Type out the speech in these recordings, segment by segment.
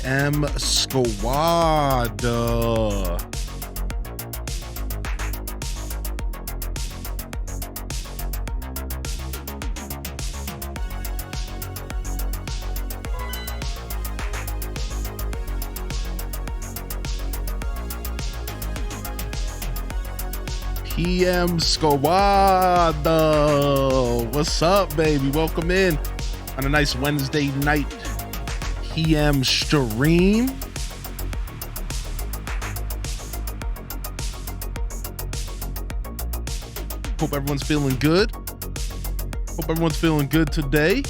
PM Squad. PM Squad. What's up, baby? Welcome in on a nice Wednesday night PM stream. Hope everyone's feeling good. Hope everyone's feeling good today.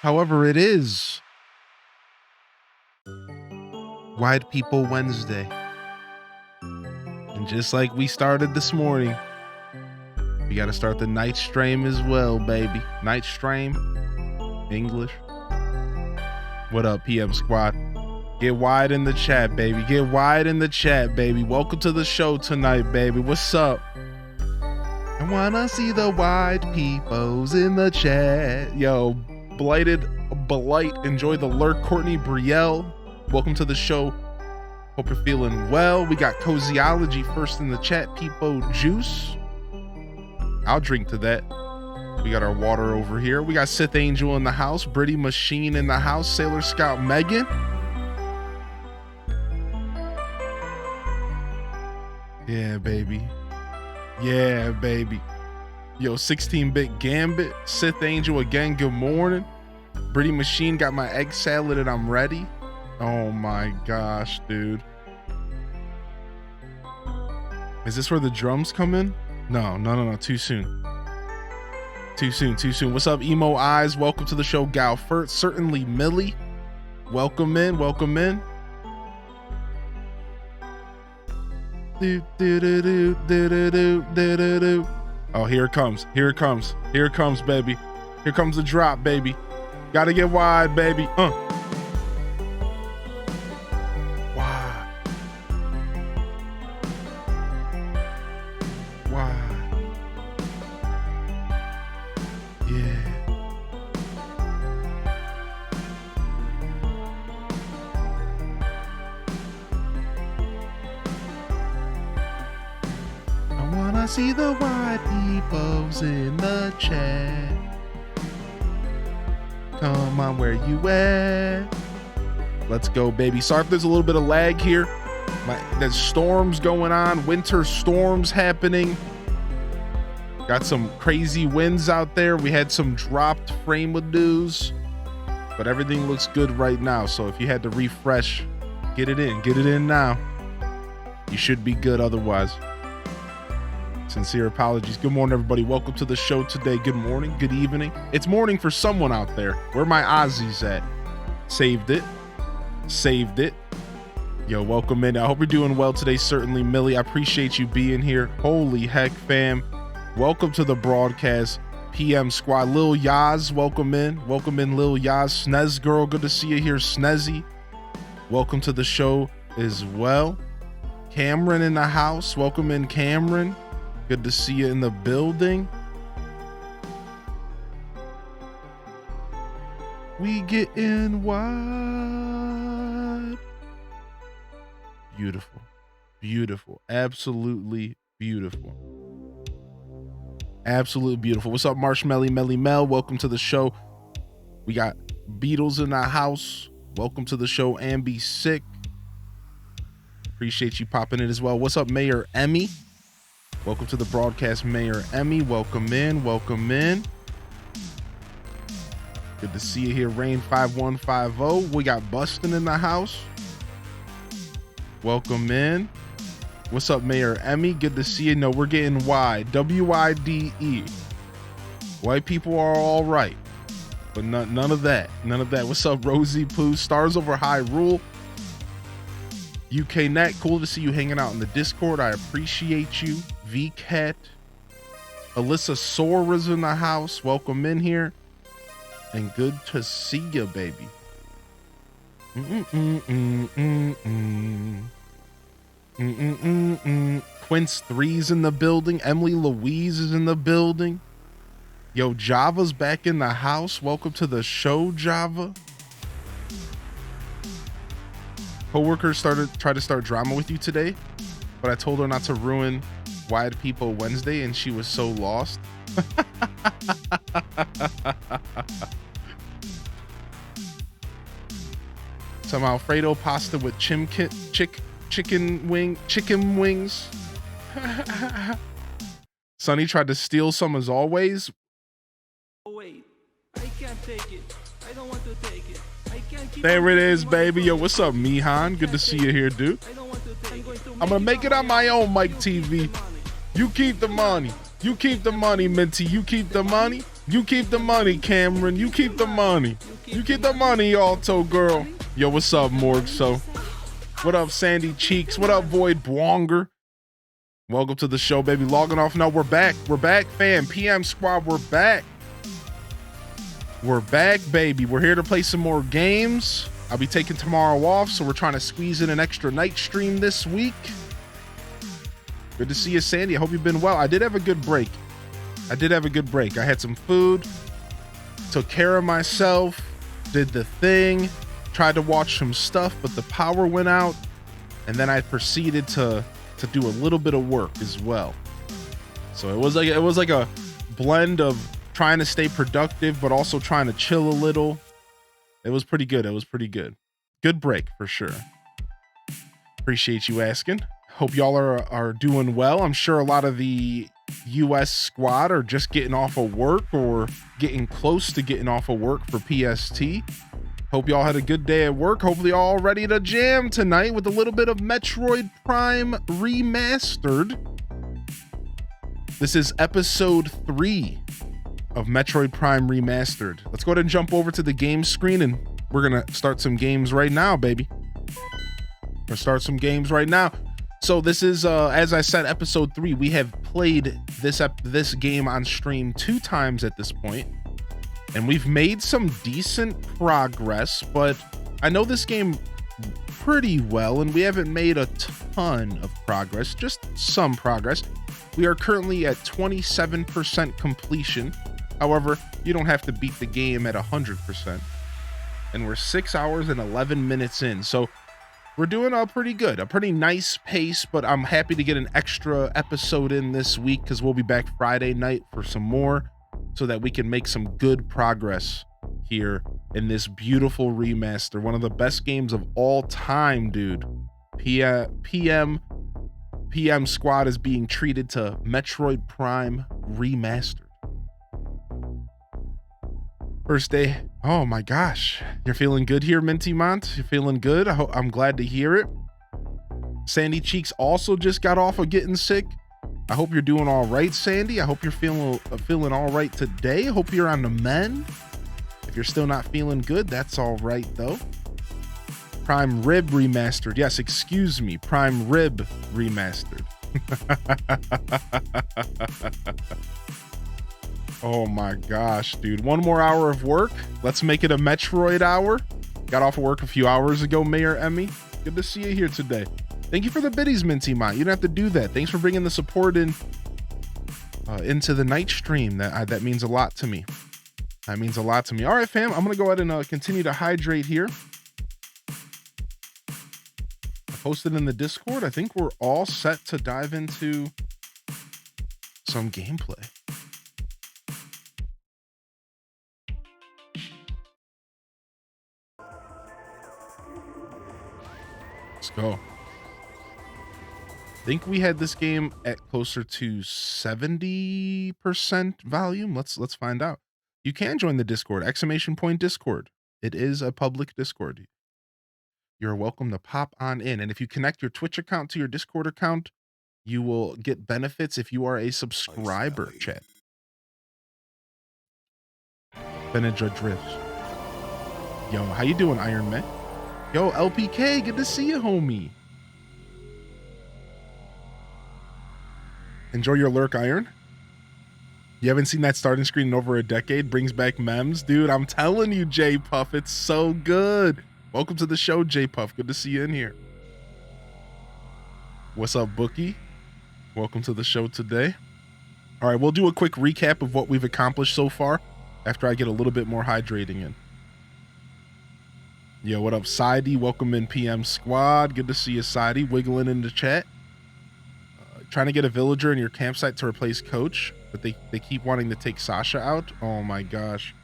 However, it is Wide People Wednesday. And just like we started this morning, we got to start the night stream as well, baby. Night stream, English. What up, PM Squad? Get wide in the chat, baby. Get wide in the chat, baby. Welcome to the show tonight, baby. What's up? I want to see the wide peoples in the chat. Yo, Blight, enjoy the lurk. Courtney Brielle, welcome to the show. Hope you're feeling well. We got Cozyology first in the chat. Peepo Juice, I'll drink to that. We got our water over here. We got Sith Angel in the house. Britty Machine in the house. Sailor Scout Megan. Yeah, baby. Yeah, baby. Yo, 16-bit Gambit, Sith Angel again, good morning. Britty Machine, got my egg salad and I'm ready. Oh my gosh, dude. Is this where the drums come in? No, too soon. Too soon. What's up, Emo Eyes? Welcome to the show, Gal Furt. Certainly Millie. Welcome in. Oh, here it comes, baby. Here comes the drop, baby. Gotta get wide, baby. Wide. Yeah. I wanna see the white peoples in the chat. Come on, where you at? Let's go, baby. Sorry if there's a little bit of lag here. There's storms going on, winter storms happening. Got some crazy winds out there. We had some dropped frame news, but everything looks good right now. So if you had to refresh, get it in now. You should be good otherwise. Sincere apologies. Good morning, everybody. Welcome to the show today. Good morning, good evening. It's morning for someone out there. Where my Aussies at? Saved it. Yo, welcome in. I hope you're doing well today. Certainly, Millie. I appreciate you being here. Holy heck, fam. Welcome to the broadcast. PM Squad. Lil Yaz, welcome in. Lil Yaz. Snez Girl, good to see you here. Snezzy, welcome to the show as well. Cameron in the house. Welcome in, Cameron. Good to see you in the building. We get in wide. Beautiful. Absolutely beautiful. What's up, Marshmelly Melly Mel? Welcome to the show. We got Beatles in the house. Welcome to the show, and be sick. Appreciate you popping in as well. What's up, Mayor Emmy? Welcome to the broadcast, Mayor Emmy. Welcome in. Good to see you here, Rain 5150. We got Bustin in the house. Welcome in. What's up, Mayor Emmy? Good to see you. No, we're getting wide. W-I-D-E. White people are all right, but none of that. What's up, Rosie Pooh? Stars over High Rule. UK Net, cool to see you hanging out in the Discord. I appreciate you. VCat. Alyssa Sora's in the house. Welcome in here. And good to see you, baby. Quince 3's in the building. Emily Louise is in the building. Yo, Java's back in the house. Welcome to the show, Java. Coworker tried to start drama with you today, but I told her not to ruin Wide People Wednesday, and she was so lost. Some Alfredo pasta with chicken wings. Sonny tried to steal some as always. Oh, wait, I can't take it. I don't want to take it. I can't keep there it is, baby. Yo, what's up, Mihan? Good to see you here, dude. I'm gonna make it on my own, Mike TV. You keep the money. You keep the money, Minty. You keep the money. You keep the money, Cameron. You keep the money. You keep the money, Alto girl. Yo, what's up, Morg? So, what up, Sandy Cheeks? What up, Void Bwonger? Welcome to the show, baby. Logging off now. We're back. We're back, fam. PM Squad, we're back. We're back, baby. We're here to play some more games. I'll be taking tomorrow off, so we're trying to squeeze in an extra night stream this week. Good to see you, Sandy. I hope you've been well. I did have a good break. I had some food, took care of myself, did the thing, tried to watch some stuff, but the power went out, and then I proceeded to do a little bit of work as well. So it was like a blend of trying to stay productive, but also trying to chill a little. It was pretty good. Good break for sure. Appreciate you asking. Hope y'all are doing well. I'm sure a lot of the US squad are just getting off of work or getting close to getting off of work for PST. Hope y'all had a good day at work. Hopefully all ready to jam tonight with a little bit of Metroid Prime Remastered. This is episode 3 of Metroid Prime Remastered. Let's go ahead and jump over to the game screen, and we're gonna start some games right now, baby. So this is, as I said, episode 3. We have played this game on stream 2 times at this point, and we've made some decent progress, but I know this game pretty well, and we haven't made a ton of progress, just some progress. We are currently at 27% completion. However, you don't have to beat the game at 100%. And we're 6 hours and 11 minutes in. So we're doing pretty good, a pretty nice pace, but I'm happy to get an extra episode in this week because we'll be back Friday night for some more so that we can make some good progress here in this beautiful remaster. One of the best games of all time, dude. PM Squad is being treated to Metroid Prime Remastered. First day. Oh my gosh. You're feeling good here, Minty Mont? You're feeling good? I'm glad to hear it. Sandy Cheeks also just got off of getting sick. I hope you're doing all right, Sandy. I hope you're feeling all right today. I hope you're on the mend. If you're still not feeling good, that's all right though. Prime Rib Remastered. Yes, excuse me. Prime Rib Remastered. Oh my gosh, dude. One more hour of work. Let's make it a Metroid hour. Got off of work a few hours ago, Mayor Emmy. Good to see you here today. Thank you for the biddies, Minty Mont. You don't have to do that. Thanks for bringing the support into the night stream. That means a lot to me. That means a lot to me. All right, fam. I'm going to go ahead and continue to hydrate here. I posted in the Discord. I think we're all set to dive into some gameplay. Let's go. I think we had this game at closer to 70% volume. Let's find out. You can join the Discord, ! Discord. It is a public Discord. You're welcome to pop on in. And if you connect your Twitch account to your Discord account, you will get benefits if you are a subscriber, chat. Benedra Drift. Yo, how you doing, Iron Man? Yo, LPK, good to see you, homie. Enjoy your lurk, Iron. You haven't seen that starting screen in over a decade? Brings back memes? Dude, I'm telling you, J Puff, it's so good. Welcome to the show, J Puff. Good to see you in here. What's up, Bookie? Welcome to the show today. All right, we'll do a quick recap of what we've accomplished so far after I get a little bit more hydrating in. Yo, what up, Sidey? Welcome in PM Squad. Good to see you, Sidey. Wiggling in the chat. Trying to get a villager in your campsite to replace Coach, but they keep wanting to take Sasha out. Oh my gosh.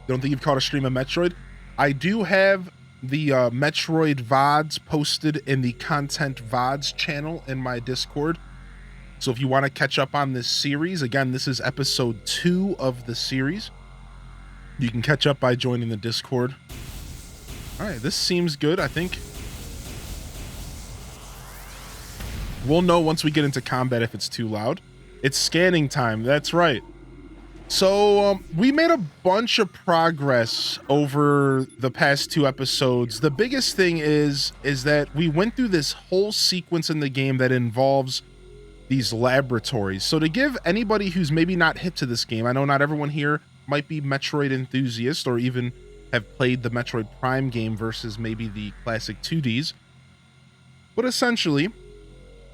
Don't think you've caught a stream of Metroid? I do have the Metroid VODs posted in the Content VODs channel in my Discord. So if you want to catch up on this series, again, this is episode 2 of the series. You can catch up by joining the Discord. All right, this seems good, I think. We'll know once we get into combat if it's too loud. It's scanning time, that's right. So we made a bunch of progress over the past 2 episodes. The biggest thing is that we went through this whole sequence in the game that involves these laboratories. So to give anybody who's maybe not hip to this game, I know not everyone here might be Metroid enthusiast or even have played the Metroid Prime game versus maybe the classic 2Ds. But essentially,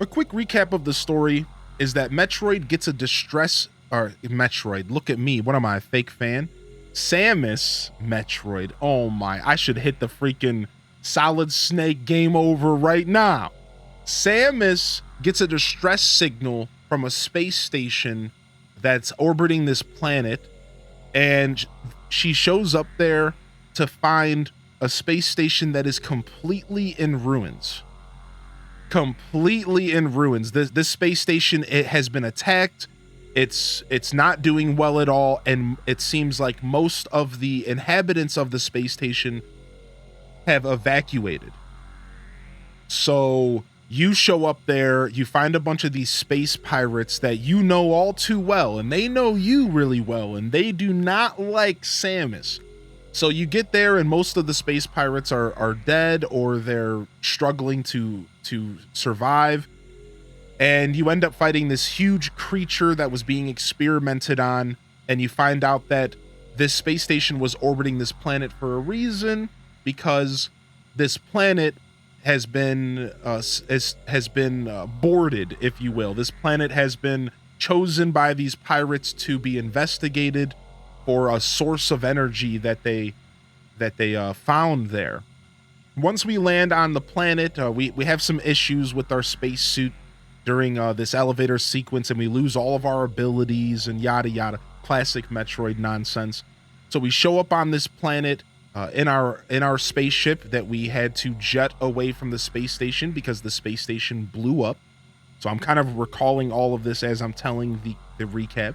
a quick recap of the story is that Metroid gets a Metroid, look at me, what am I, a fake fan? Samus Metroid, oh my, I should hit the freaking Solid Snake game over right now. Samus gets a distress signal from a space station that's orbiting this planet, and she shows up there to find a space station that is completely in ruins. Completely in ruins. This space station, it has been attacked. It's not doing well at all, and it seems like most of the inhabitants of the space station have evacuated. So you show up there, you find a bunch of these space pirates that you know all too well, and they know you really well, and they do not like Samus. So you get there, and most of the space pirates are dead, or they're struggling to survive. And you end up fighting this huge creature that was being experimented on, and you find out that this space station was orbiting this planet for a reason, because this planet has been boarded, if you will. This planet has been chosen by these pirates to be investigated for a source of energy that they found there. Once we land on the planet, we have some issues with our spacesuit during this elevator sequence, and we lose all of our abilities and yada yada. Classic Metroid nonsense. So we show up on this planet in our spaceship that we had to jet away from the space station because the space station blew up. So I'm kind of recalling all of this as I'm telling the recap.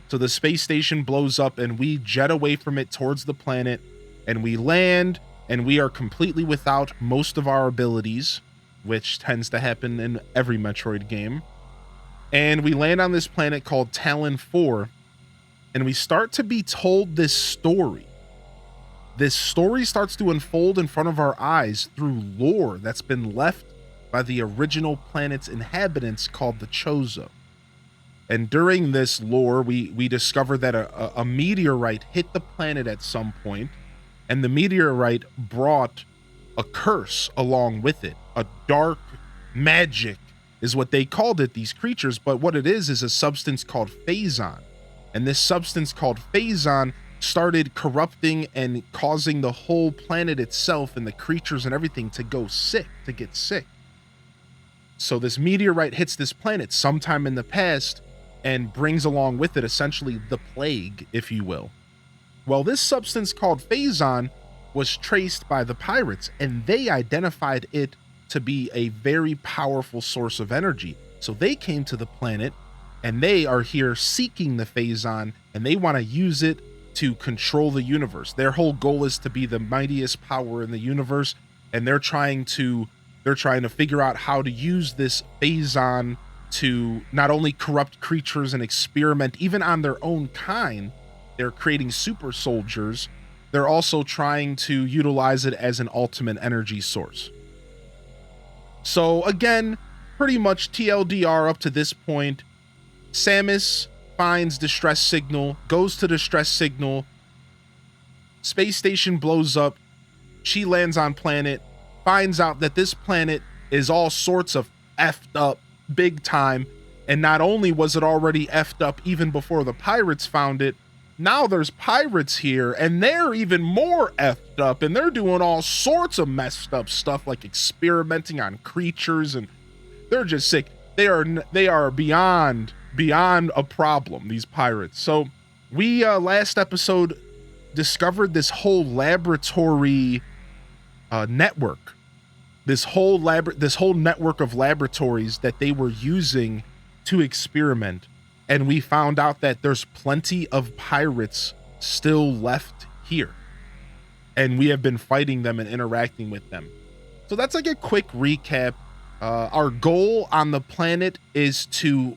So the space station blows up, and we jet away from it towards the planet, and we land, and we are completely without most of our abilities, which tends to happen in every Metroid game. And we land on this planet called Talon 4, and we start to be told this story. This story starts to unfold in front of our eyes through lore that's been left by the original planet's inhabitants called the Chozo. And during this lore, we discover that a meteorite hit the planet at some point, and the meteorite brought a curse along with it. A dark magic is what they called it, these creatures, but what it is a substance called phazon. And this substance called phazon started corrupting and causing the whole planet itself and the creatures and everything to get sick. So this meteorite hits this planet sometime in the past and brings along with it essentially the plague, if you will. Well, this substance called phazon was traced by the pirates, and they identified it to be a very powerful source of energy. So they came to the planet, and they are here seeking the phazon, and they want to use it to control the universe. Their whole goal is to be the mightiest power in the universe, and they're trying to figure out how to use this phazon to not only corrupt creatures and experiment even on their own kind. They're creating super soldiers. They're also trying to utilize it as an ultimate energy source. So again, pretty much TLDR up to this point. Samus finds distress signal, goes to distress signal, space station blows up, she lands on planet, finds out that this planet is all sorts of effed up big time, and not only was it already effed up even before the pirates found it, now there's pirates here and they're even more effed up, and they're doing all sorts of messed up stuff like experimenting on creatures, and they're just sick. They are beyond a problem, these pirates. So we last episode discovered this whole laboratory network, this whole network of laboratories that they were using to experiment, and we found out that there's plenty of pirates still left here, and we have been fighting them and interacting with them. So that's like a quick recap. Our goal on the planet is to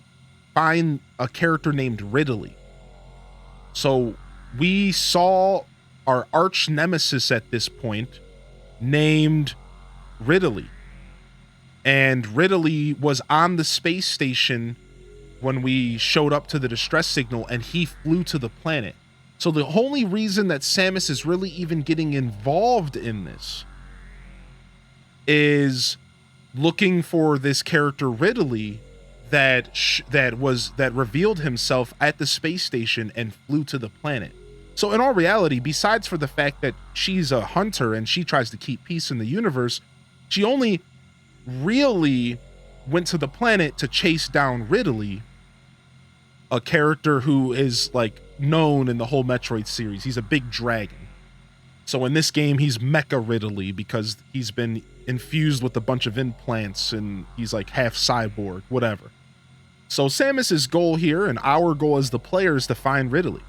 find a character named Ridley. So we saw our arch nemesis at this point named Ridley. And Ridley was on the space station when we showed up to the distress signal, and he flew to the planet. So the only reason that Samus is really even getting involved in this is looking for this character Ridley that revealed himself at the space station and flew to the planet. So in all reality, besides for the fact that she's a hunter and she tries to keep peace in the universe, she only really went to the planet to chase down Ridley, a character who is like known in the whole Metroid series. He's a big dragon. So in this game, he's Mecha Ridley because he's been infused with a bunch of implants and he's like half cyborg, whatever. So Samus's goal here, and our goal as the player, is to find Ridley.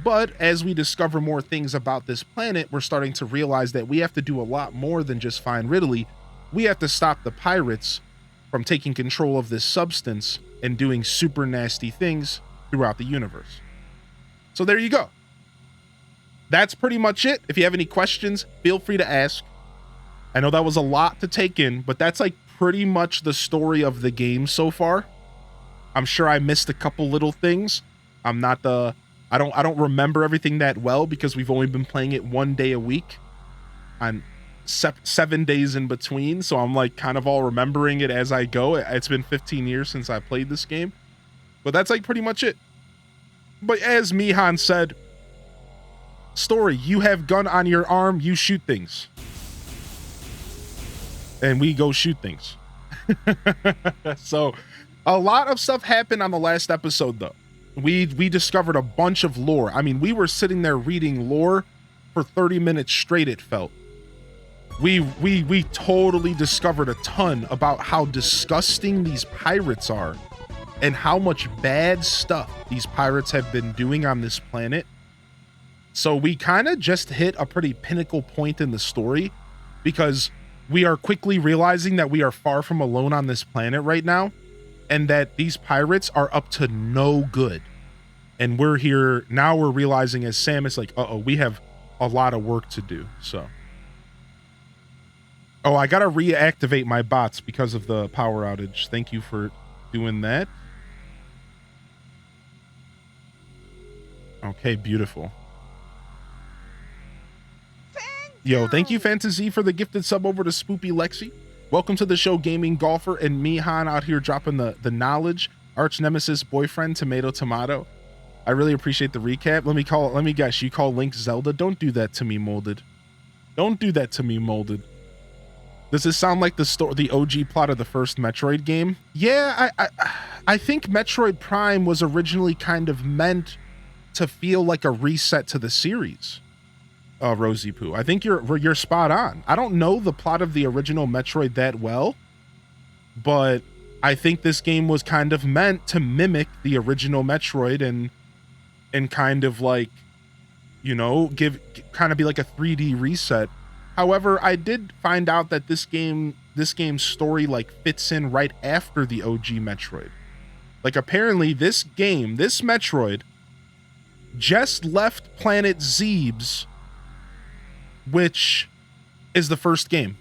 But as we discover more things about this planet, we're starting to realize that we have to do a lot more than just find Ridley. We have to stop the pirates from taking control of this substance and doing super nasty things throughout the universe. So there you go. That's pretty much it. If you have any questions, feel free to ask. I know that was a lot to take in, but that's like pretty much the story of the game so far. I'm sure I missed a couple little things. I don't remember everything that well because we've only been playing it 1 day a week on 7 days in between. So I'm like kind of all remembering it as I go. It's been 15 years since I played this game, but that's like pretty much it. But as Mihan said, story, you have gun on your arm, you shoot things. And we go shoot things. So a lot of stuff happened on the last episode though. We discovered a bunch of lore. I mean, we were sitting there reading lore for 30 minutes straight, it felt. We totally discovered a ton about how disgusting these pirates are and how much bad stuff these pirates have been doing on this planet. So we kind of just hit a pretty pinnacle point in the story because we are quickly realizing that we are far from alone on this planet right now, and that these pirates are up to no good. And we're here now, we're realizing as Samus, like, we have a lot of work to do. So, oh, I gotta reactivate my bots because of the power outage. Thank you for doing that. Okay, beautiful. Yo, thank you, Fantasy, for the gifted sub over to Spoopy Lexi. Welcome to the show, Gaming Golfer, and Mihan out here dropping the knowledge. Arch nemesis, boyfriend, tomato. I really appreciate the recap. Let me guess, you call Link Zelda? Don't do that to me, Molded. Don't do that to me, Molded. Does this sound like the OG plot of the first Metroid game? Yeah, I think Metroid Prime was originally kind of meant to feel like a reset to the series. Rosie Poo, I think you're spot on. I don't know the plot of the original Metroid that well, but I think this game was kind of meant to mimic the original Metroid and kind of like, you know, kind of be like a 3D reset. However, I did find out that this game's story like fits in right after the OG Metroid. Like apparently this Metroid just left planet Zebes, which is the first game.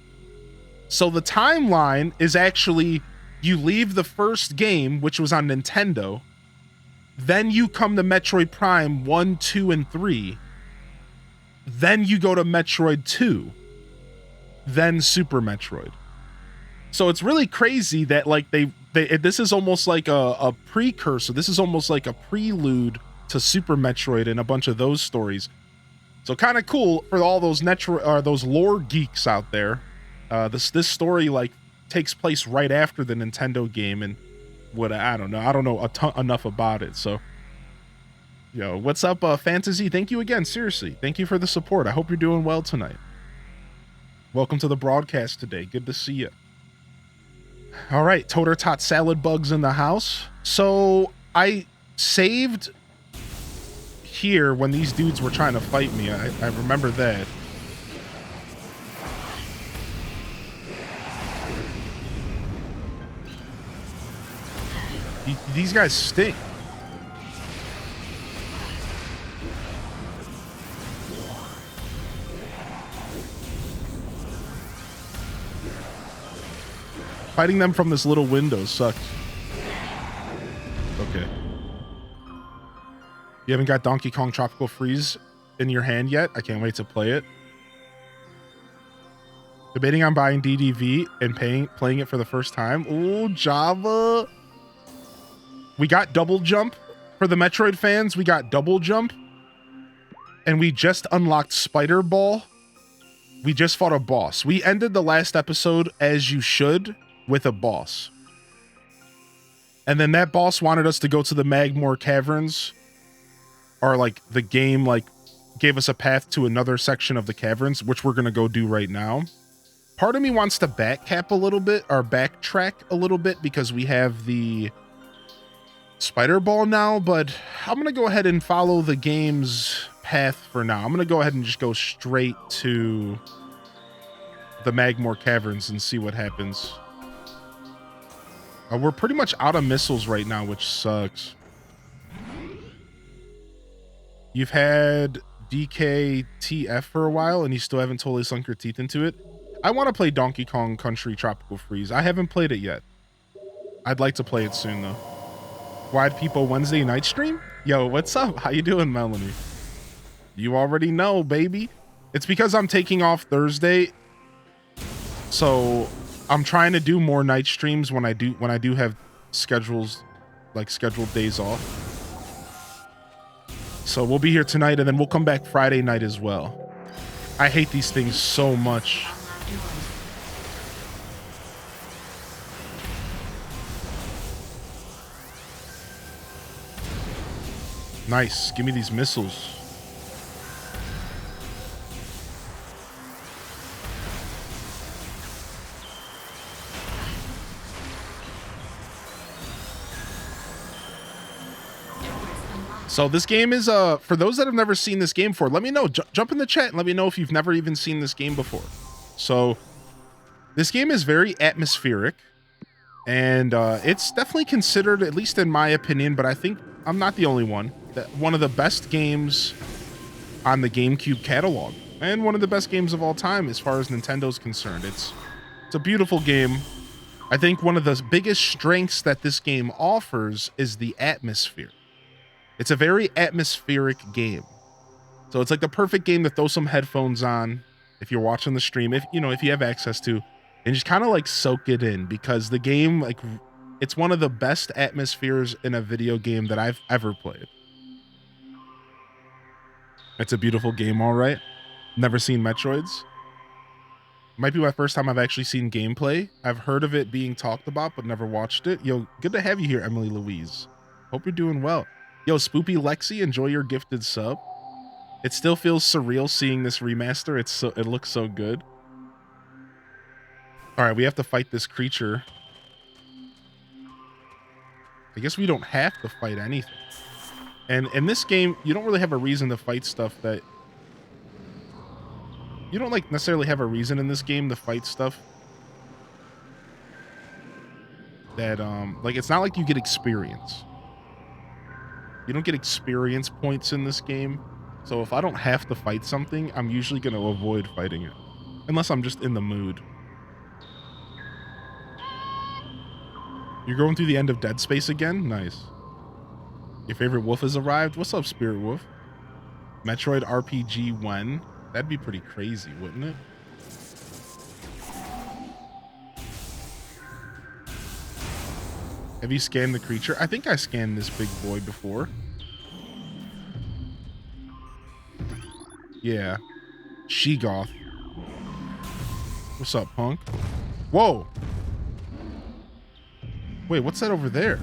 So the timeline is actually you leave the first game, which was on Nintendo, then you come to Metroid Prime 1, 2, and 3. Then you go to Metroid 2, then Super Metroid. So it's really crazy that like they this is almost like a precursor. This is almost like a prelude to Super Metroid and a bunch of those stories. So kind of cool for all those those lore geeks out there. This story like takes place right after the Nintendo game, and what I don't know enough about it. So, yo, what's up, Fantasy? Thank you again. Seriously, thank you for the support. I hope you're doing well tonight. Welcome to the broadcast today. Good to see you. All right, Toter Tot Salad Bugs in the house. So I saved here when these dudes were trying to fight me. I remember that. These guys stink. Fighting them from this little window sucks. Okay. You haven't got Donkey Kong Tropical Freeze in your hand yet? I can't wait to play it. Debating on buying DDV and playing it for the first time. Ooh, Java. We got Double Jump. For the Metroid fans, we got Double Jump. And we just unlocked Spider Ball. We just fought a boss. We ended the last episode, as you should, with a boss. And then that boss wanted us to go to the Magmore Caverns. Or like the game like gave us a path to another section of the caverns, which we're going to go do right now. Part of me wants to backtrack a little bit because we have the Spider Ball now, but I'm going to go ahead and follow the game's path for now. I'm going to go ahead and just go straight to the Magmore Caverns and see what happens. We're pretty much out of missiles right now, which sucks. You've had DKTF for a while and you still haven't totally sunk your teeth into it. I want to play Donkey Kong Country Tropical Freeze. I haven't played it yet. I'd like to play it soon though. Wide People Wednesday night stream? Yo, what's up? How you doing, Melanie? You already know, baby. It's because I'm taking off Thursday. So I'm trying to do more night streams when I do have scheduled days off. So we'll be here tonight and then we'll come back Friday night as well. I hate these things so much. Nice. Give me these missiles. So this game is, for those that have never seen this game before, let me know. Jump in the chat and let me know if you've never even seen this game before. So this game is very atmospheric. And it's definitely considered, at least in my opinion, but I think I'm not the only one, that one of the best games on the GameCube catalog. And one of the best games of all time as far as Nintendo's concerned. It's a beautiful game. I think one of the biggest strengths that this game offers is the atmosphere. It's a very atmospheric game. So it's like the perfect game to throw some headphones on if you're watching the stream, if you have access to, and just kind of like soak it in, because the game, like, it's one of the best atmospheres in a video game that I've ever played. It's a beautiful game, all right. Never seen Metroids. Might be my first time I've actually seen gameplay. I've heard of it being talked about, but never watched it. Yo, good to have you here, Emily Louise. Hope you're doing well. Yo, Spoopy Lexi, enjoy your gifted sub. It still feels surreal seeing this remaster. It looks so good. All right, we have to fight this creature. I guess we don't have to fight anything. And in this game, you don't really have a reason to fight stuff that... You don't like necessarily have a reason in this game to fight stuff that, like, it's not like you get experience. You don't get experience points in this game. So if I don't have to fight something, I'm usually going to avoid fighting it. Unless I'm just in the mood. You're going through the end of Dead Space again? Nice. Your favorite wolf has arrived? What's up, Spirit Wolf? Metroid RPG when? That'd be pretty crazy, wouldn't it? Have you scanned the creature? I think I scanned this big boy before. Yeah. Sheegoth. What's up, punk? Whoa! Wait, what's that over there?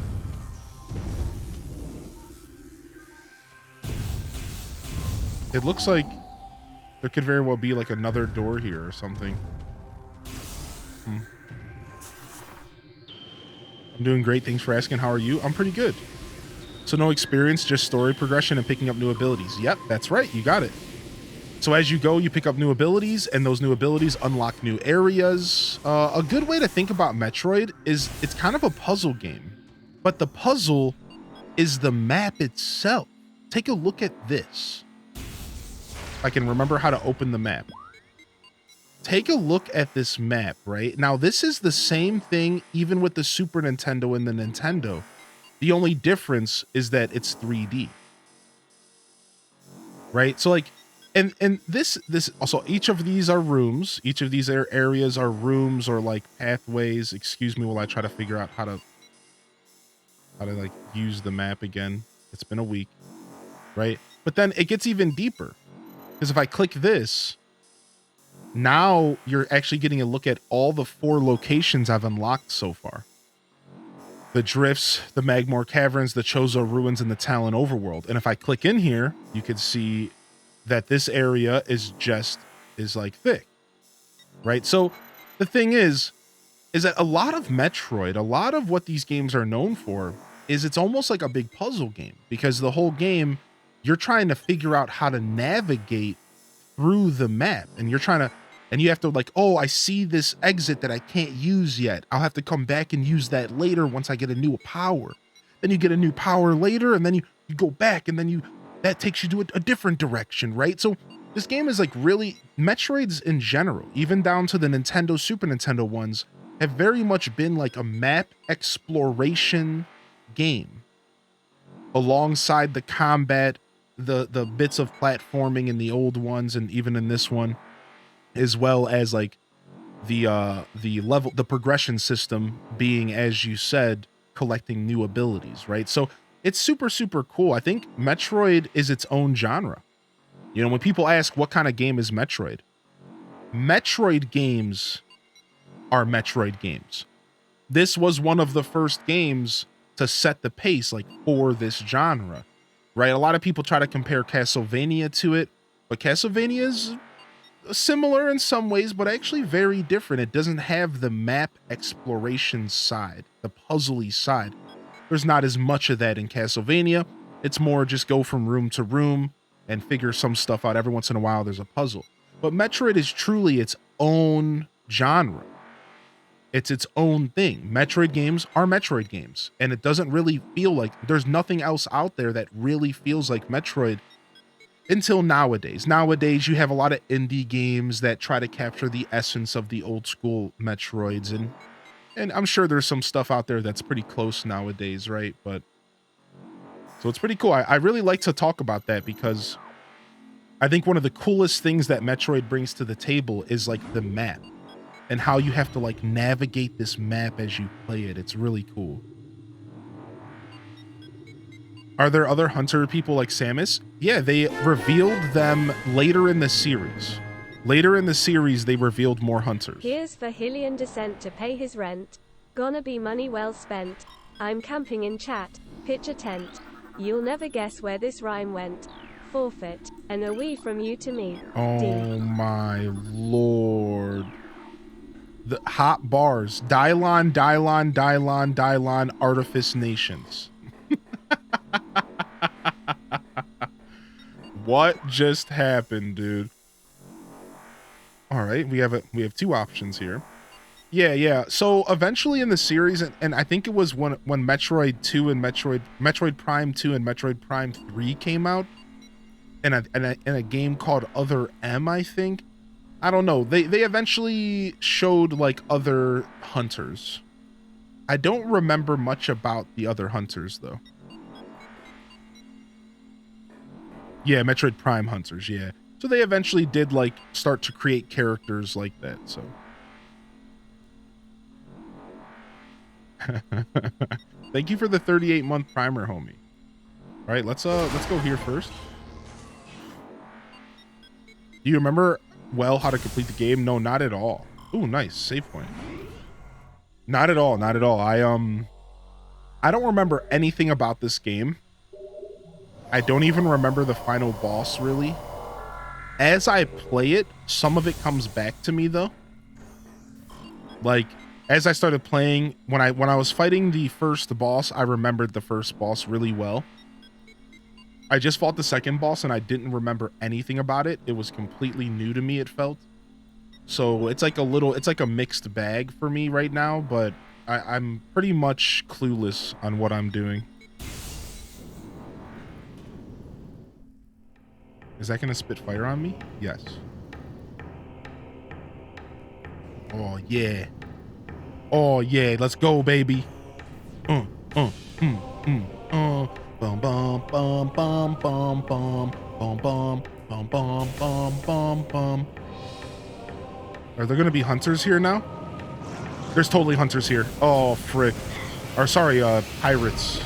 It looks like there could very well be like another door here or something. I'm doing great. Thanks for asking. How are you? I'm pretty good. So no experience, just story progression and picking up new abilities. Yep, that's right. You got it. So as you go, you pick up new abilities, and those new abilities unlock new areas. A good way to think about Metroid is it's kind of a puzzle game, but the puzzle is the map itself. Take a look at this. If I can remember how to open the map. Take a look at this map, right? Now, this is the same thing even with the Super Nintendo and the Nintendo. The only difference is that it's 3D. Right? So like, and this also, each of these are rooms. Each of these areas are rooms or like pathways. Excuse me while I try to figure out how to like use the map again. It's been a week, right? But then it gets even deeper. Because if I click this, now you're actually getting a look at all the 4 locations I've unlocked so far. The Drifts, the Magmore Caverns, the Chozo Ruins, and the Talon Overworld. And if I click in here, you can see that this area is like thick, right? So the thing is that a lot of Metroid, a lot of what these games are known for is it's almost like a big puzzle game, because the whole game, you're trying to figure out how to navigate through the map, and you have to like, oh, I see this exit that I can't use yet. I'll have to come back and use that later once I get a new power. Then you get a new power later, and then you go back, and then that takes you to a different direction, right? So this game is like really, Metroids in general, even down to the Nintendo, Super Nintendo ones, have very much been like a map exploration game alongside the combat, the bits of platforming in the old ones, and even in this one, as well as like the level, the progression system being, as you said, collecting new abilities, right? So it's super, super cool. I think Metroid is its own genre. You know, when people ask what kind of game is Metroid, Metroid games are Metroid games. This was one of the first games to set the pace like for this genre, right? A lot of people try to compare Castlevania to it, but Castlevania is similar in some ways, but actually very different. It doesn't have the map exploration side, the puzzly side. There's not as much of that in Castlevania. It's more just go from room to room and figure some stuff out. Every once in a while, there's a puzzle. But Metroid is truly its own genre. It's its own thing. Metroid games are Metroid games, and it doesn't really feel like there's nothing else out there that really feels like Metroid until nowadays. Nowadays, you have a lot of indie games that try to capture the essence of the old school Metroids, and I'm sure there's some stuff out there that's pretty close nowadays, right? But so it's pretty cool. I really like to talk about that because I think one of the coolest things that Metroid brings to the table is like the map and how you have to like navigate this map as you play it. It's really cool. Are there other hunter people like Samus? Yeah, they revealed them later in the series. Later in the series, they revealed more hunters. Here's for Hylian Descent to pay his rent. Gonna be money well spent. I'm camping in chat. Pitch a tent. You'll never guess where this rhyme went. Forfeit. And a wee from you to me. Oh my lord. The hot bars. Dylon, Dylon, Dylon, Dylon, Artifice Nations. What just happened, dude? All right, we have 2 options here. Yeah. So eventually in the series, and I think it was when Metroid 2 and Metroid Prime 2 and Metroid Prime 3 came out, and a game called Other M, I think. I don't know. They eventually showed like other hunters. I don't remember much about the other hunters, though. Yeah, Metroid Prime hunters, yeah. So they eventually did, like, start to create characters like that, so. Thank you for the 38-month primer, homie. All right, let's go here first. Do you remember well how to complete the game? No, not at all. Ooh, nice save point. Not at all, not at all. I don't remember anything about this game. I don't even remember the final boss, really. As I play it, some of it comes back to me, though. Like, as I started playing, when I was fighting the first boss, I remembered the first boss really well. I just fought the second boss, and I didn't remember anything about it. It was completely new to me, it felt. So it's like a mixed bag for me right now, but I'm pretty much clueless on what I'm doing. Is that gonna spit fire on me? Yes. Oh yeah. Oh yeah, let's go, baby. Bum bum bum bum bum bum bum bum bum bum bum bum bum. Are there gonna be hunters here now? There's totally hunters here. Oh frick. Or sorry, pirates.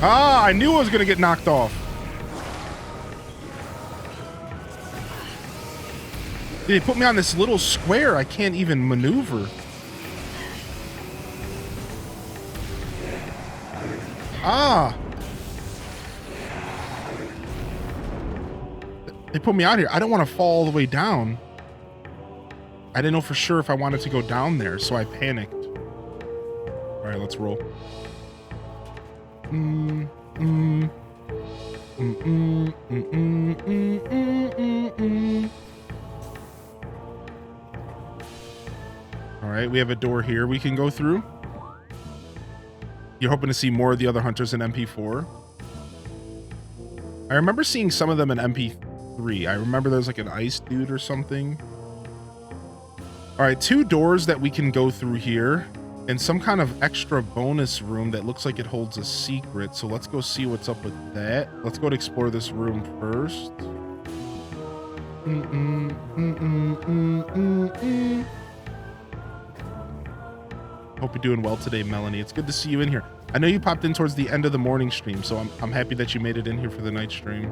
Ah, I knew I was gonna get knocked off. They put me on this little square. I can't even maneuver. Ah. They put me out here. I don't want to fall all the way down. I didn't know for sure if I wanted to go down there, so I panicked. All right, let's roll. All right, we have a door here we can go through. You're hoping to see more of the other hunters in MP4. I remember seeing some of them in MP3. I remember there's like an ice dude or something. All right, 2 doors that we can go through here. And some kind of extra bonus room that looks like it holds a secret. So let's go see what's up with that. Let's go to explore this room first. Hope you're doing well today, Melanie. It's good to see you in here. I know you popped in towards the end of the morning stream, so I'm happy that you made it in here for the night stream.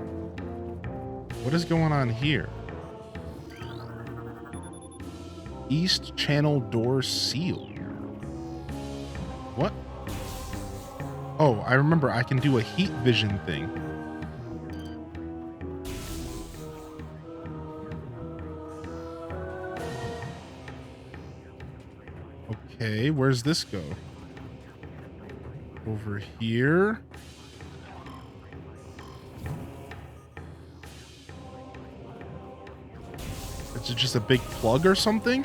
What is going on here? East channel door sealed. What? Oh, I remember I can do a heat vision thing. Okay, where's this go? Over here. Is it just a big plug or something?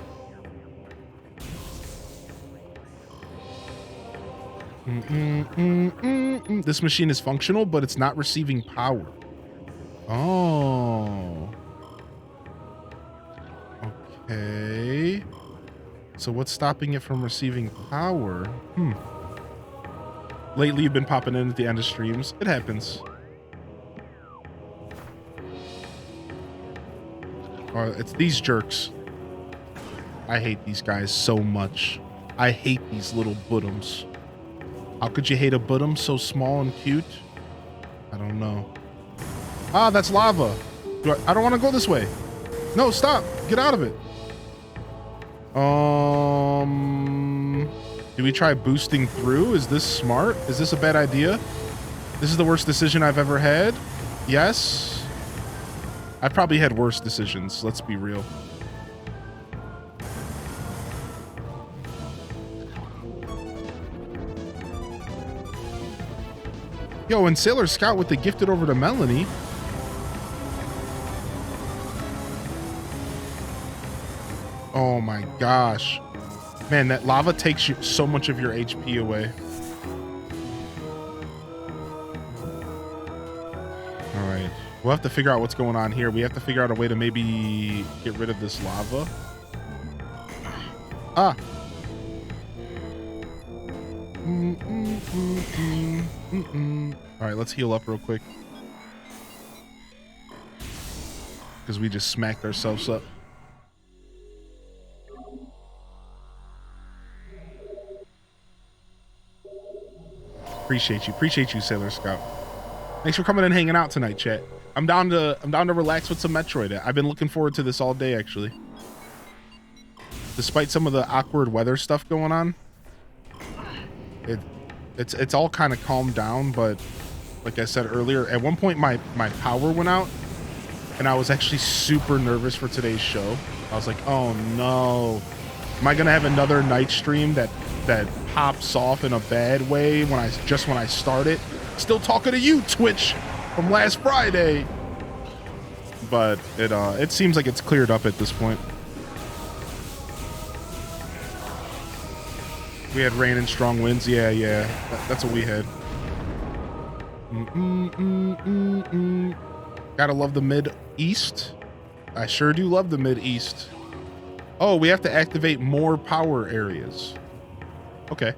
This machine is functional, but it's not receiving power. Oh. Okay. So what's stopping it from receiving power? Lately, you've been popping in at the end of streams. It happens. It's these jerks. I hate these guys so much. I hate these little buttums. How could you hate a bottom so small and cute? I don't know. Ah, that's lava. I don't want to go this way. No, stop. Get out of it. Do we try boosting through? Is this smart? Is this a bad idea? This is the worst decision I've ever had. Yes. I've probably had worse decisions. Let's be real. Yo, and Sailor Scout with the gifted over to Melanie. Oh my gosh. Man, that lava takes you so much of your HP away. All right. We'll have to figure out what's going on here. We have to figure out a way to maybe get rid of this lava. Ah. All right, let's heal up real quick. Because we just smacked ourselves up. Appreciate you, Sailor Scout. Thanks for coming and hanging out tonight, chat. I'm down to relax with some Metroid. I've been looking forward to this all day, actually. Despite some of the awkward weather stuff going on, it's all kind of calmed down. But like I said earlier, at one point my power went out, and I was actually super nervous for today's show. I was like, oh no, am I gonna have another night stream that pops off in a bad way when I start it? Still talking to you, Twitch, from last Friday. But it seems like it's cleared up at this point. We had rain and strong winds. Yeah. That's what we had. Gotta love the Mid-East. I sure do love the Mid-East. Oh, we have to activate more power areas. Okay.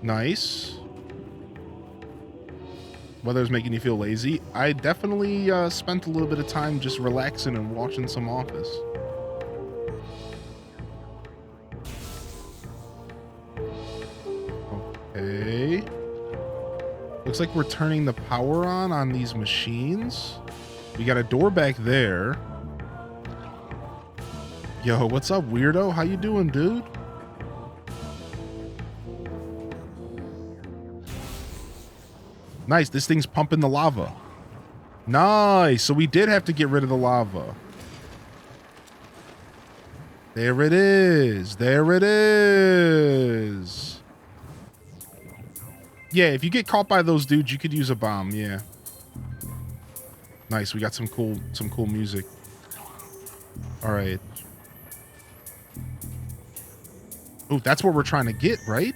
Nice. Weather's making you feel lazy. I definitely spent a little bit of time just relaxing and watching some Office. Okay. Looks like we're turning the power on these machines. We got a door back there. Yo, what's up, weirdo? How you doing, dude? Nice, this thing's pumping the lava. Nice, so we did have to get rid of the lava. There it is. There it is. Yeah, if you get caught by those dudes, you could use a bomb, yeah. Nice, we got some cool music. All right. Oh, that's where we're trying to get, right?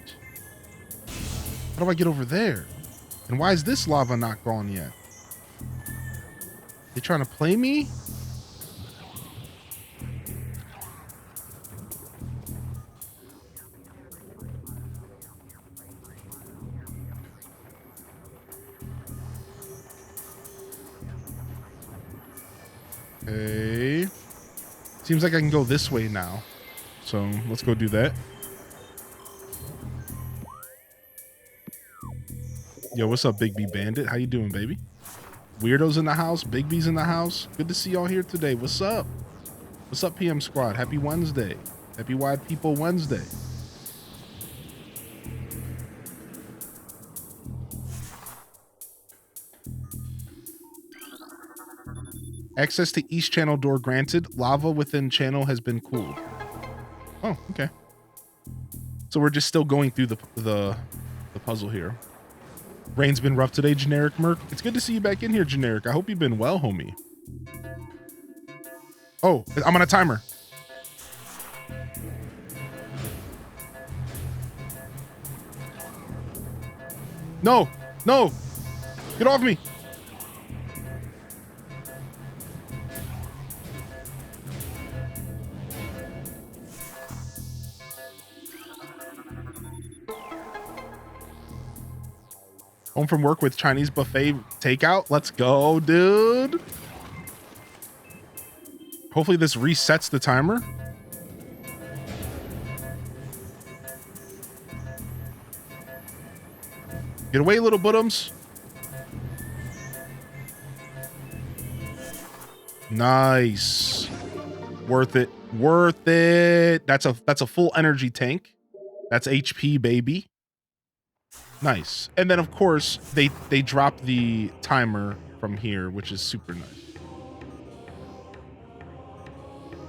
How do I get over there? And why is this lava not gone yet? They trying to play me? Okay. Seems like I can go this way now. So let's go do that. Yo, what's up, Big B Bandit? How you doing, baby? Weirdos in the house. Big B's in the house. Good to see y'all here today. What's up? What's up, PM Squad? Happy Wednesday. Happy Wide People Wednesday. Access to East Channel door granted. Lava within channel has been cooled. Oh, okay. So we're just still going through the puzzle here. Rain's been rough today, Generic Merc. It's good to see you back in here, Generic. I hope you've been well, homie. Oh, I'm on a timer. No, no. Get off me. Home from work with Chinese buffet takeout. Let's go, dude. Hopefully this resets the timer. Get away, little buttums. Nice. Worth it. Worth it. That's a full energy tank. That's HP, baby. Nice. And then of course they drop the timer from here, which is super nice.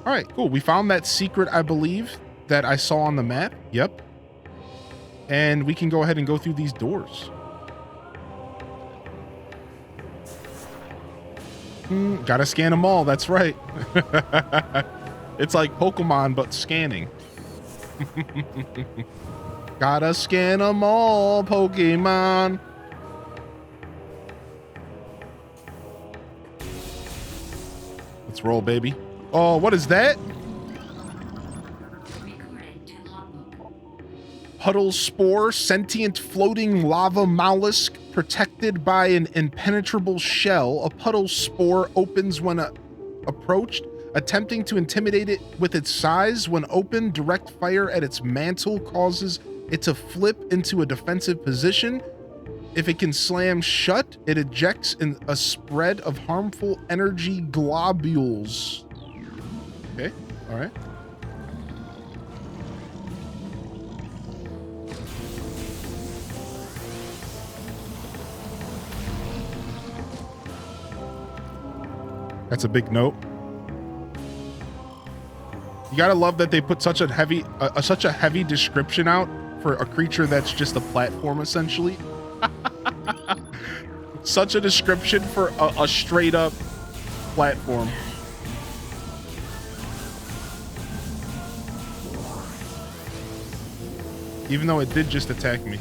All right, cool. We found that secret, I believe, that I saw on the map. Yep. And we can go ahead and go through these doors. Gotta scan them all. That's right. It's like Pokemon, but scanning. Gotta scan them all, Pokemon. Let's roll, baby. Oh, what is that? puddle spore, sentient floating lava mollusk protected by an impenetrable shell. A puddle spore opens when approached, attempting to intimidate it with its size. When open, direct fire at its mantle causes it to flip into a defensive position. If it can slam shut, it ejects in a spread of harmful energy globules. Okay, all right. That's a big note. You gotta love that they put such a heavy description out for a creature that's just a platform, essentially. Such a description for a straight up platform. Even though it did just attack me.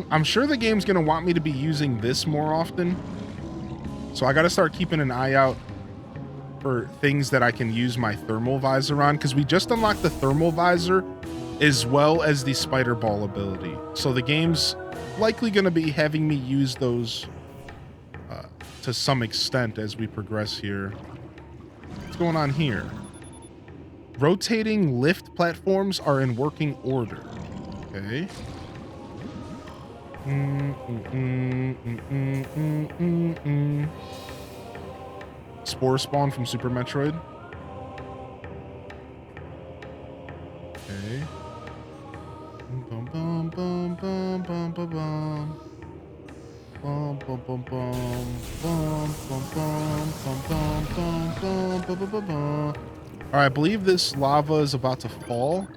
I'm sure the game's gonna want me to be using this more often. So I gotta start keeping an eye out for things that I can use my thermal visor on, because we just unlocked the thermal visor as well as the spider ball ability. So the game's likely gonna be having me use those to some extent as we progress here. What's going on here? Rotating lift platforms are in working order. Okay. Spore spawn from Super Metroid. Okay. Bum bum bum bum bum bum bum. Bum bum bum bum bum bum bum bum bum bum bum bum bum bum. All right, I believe this lava is about to fall.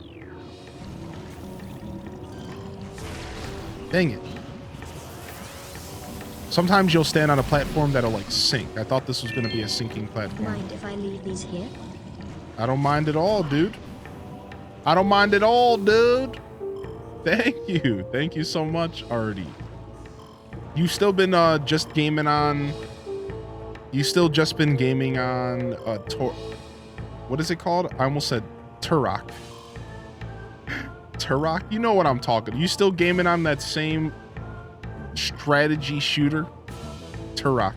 Dang it. Sometimes you'll stand on a platform that'll like sink. I thought this was going to be a sinking platform. Mind if I leave these here? I don't mind at all, dude. I don't mind at all, dude. Thank you. Thank you so much, Artie. You still been just gaming on... You still just been gaming on... What is it called? I almost said Turok. Turok? You know what I'm talking. You still gaming on that same strategy shooter? Turok.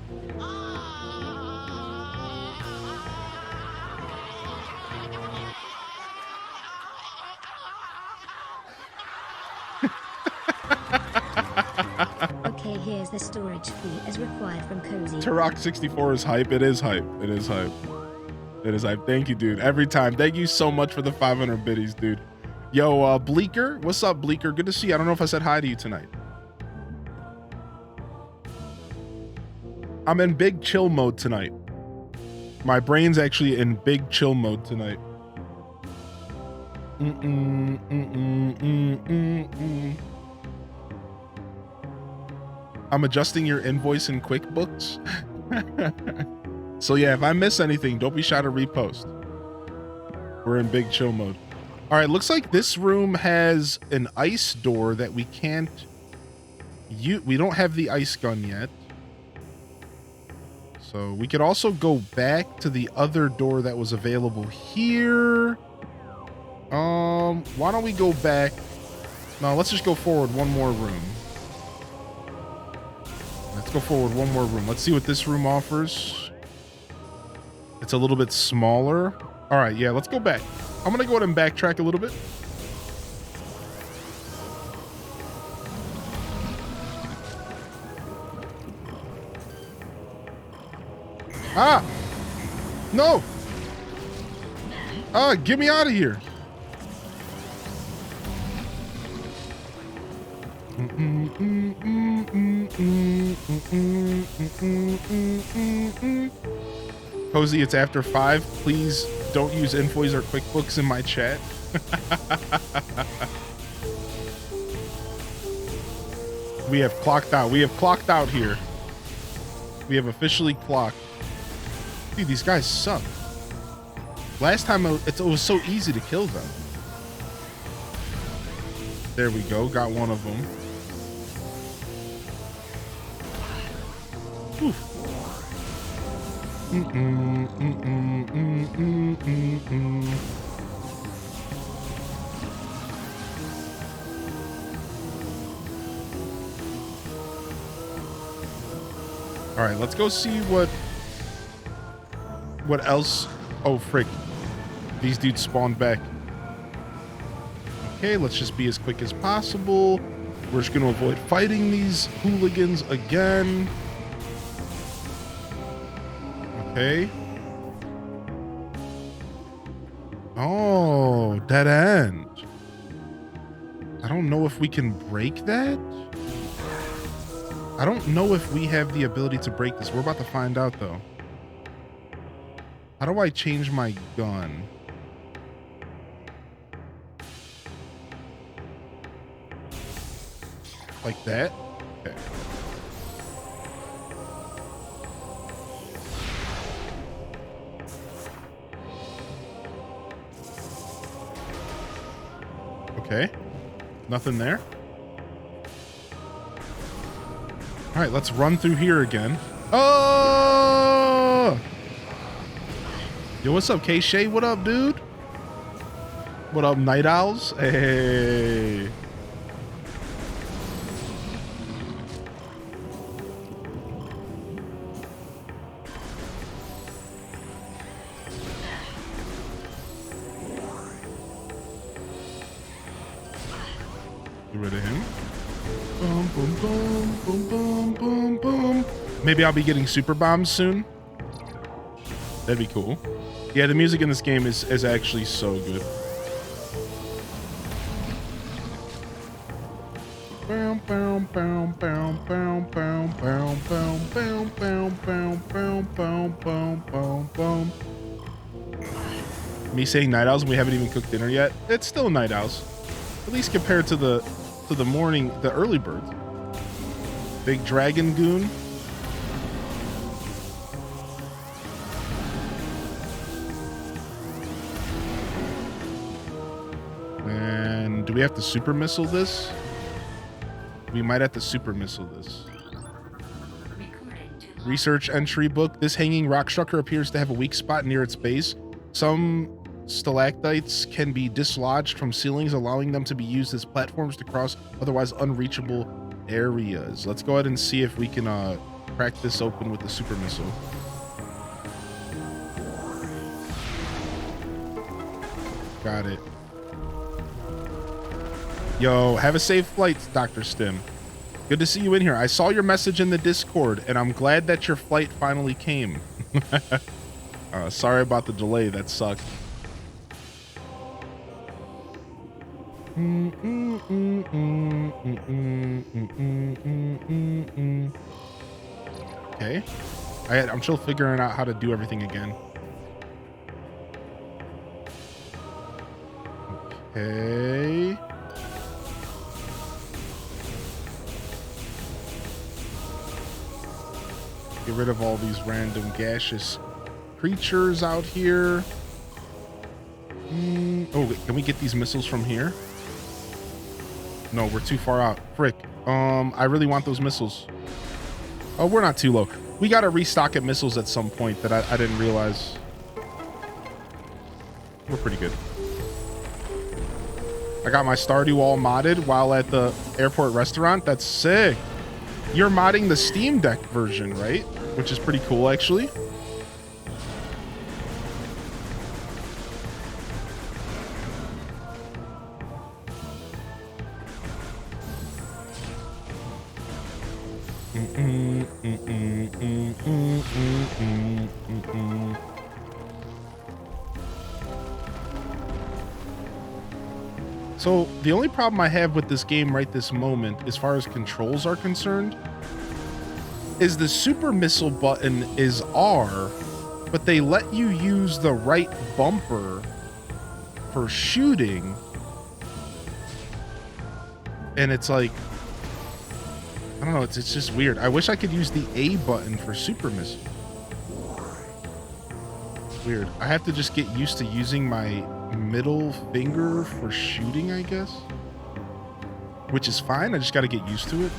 Okay, here's the storage fee as required from Cozy. Turok 64 is hype. It is hype. It is hype. It is hype. Thank you, dude. Every time. Thank you so much for the 500 biddies, dude. Yo, Bleaker. What's up, Bleaker? Good to see you. I don't know if I said hi to you tonight. I'm in big chill mode tonight. My brain's actually in big chill mode tonight. I'm adjusting your invoice in QuickBooks. So yeah, if I miss anything, don't be shy to repost. We're in big chill mode. All right, looks like this room has an ice door that we can't use. We don't have the ice gun yet. So we could also go back to the other door that was available here. Why don't we go back? No, let's just go forward one more room. Let's go forward one more room. Let's see what this room offers. It's a little bit smaller. All right, yeah, let's go back. I'm gonna go ahead and backtrack a little bit. Ah! No! Get me out of here! Cozy, it's after 5. Please don't use invoice or QuickBooks in my chat. We have clocked out. We have clocked out here. We have officially clocked. Dude, these guys suck. Last time it was so easy to kill them. There we go. Got one of them. Oof. All right, let's go see what else. Oh, frick. These dudes spawned back. Okay, let's just be as quick as possible. We're just going to avoid fighting these hooligans again. Okay. Oh, dead end. I don't know if we can break that. I don't know if we have the ability to break this. We're about to find out, though. How do I change my gun? Like that? Okay. Okay. Nothing there. All right, let's run through here again. Oh! Yo, what's up, K-Shay? What up, dude? What up, Night Owls? Hey. Get rid of him. Boom, boom, boom, boom, boom, boom, boom. Maybe I'll be getting super bombs soon. That'd be cool. Yeah, the music in this game is actually so good. Me saying night owls and we haven't even cooked dinner yet. It's still night owls. At least compared to the morning, the early birds. Big dragon goon. And do we have to super missile this? We might have to super missile this. Research entry book. This hanging rock structure appears to have a weak spot near its base. Some stalactites can be dislodged from ceilings, allowing them to be used as platforms to cross otherwise unreachable areas. Let's go ahead and see if we can crack this open with the super missile. Got it. Yo, have a safe flight, Dr. Stim. Good to see you in here. I saw your message in the Discord, and I'm glad that your flight finally came. Sorry about the delay. That sucked. Okay. I'm still figuring out how to do everything again. Okay. Get rid of all these random gaseous creatures out here. Oh, wait, can we get these missiles from here? No, we're too far out. Frick. I really want those missiles. Oh, we're not too low. We got to restock at missiles at some point that I didn't realize. We're pretty good. I got my Stardew all modded while at the airport restaurant. That's sick. You're modding the Steam Deck version, right? Which is pretty cool, actually. So the only problem I have with this game right this moment, as far as controls are concerned, is the super missile button is R, but they let you use the right bumper for shooting. And it's like, I don't know, it's just weird. I wish I could use the A button for super missile. Weird. I have to just get used to using my middle finger for shooting, I guess. Which is fine. I just got to get used to it.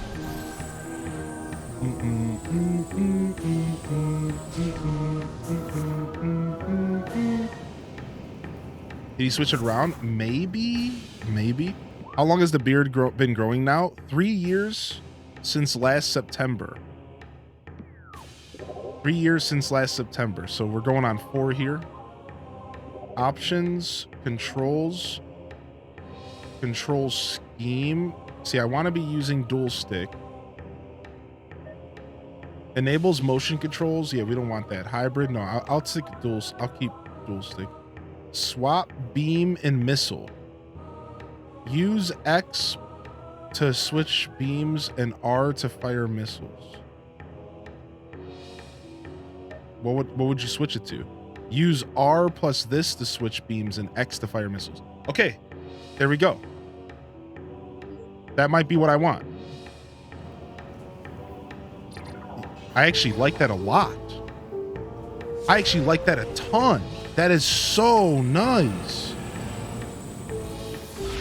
Did he switch it around? Maybe. How long has the beard been growing now? 3 years since last September. 3 years since last September. So we're going on 4 here. Options, controls, control scheme. See, I want to be using dual stick. Enables motion controls. Yeah, we don't want that. Hybrid. No, I'll stick dual. I'll keep dual stick. Swap beam and missile. Use X to switch beams and R to fire missiles. What would you switch it to? Use R plus this to switch beams and X to fire missiles. Okay, there we go. That might be what I want. I actually like that a lot. I actually like that a ton. That is so nice.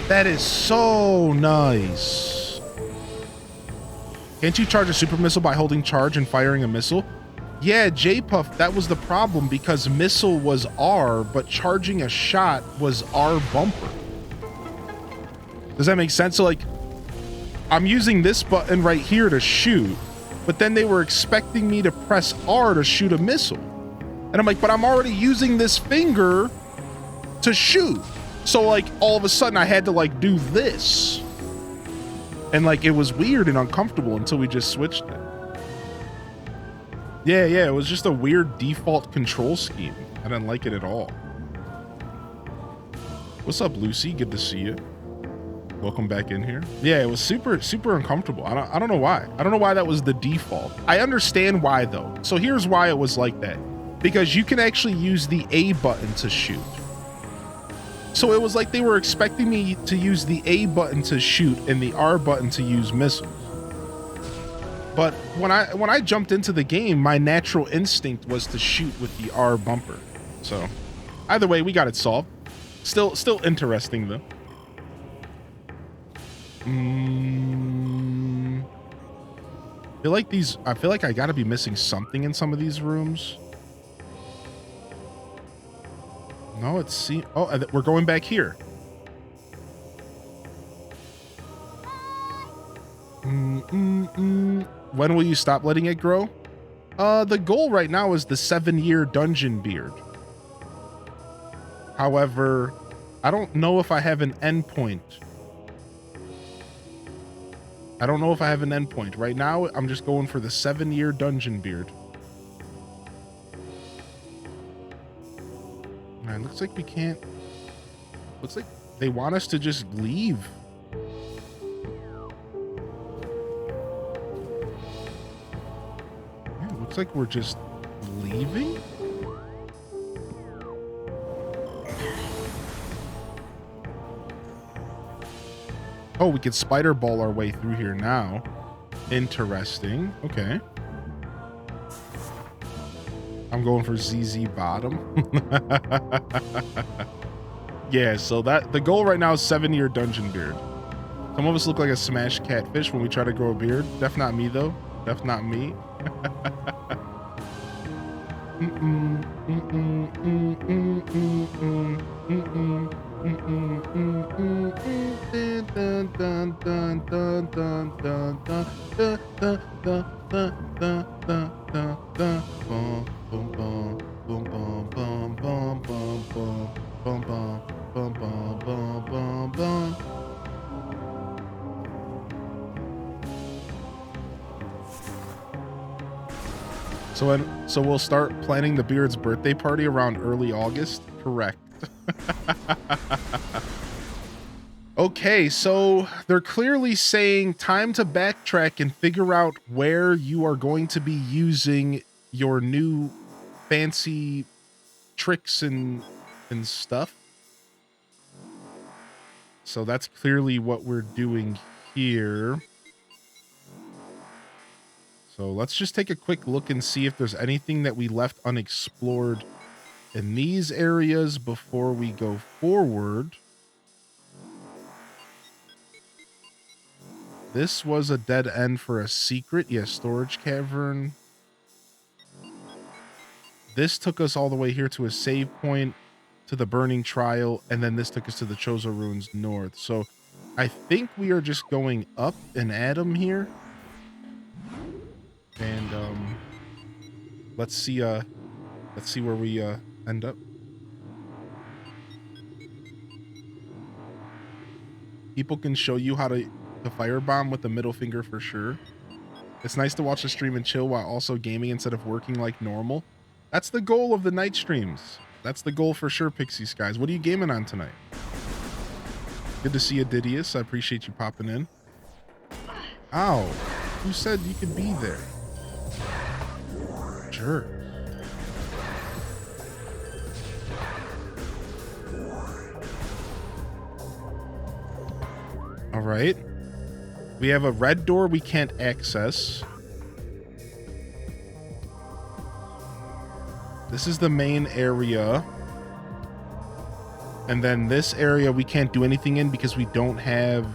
That is so nice. Can't you charge a super missile by holding charge and firing a missile? Yeah, J-Puff, that was the problem because missile was R, but charging a shot was R bumper. Does that make sense? So like, I'm using this button right here to shoot, but then they were expecting me to press R to shoot a missile. And I'm like, but I'm already using this finger to shoot. So like all of a sudden I had to like do this. And like it was weird and uncomfortable until we just switched it. Yeah, it was just a weird default control scheme. I didn't like it at all. What's up, Lucy? Good to see you. Welcome back in here. Yeah, it was super uncomfortable. I don't know why. I don't know why that was the default. I understand why though. So here's why it was like that. Because you can actually use the A button to shoot. So it was like they were expecting me to use the A button to shoot and the R button to use missiles. But when I jumped into the game, my natural instinct was to shoot with the R bumper. So either way, we got it solved. Still interesting though. I feel like I gotta be missing something in some of these rooms. No, we're going back here. When will you stop letting it grow? The goal right now is the 7-year dungeon beard. However, I don't know if I have an endpoint. Right now, I'm just going for the 7-year dungeon beard. Man, looks like we can't. Looks like they want us to just leave. Man, looks like we're just leaving. Oh, we can spider ball our way through here now. Interesting. Okay. I'm going for ZZ bottom. Yeah, so the goal right now is 7-year dungeon beard. Some of us look like a smashed catfish when we try to grow a beard. Def not me though. Def not me. So we'll start planning the beard's birthday party around early August. Correct. Okay, so they're clearly saying time to backtrack and figure out where you are going to be using your new fancy tricks and stuff. So that's clearly what we're doing here. So let's just take a quick look and see if there's anything that we left unexplored in these areas before we go forward. This was a dead end for a secret. Yes, storage cavern. This took us all the way here to a save point, to the burning trial, and then this took us to the Chozo ruins north. So I think we are just going up an atom here. And let's see where we end up. People can show you how to firebomb with the middle finger for sure. It's nice to watch the stream and chill while also gaming instead of working like normal. That's the goal of the night streams. That's the goal for sure, Pixie Skies. What are you gaming on tonight? Good to see you, Didius. I appreciate you popping in. Ow. Who said you could be there? Sure. All right. We have a red door we can't access. This is the main area. And then this area we can't do anything in because we don't have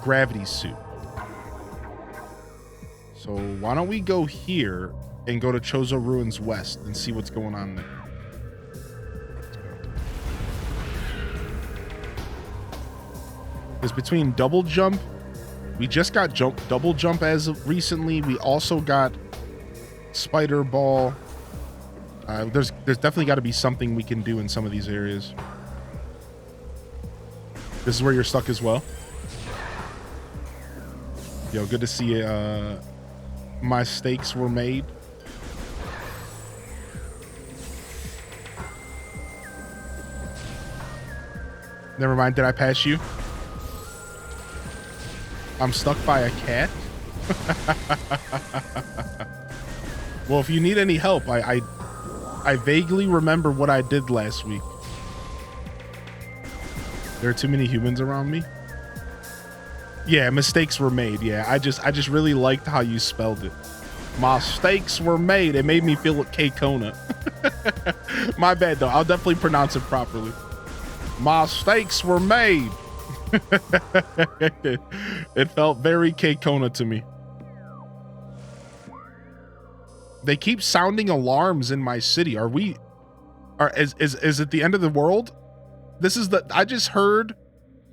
gravity suit. So why don't we go here and go to Chozo Ruins West and see what's going on there. Because between double jump, we just got double jump as of recently. We also got spider ball. There's definitely got to be something we can do in some of these areas. This is where you're stuck as well. Yo, good to see you. My stakes were made. Never mind, did I pass you? I'm stuck by a cat? Well, if you need any help, I vaguely remember what I did last week. There are too many humans around me? Yeah, mistakes were made. Yeah, I just really liked how you spelled it. My mistakes were made. It made me feel like K-Kona. My bad, though. I'll definitely pronounce it properly. My mistakes were made. It felt very K-Kona to me. They keep sounding alarms in my city. Is it the end of the world? I just heard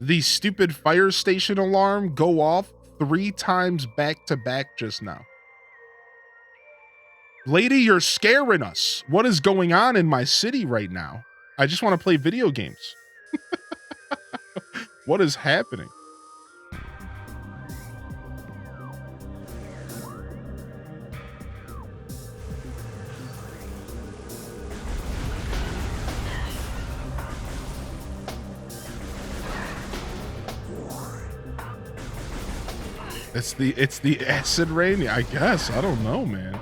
the stupid fire station alarm go off 3 times back to back just now. Lady, you're scaring us. What is going on in my city right now? I just want to play video games. What is happening? It's the acid rain, I guess. I don't know, man.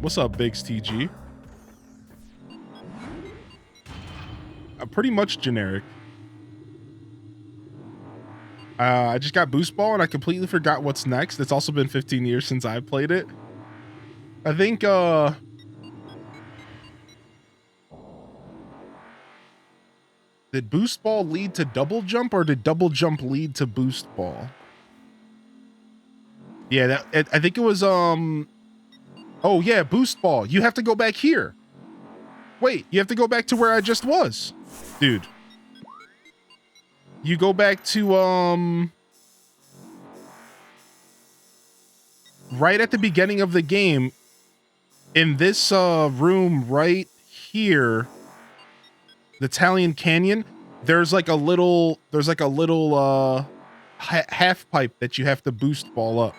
What's up, Biggs TG? Pretty much generic. I just got Boost Ball and I completely forgot what's next. It's also been 15 years since I played it. I think did Boost Ball lead to Double Jump or did Double Jump lead to Boost Ball? Yeah, I think it was oh yeah, Boost Ball. You have to go back here. Wait, you have to go back to where I just was. Dude. You go back to right at the beginning of the game in this room right here, the Italian Canyon, there's like a little half pipe that you have to Boost Ball up.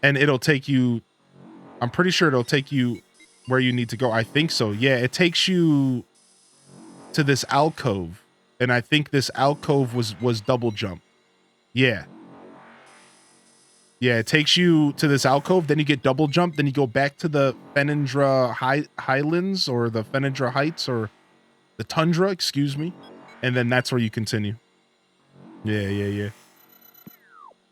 And it'll take you, I'm pretty sure it'll take you where you need to go. I think so. Yeah, it takes you to this alcove. And I think this alcove was double jump. Yeah. Yeah, it takes you to this alcove, then you get double jump, then you go back to the Fenindra Highlands or the Fenindra Heights or the Tundra, excuse me. And then that's where you continue. Yeah.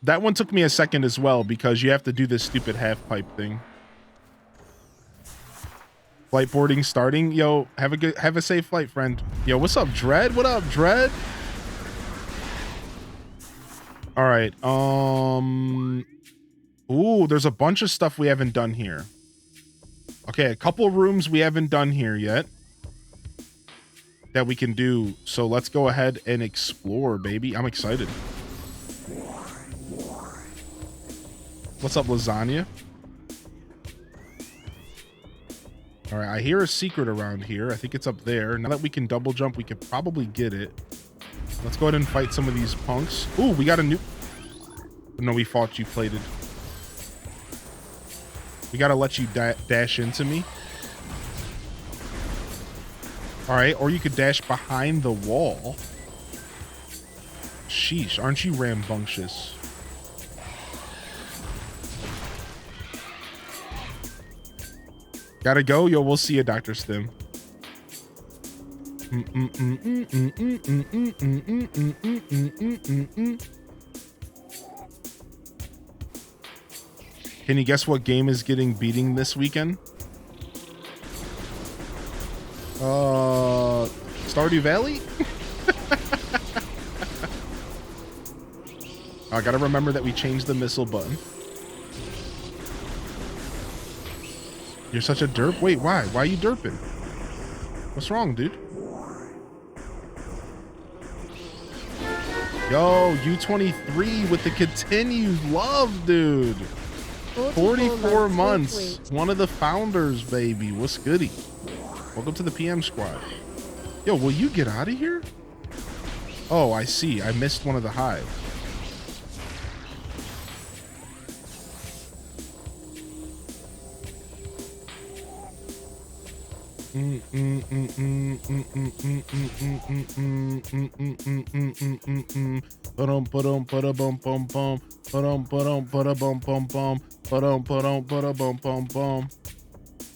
That one took me a second as well because you have to do this stupid half pipe thing. Flight boarding starting. Yo, have a safe flight, friend. Yo, what's up, Dread? What up, Dread? All right. Ooh, there's a bunch of stuff we haven't done here. Okay, a couple rooms we haven't done here yet. that we can do. So let's go ahead and explore, baby. I'm excited. What's up, lasagna? All right, I hear a secret around here. I think it's up there. Now that we can double jump, we could probably get it. Let's go ahead and fight some of these punks. Ooh, we got a new... No, we fought you plated. We got to let you dash into me. All right, or you could dash behind the wall. Sheesh, aren't you rambunctious? Gotta go? Yo, we'll see you, Dr. Stim. Can you guess what game is getting beating this weekend? Stardew Valley? I gotta remember that we changed the missile button. You're such a derp? Wait, why? Why are you derping? What's wrong, dude? Yo, U23 with the continued love, dude. 44 months. One of the founders, baby. What's goody? Welcome to the PM squad. Yo, will you get out of here? Oh, I see. I missed one of the hives.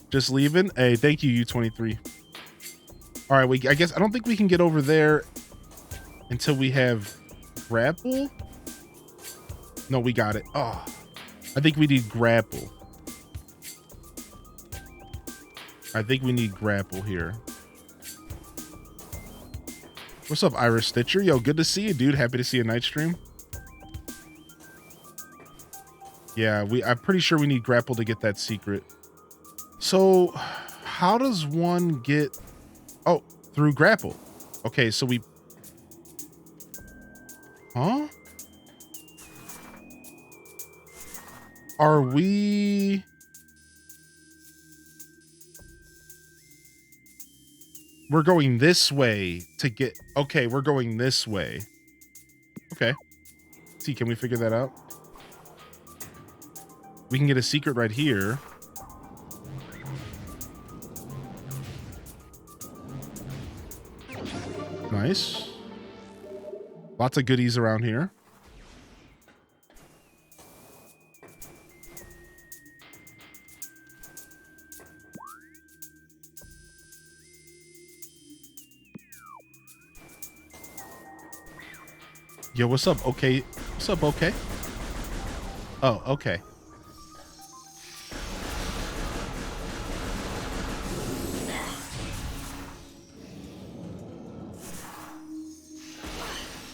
Just leaving? Hey, thank you, U23. All right, I guess I don't think we can get over there until we have grapple. No, we got it. Oh, I think we need grapple. I think we need grapple here. What's up, Iris Stitcher? Yo, good to see you, dude. Happy to see a night stream. Yeah, I'm pretty sure we need grapple to get that secret. So how does one get... Oh, through grapple. Okay, so we... Huh? Are we... We're going this way to get... Okay, we're going this way. Okay. See, can we figure that out? We can get a secret right here. Nice. Lots of goodies around here. Yo, what's up? Okay. What's up? Okay. Oh, okay.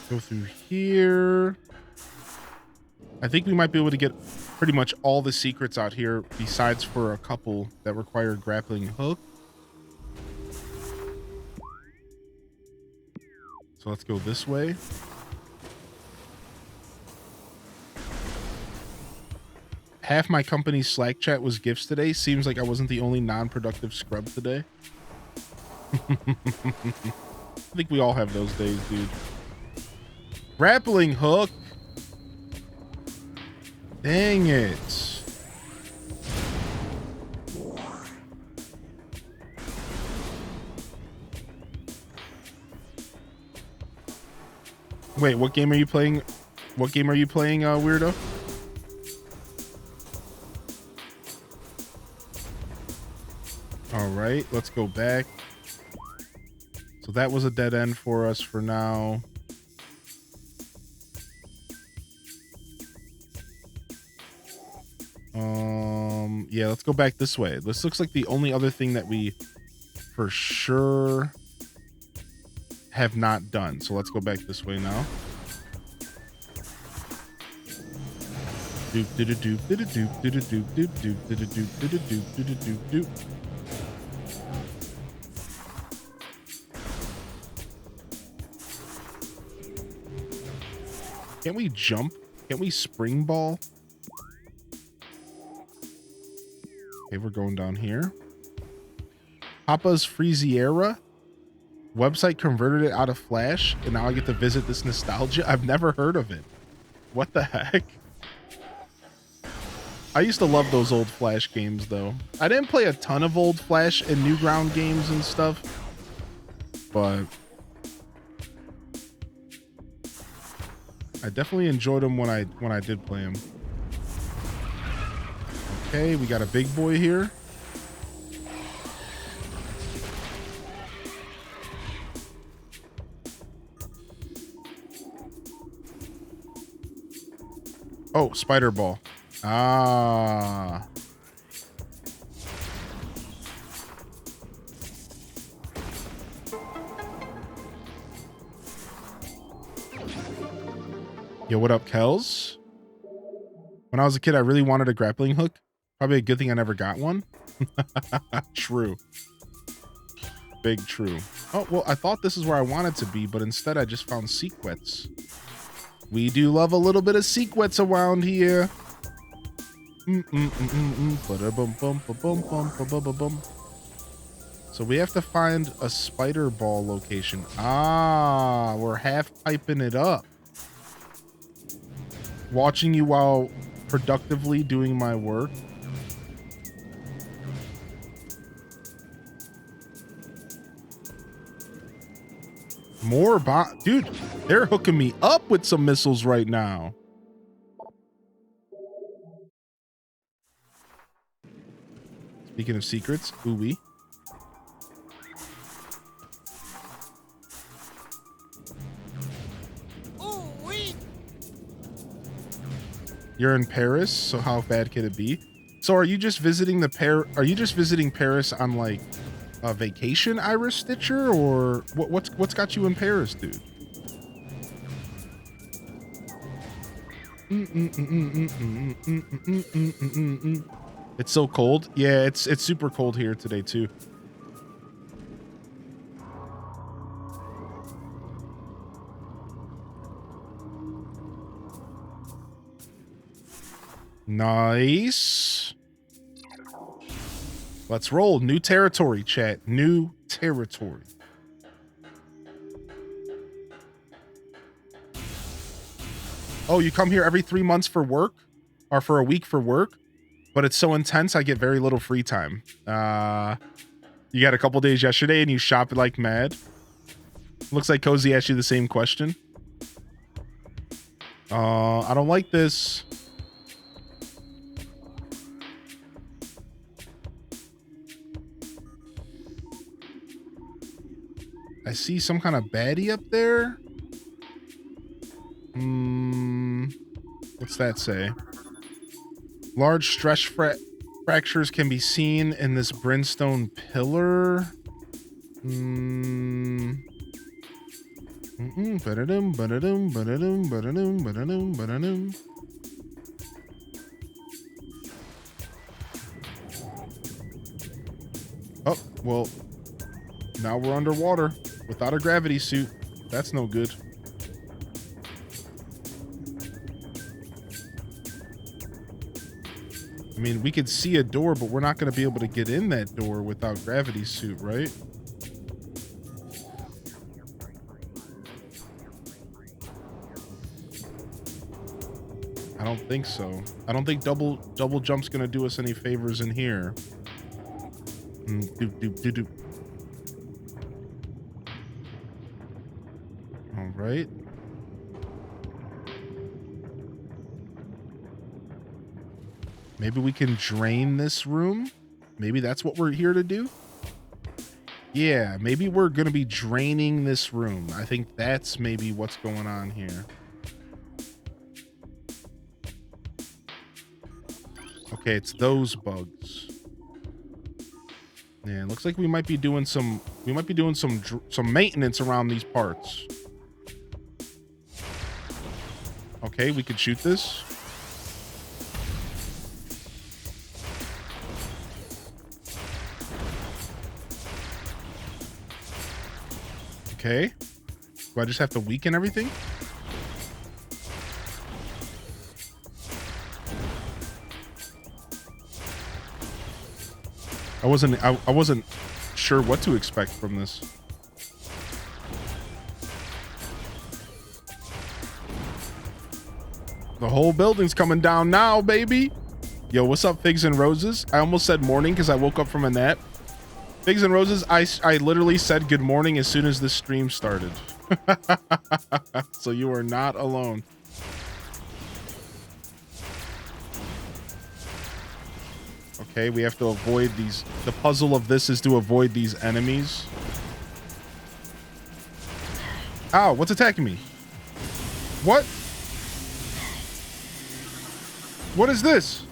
Go through here. I think we might be able to get pretty much all the secrets out here, besides for a couple that require grappling hook. So let's go this way. Half my company's Slack chat was gifts today. Seems like I wasn't the only non-productive scrub today. I think we all have those days, dude. Grappling hook. Dang it. Wait, what game are you playing? What game are you playing, weirdo? All right, let's go back. So that was a dead end for us for now. Yeah, let's go back this way. This looks like the only other thing that we for sure have not done. So let's go back this way now. Doop doop doop doop doop doop doop doop doop doop doop doop doop. Can't we jump? Can't we spring ball? Okay, we're going down here. Papa's Freeziera website converted it out of Flash, and now I get to visit this nostalgia. I've never heard of it. What the heck? I used to love those old Flash games, though. I didn't play a ton of old Flash and Newground games and stuff, but I definitely enjoyed them when I did play them. Okay, we got a big boy here. Oh, spider ball. Ah. Yo, what up, Kels? When I was a kid, I really wanted a grappling hook. Probably a good thing I never got one. True. Big true. Oh, well, I thought this is where I wanted to be, but instead I just found sequets. We do love a little bit of sequets around here. So we have to find a spider ball location. Ah, we're half piping it up. Watching you while productively doing my work. More dude, they're hooking me up with some missiles right now. Speaking of secrets, ooh-wee. Ooh-wee. You're in Paris, so how bad could it be? So are you just visiting Paris on like a vacation, Iris Stitcher, or what's got you in Paris, dude? It's so cold. Yeah, it's super cold here today too. Nice. Let's roll. New territory, chat. New territory. Oh, you come here every 3 months for work? Or for a week for work? But it's so intense, I get very little free time. You got a couple days yesterday and you shop like mad. Looks like Cozy asked you the same question. I don't like this. I see some kind of baddie up there. What's that say? Large stress fractures can be seen in this brimstone pillar. Oh, well, now we're underwater without a gravity suit. That's no good. I mean, we could see a door, but we're not going to be able to get in that door without gravity suit, right? I don't think so. I don't think double jump's going to do us any favors in here. All right. Maybe we can drain this room. Maybe that's what we're here to do. Yeah, maybe we're going to be draining this room. I think that's maybe what's going on here. Okay, it's those bugs. Yeah, it looks like we might be doing some maintenance around these parts. Okay, we could shoot this. Okay. Do I just have to weaken everything? I wasn't sure what to expect from this. The whole building's coming down now, baby. Yo, what's up, Figs and Roses? I almost said morning because I woke up from a nap. Figs and Roses, I literally said good morning as soon as the stream started. So you are not alone. Okay, we have to avoid these. The puzzle of this is to avoid these enemies. Ow, what's attacking me? What? What is this?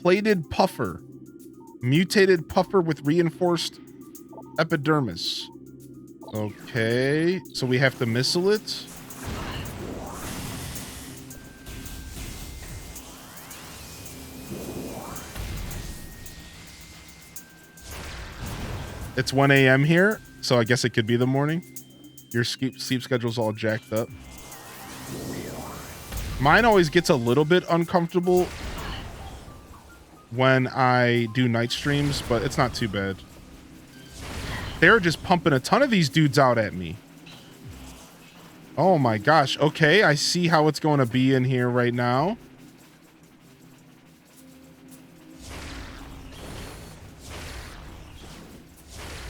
Plated puffer. Mutated puffer with reinforced epidermis. Okay, so we have to missile it. It's 1 a.m. here, so I guess it could be the morning. Your sleep schedule's all jacked up. Mine always gets a little bit uncomfortable when I do night streams, but it's not too bad. They're just pumping a ton of these dudes out at me. Oh my gosh. Okay, I see how it's going to be in here right now.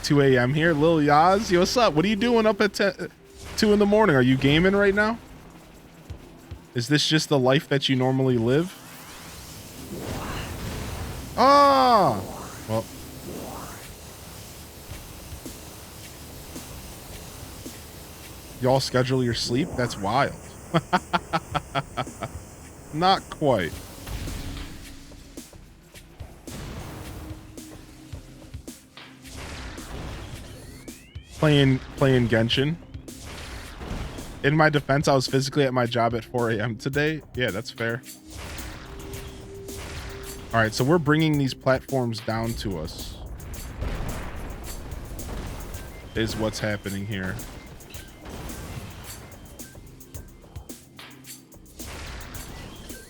$2 a.m. here. Lil Yaz, yo, what's up? What are you doing up at 2 in the morning? Are you gaming right now? Is this just the life that you normally live? Ah! Well. Y'all schedule your sleep? That's wild. Not quite. Playing Genshin. In my defense, I was physically at my job at 4 a.m. today. Yeah, that's fair. All right, so we're bringing these platforms down to us. Is what's happening here.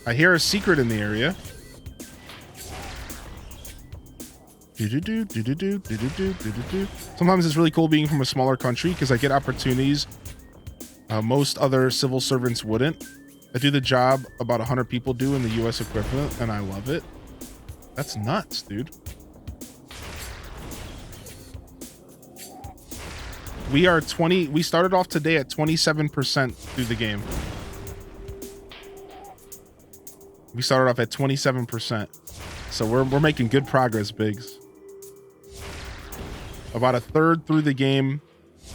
I hear a secret in the area. Sometimes it's really cool being from a smaller country because I get opportunities most other civil servants wouldn't. I do the job about 100 people do in the U.S. equivalent, and I love it. That's nuts, dude. We started off today at 27% through the game. We started off at 27%. So we're making good progress, Biggs. About a third through the game.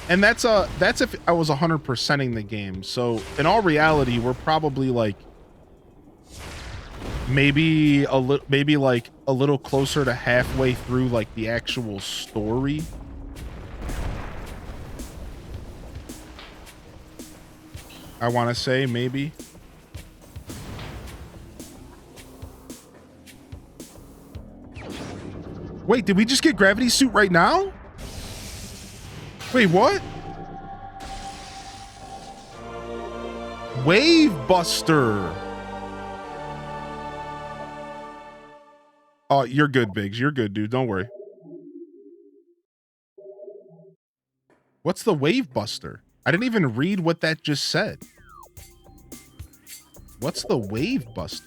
And that's if I was 100%ing the game. So in all reality, we're probably like maybe like a little closer to halfway through like the actual story. I want to say maybe. Wait, did we just get Gravity Suit right now? Wait, what? Wave Buster. Oh, you're good, Biggs. You're good, dude. Don't worry. What's the Wave Buster? I didn't even read what that just said. What's the Wave Buster?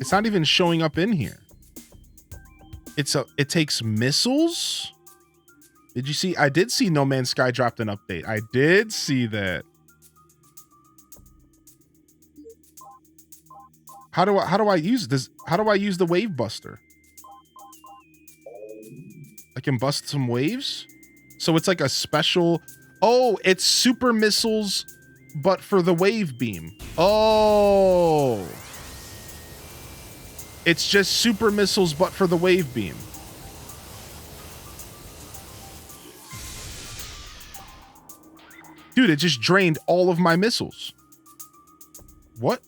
It's not even showing up in here. It takes missiles. Did you see? I did see No Man's Sky dropped an update. I did see that. How do I use this? How do I use the Wave Buster? I can bust some waves. So it's like a special. Oh, it's super missiles, but for the wave beam. Oh. It's just super missiles, but for the wave beam. Dude, it just drained all of my missiles. What?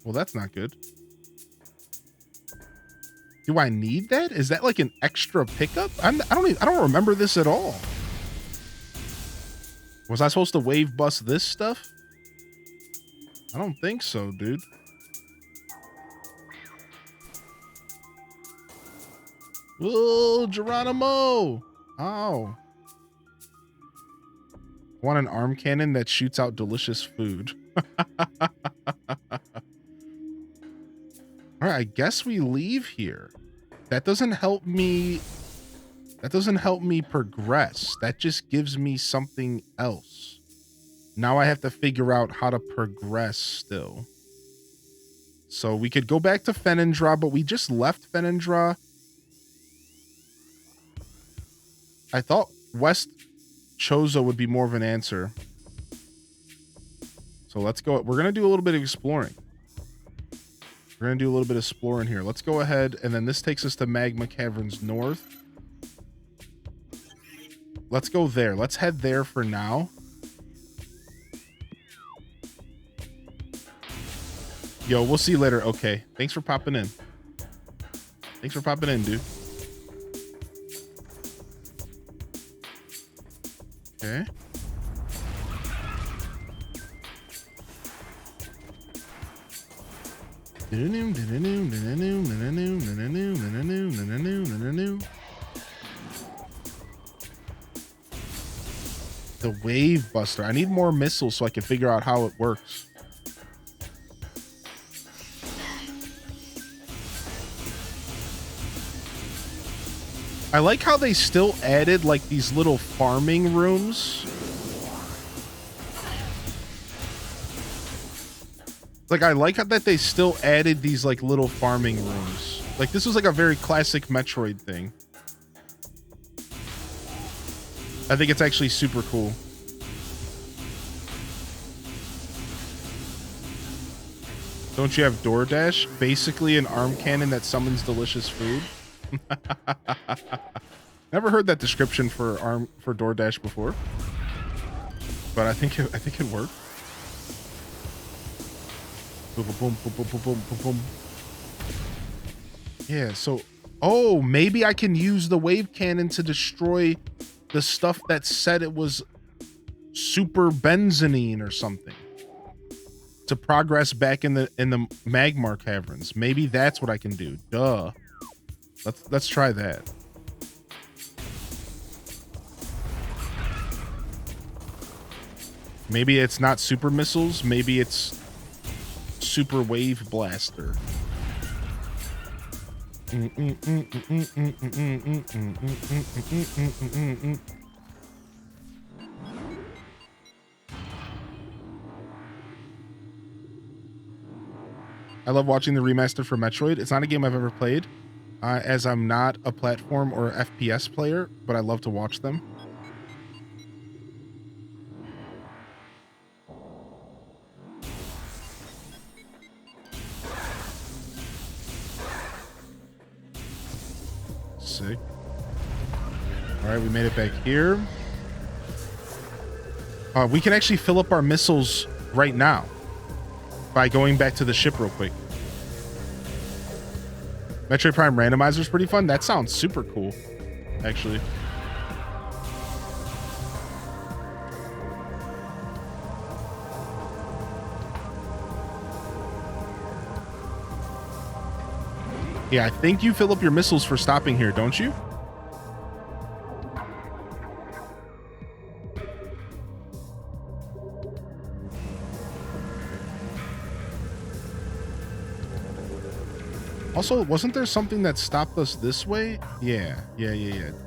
Well, that's not good. Do I need that? Is that like an extra pickup? I don't remember this at all. Was I supposed to wave bust this stuff? I don't think so, dude. Oh, Geronimo! Oh. I want an arm cannon that shoots out delicious food. All right, I guess we leave here. That doesn't help me. That doesn't help me progress. That just gives me something else. Now I have to figure out how to progress still. So we could go back to Fenindra, but we just left Fenindra. I thought West Chozo would be more of an answer. So let's go. We're going to do a little bit of exploring. We're going to do a little bit of exploring here. Let's go ahead. And then this takes us to Magma Caverns North. Let's go there. Let's head there for now. Yo, we'll see you later. Okay. Thanks for popping in. Thanks for popping in, dude. Okay. The Wave Buster. I need more missiles so I can figure out how it works. I like how they still added like these little farming rooms. Like, I like that they still added these like little farming rooms. Like, this was like a very classic Metroid thing. I think it's actually super cool. Don't you have DoorDash? Basically an arm cannon that summons delicious food. Never heard that description for DoorDash before, but I think it worked. Boom, boom, boom, boom, boom, boom, boom, boom. Yeah. So, oh, maybe I can use the wave cannon to destroy the stuff that said it was super benzenine or something. To progress back in the Magmar Caverns. Maybe that's what I can do. Duh. Let's try that. Maybe it's not super missiles. Maybe it's super wave blaster. I love watching the remaster for Metroid. It's not a game I've ever played, as I'm not a platform or FPS player, but I love to watch them. Sick. All right, we made it back here. We can actually fill up our missiles right now by going back to the ship real quick. Metroid Prime Randomizer is pretty fun. That sounds super cool, actually. Yeah, I think you fill up your missiles for stopping here, don't you? Also, wasn't there something that stopped us this way? Yeah.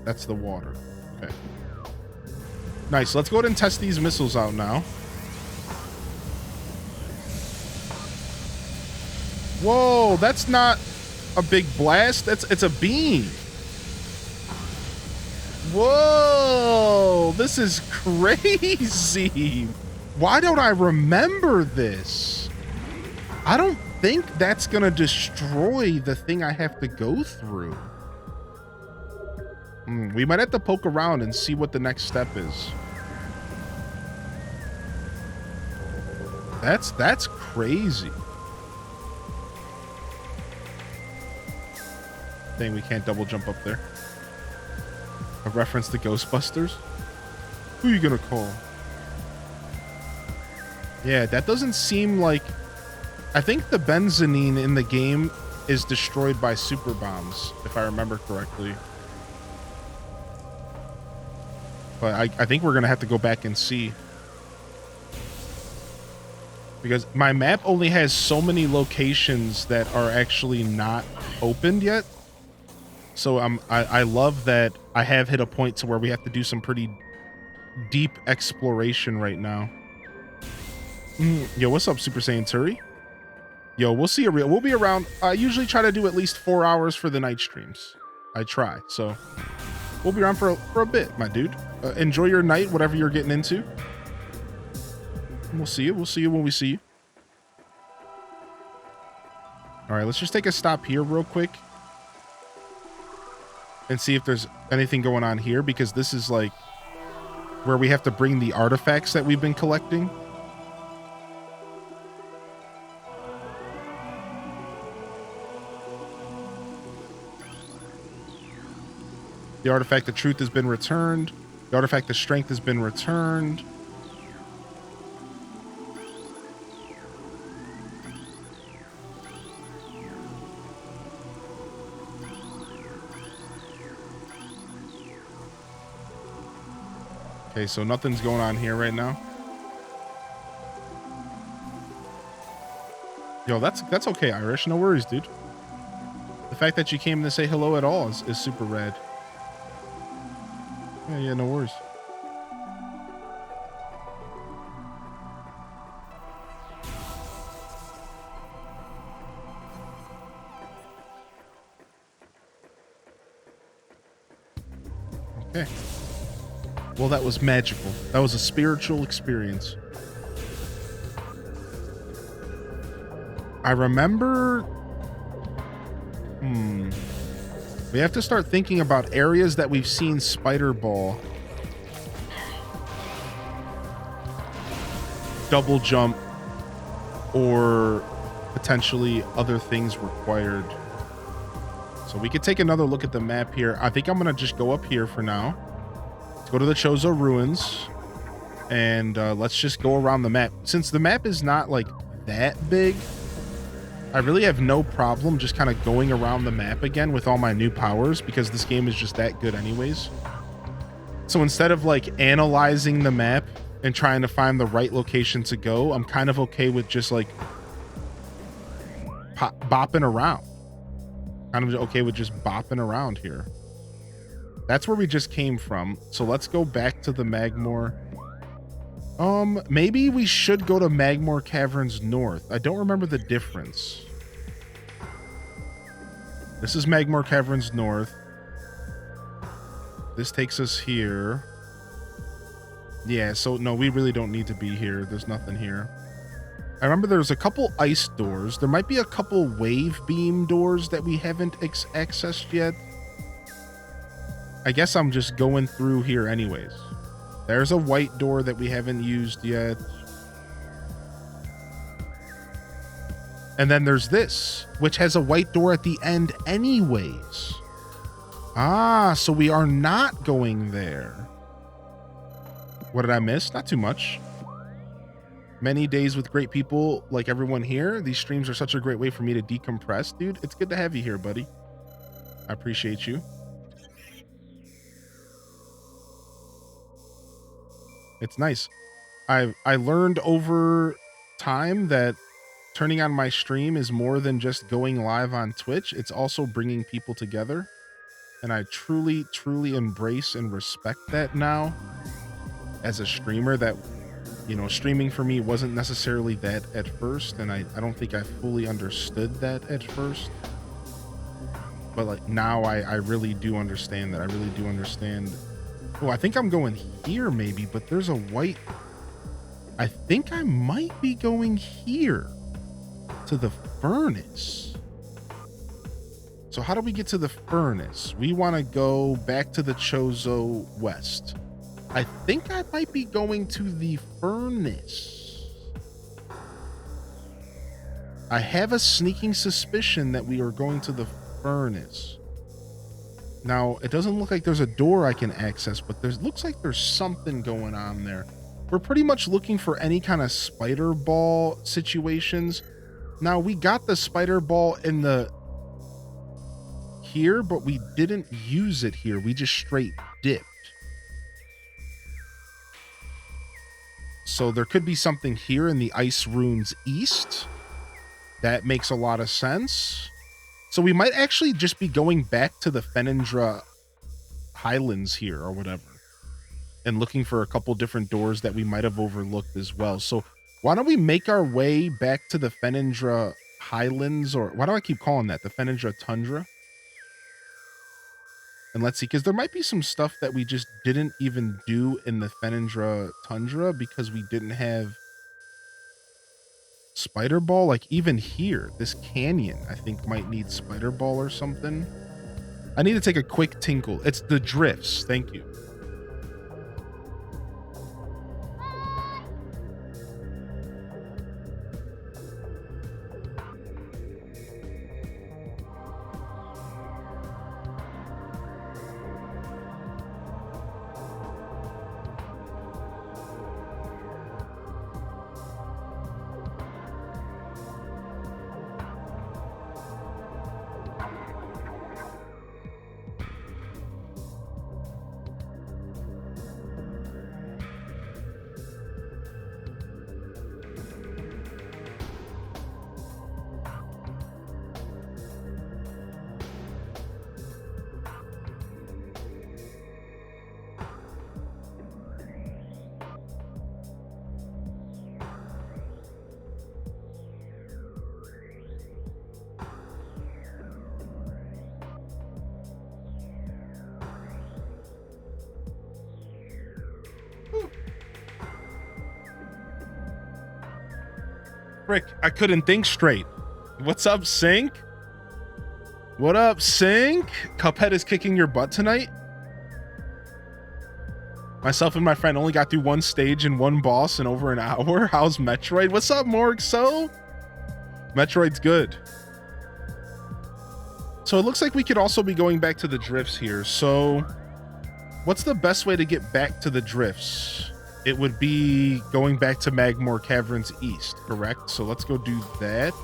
That's the water. Okay. Nice. Let's go ahead and test these missiles out now. Whoa, that's not a big blast. It's a beam. Whoa, this is crazy. Why don't I remember this? I don't think that's gonna destroy the thing I have to go through. We might have to poke around and see what the next step is. That's crazy. Dang, we can't double jump up there. A reference to Ghostbusters? Who are you gonna call? Yeah, that doesn't seem like... I think the benzene in the game is destroyed by super bombs, if I remember correctly. But I think we're gonna have to go back and see. Because my map only has so many locations that are actually not opened yet. So I love that I have hit a point to where we have to do some pretty deep exploration right now. Yo, what's up, Super Saiyan Turi? Yo, we'll be around. I usually try to do at least 4 hours for the night streams. I try, so we'll be around for a bit, my dude. Enjoy your night, whatever you're getting into. We'll see you. We'll see you when we see you. All right, let's just take a stop here real quick and see if there's anything going on here, because this is like where we have to bring the artifacts that we've been collecting. The artifact of truth has been returned. The artifact of strength has been returned. Okay, so nothing's going on here right now. Yo, that's okay, Irish. No worries, dude. The fact that you came to say hello at all is super rad. Yeah, no worries. Okay. Well, that was magical. That was a spiritual experience. I remember... We have to start thinking about areas that we've seen Spider Ball. Double jump. Or potentially other things required. So we could take another look at the map here. I think I'm going to just go up here for now. Let's go to the Chozo Ruins. And let's just go around the map. Since the map is not like that big, I really have no problem just kind of going around the map again with all my new powers, because this game is just that good anyways. So instead of like analyzing the map and trying to find the right location to go, I'm kind of okay with just like bopping around. Kind of okay with just bopping around here. That's where we just came from. So let's go back to the Magmore. Maybe we should go to Magmore Caverns North. I don't remember the difference. This is Magmore Caverns North. This takes us here. Yeah, so no, we really don't need to be here. There's nothing here. I remember there's a couple ice doors. There might be a couple wave beam doors that we haven't accessed yet. I guess I'm just going through here anyways. There's a white door that we haven't used yet. And then there's this, which has a white door at the end anyways. Ah, so we are not going there. What did I miss? Not too much. Many days with great people like everyone here. These streams are such a great way for me to decompress. Dude, it's good to have you here, buddy. I appreciate you. It's nice. I learned over time that turning on my stream is more than just going live on Twitch. It's also bringing people together. And I truly, truly embrace and respect that now as a streamer. That, you know, streaming for me wasn't necessarily that at first. And I don't think I fully understood that at first. But like now I really do understand that. I really do understand. Oh, I think I'm going here maybe, but there's a white... I think I might be going here to the furnace. So how do we get to the furnace? We want to go back to the Chozo West. I think I might be going to the furnace. I have a sneaking suspicion that we are going to the furnace. Now, it doesn't look like there's a door I can access, but looks like there's something going on there. We're pretty much looking for any kind of spider ball situations. Now, we got the spider ball in the here, but we didn't use it here. We just straight dipped. So there could be something here in the ice runes east. That makes a lot of sense. So we might actually just be going back to the Fenindra Highlands here or whatever, and looking for a couple different doors that we might have overlooked as well. So why don't we make our way back to the Fenindra Highlands, or why do I keep calling that the Fenindra Tundra? And let's see, because there might be some stuff that we just didn't even do in the Fenindra Tundra because we didn't have Spider Ball. Like even here, this canyon, I think might need Spider Ball or something. I need to take a quick tinkle. It's the drifts. Thank you. Frick, I couldn't think straight. What's up, Sync? What up, Sync? Cuphead is kicking your butt tonight? Myself and my friend only got through one stage and one boss in over an hour. How's Metroid? What's up, Morgso? Metroid's good. So it looks like we could also be going back to the drifts here. So what's the best way to get back to the drifts? It would be going back to Magmore Caverns East, correct? So let's go do that.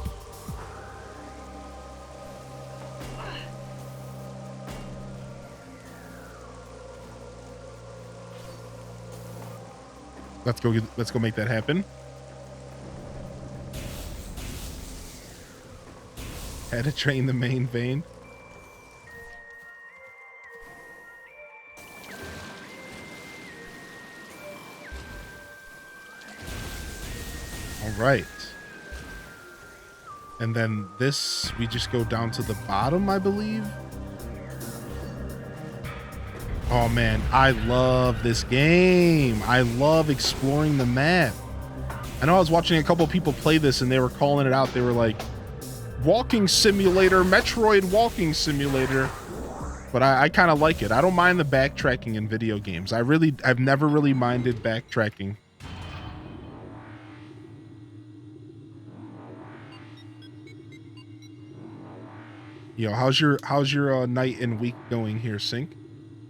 Let's go make that happen. Had to train the main vein. Right. And then this, we just go down to the bottom, I believe. Oh man, I love this game. I love exploring the map. I know I was watching a couple people play this and they were calling it out. They were like, walking simulator, Metroid walking simulator. But I kind of like it. I don't mind the backtracking in video games. I've never really minded backtracking. Yo, how's your night and week going here, Sync?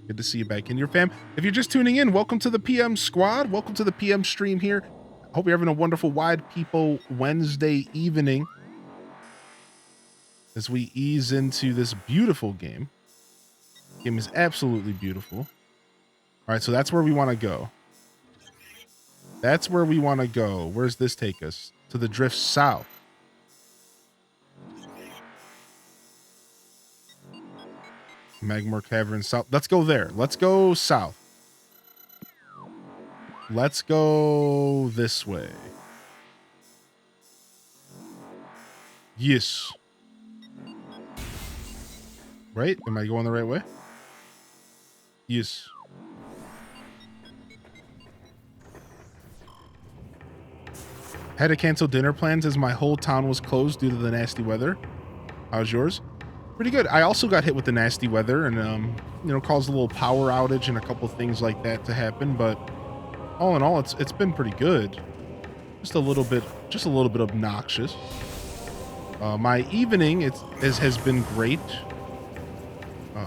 Good to see you back in your fam. If you're just tuning in, welcome to the PM squad. Welcome to the PM stream here. Hope you're having a wonderful Wide People Wednesday evening as we ease into this beautiful game. The game is absolutely beautiful. All right, so that's where we want to go. That's where we want to go. Where's this take us? To the drift south. Magmore Cavern south. Let's go there. Let's go south. Let's go this way. Yes. Right? Am I going the right way? Yes. Had to cancel dinner plans as my whole town was closed due to the nasty weather. How's yours? Pretty good. I also got hit with the nasty weather and caused a little power outage and a couple things like that to happen, but all in all it's been pretty good. Just a little bit obnoxious. My evening has been great.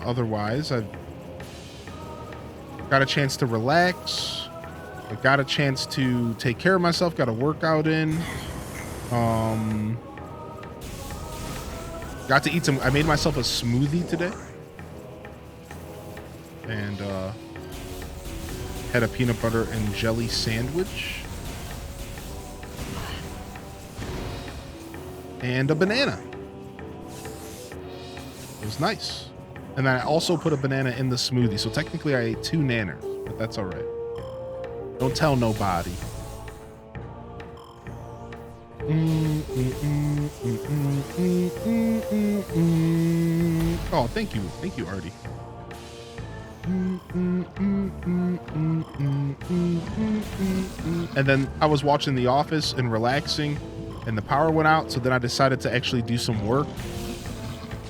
Otherwise, I've got a chance to relax. I got a chance to take care of myself. Got a workout in. Got to eat some. I made myself a smoothie today, and had a peanut butter and jelly sandwich, and a banana. It was nice. And then I also put a banana in the smoothie. So technically I ate 2 nanners, but that's all right. Don't tell nobody. Oh, thank you. Thank you, Artie. And then I was watching The Office and relaxing, and the power went out. So then I decided to actually do some work.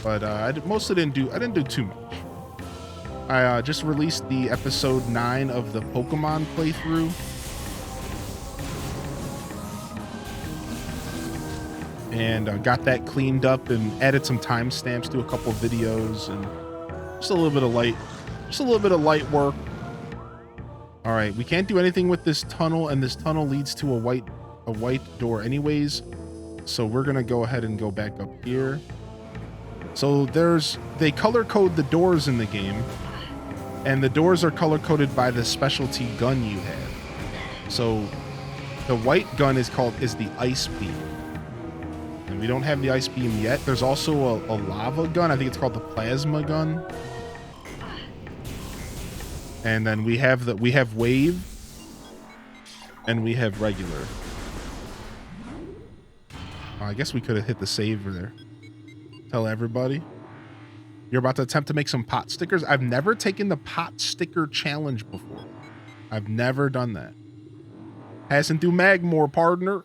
But I didn't do too much. I just released the episode 9 of the Pokemon playthrough. And got that cleaned up and added some timestamps to a couple videos and just a little bit of light work. All right, we can't do anything with this tunnel, and this tunnel leads to a white door anyways. So we're gonna go ahead and go back up here. So they color code the doors in the game, and the doors are color coded by the specialty gun you have. So the white gun is the ice beam, and we don't have the ice beam yet. There's also a lava gun. I think it's called the plasma gun. And then we have wave, and we have regular. I guess we could have hit the save there. Tell everybody. You're about to attempt to make some pot stickers. I've never taken the pot sticker challenge before. I've never done that. Passing through Magmore, partner.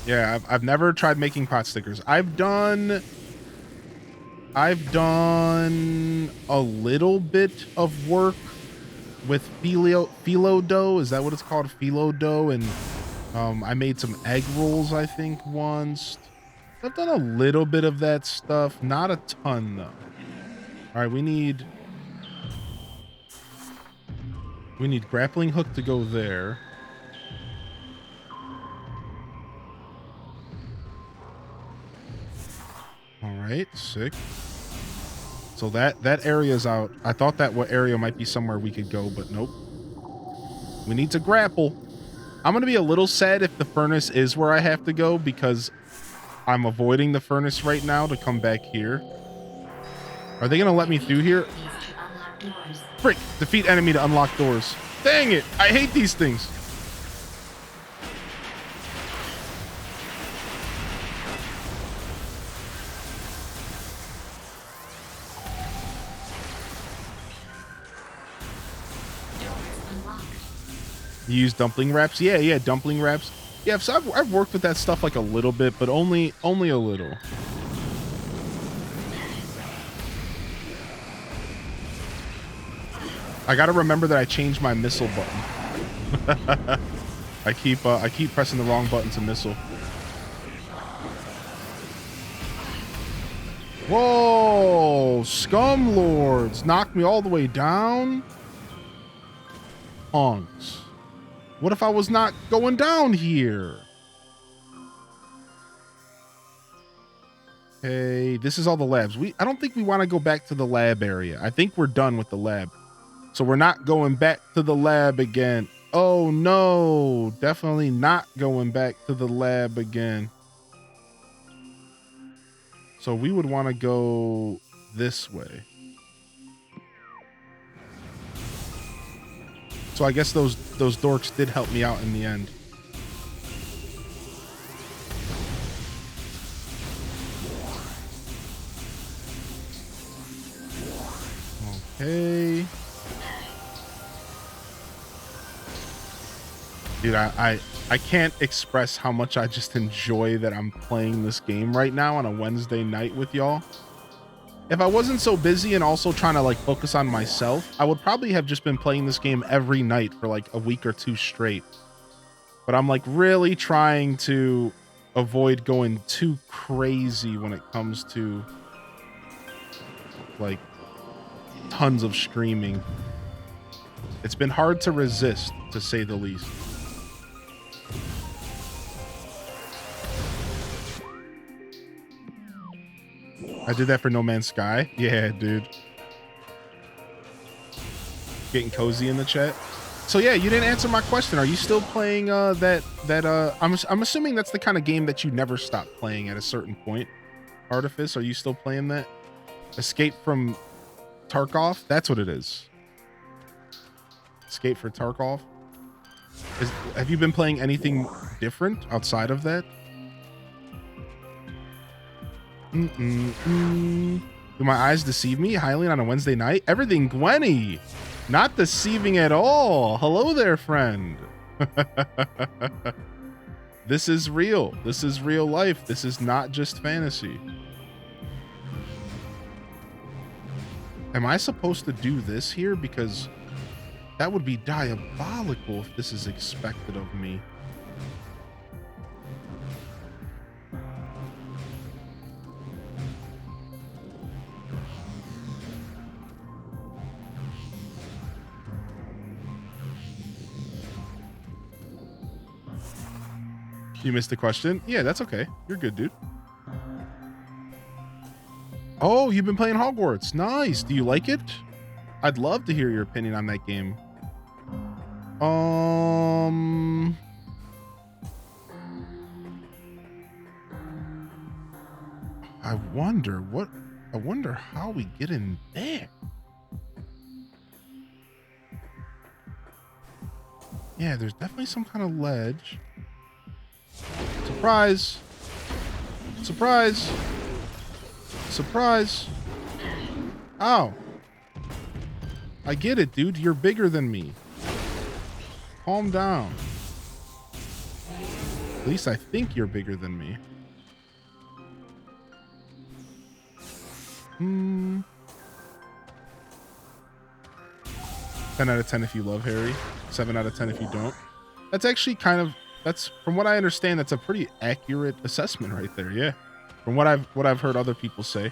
Yeah, I've never tried making pot stickers. I've done a little bit of work with phyllo dough. Is that what it's called? Phyllo dough. And I made some egg rolls, I think, once. I've done a little bit of that stuff. Not a ton, though. All right, we need grappling hook to go there. All right, sick. So that area's out. I thought that area might be somewhere we could go, but nope. We need to grapple. I'm going to be a little sad if the furnace is where I have to go, because I'm avoiding the furnace right now to come back here. Are they going to let me through here? Frick! Defeat enemy to unlock doors. Dang it! I hate these things. You use dumpling wraps? Yeah, dumpling wraps. Yeah, so I've worked with that stuff like a little bit, but only a little. I gotta remember that I changed my missile button. I keep pressing the wrong button to missile. Whoa! Scum lords knocked me all the way down. Punks. What if I was not going down here? Hey, this is all the labs. I don't think we want to go back to the lab area. I think we're done with the lab. So we're not going back to the lab again. Oh no, definitely not going back to the lab again. So we would want to go this way. So I guess those dorks did help me out in the end. Okay. Dude, I can't express how much I just enjoy that I'm playing this game right now on a Wednesday night with y'all. If I wasn't so busy and also trying to like focus on myself, I would probably have just been playing this game every night for like a week or two straight. But I'm like really trying to avoid going too crazy when it comes to like tons of screaming. It's been hard to resist, to say the least. I did that for No Man's Sky. Yeah, dude. Getting cozy in the chat. So yeah, you didn't answer my question. Are you still playing I'm assuming that's the kind of game that you never stop playing at a certain point. Artifice, are you still playing that? Escape from Tarkov? That's what it is. Escape for Tarkov? Have you been playing anything different outside of that? Do my eyes deceive me? Hylian on a Wednesday night? Everything Gwenny! Not deceiving at all. Hello there, friend. This is real. This is real life. This is not just fantasy. Am I supposed to do this here? Because that would be diabolical if this is expected of me. You missed the question? Yeah, that's okay. You're good, dude. Oh, you've been playing Hogwarts. Nice. Do you like it? I'd love to hear your opinion on that game. I wonder how we get in there. Yeah, there's definitely some kind of ledge. Surprise! Surprise! Surprise! Ow! I get it, dude. You're bigger than me. Calm down. At least I think you're bigger than me. 10 out of 10 if you love Harry. 7 out of 10 if you don't. That's actually that's, from what I understand, that's a pretty accurate assessment right there. Yeah. From what I've heard other people say.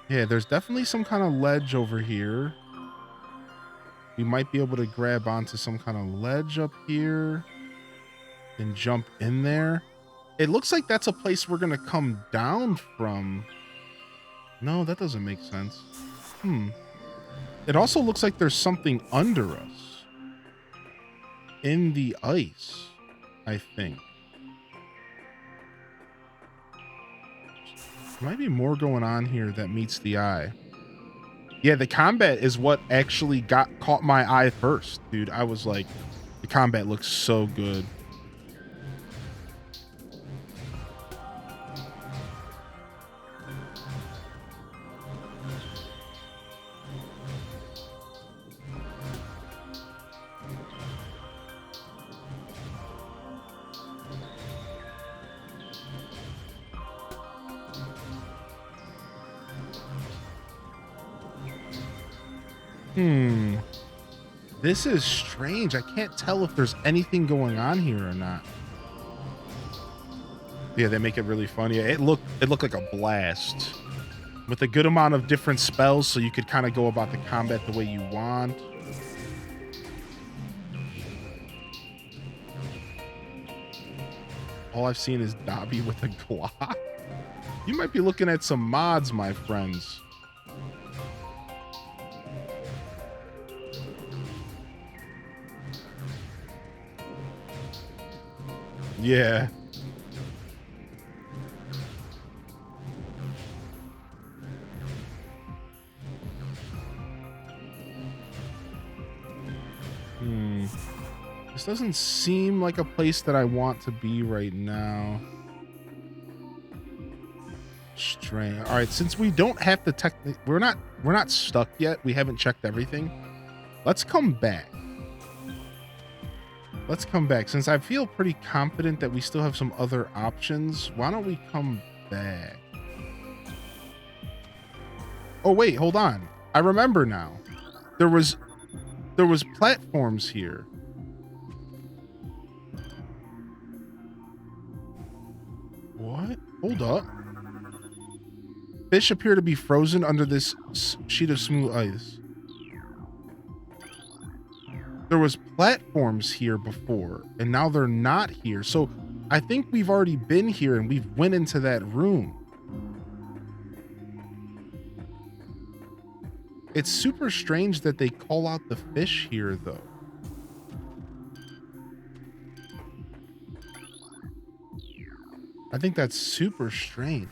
Yeah, there's definitely some kind of ledge over here. We might be able to grab onto some kind of ledge up here and jump in there. It looks like that's a place we're going to come down from. No, that doesn't make sense. It also looks like there's something under us in the ice, I think. There might be more going on here that meets the eye. Yeah, the combat is what actually caught my eye first, dude. I was like, the combat looks so good. This is strange. I can't tell if there's anything going on here or not. Yeah, they make it really fun. Yeah, it looked like a blast with a good amount of different spells, so you could kind of go about the combat the way you want. All I've seen is Dobby with a Glock. You might be looking at some mods, my friends. Yeah. This doesn't seem like a place that I want to be right now. Strange. All right, since we don't have to we're not stuck yet. We haven't checked everything. Let's come back. Let's come back. Since I feel pretty confident that we still have some other options, why don't we come back? Oh, wait, hold on. I remember now. There was platforms here. What? Hold up. Fish appear to be frozen under this sheet of smooth ice. There was platforms here before, and now they're not here. So I think we've already been here and we've went into that room. It's super strange that they call out the fish here, though. I think that's super strange.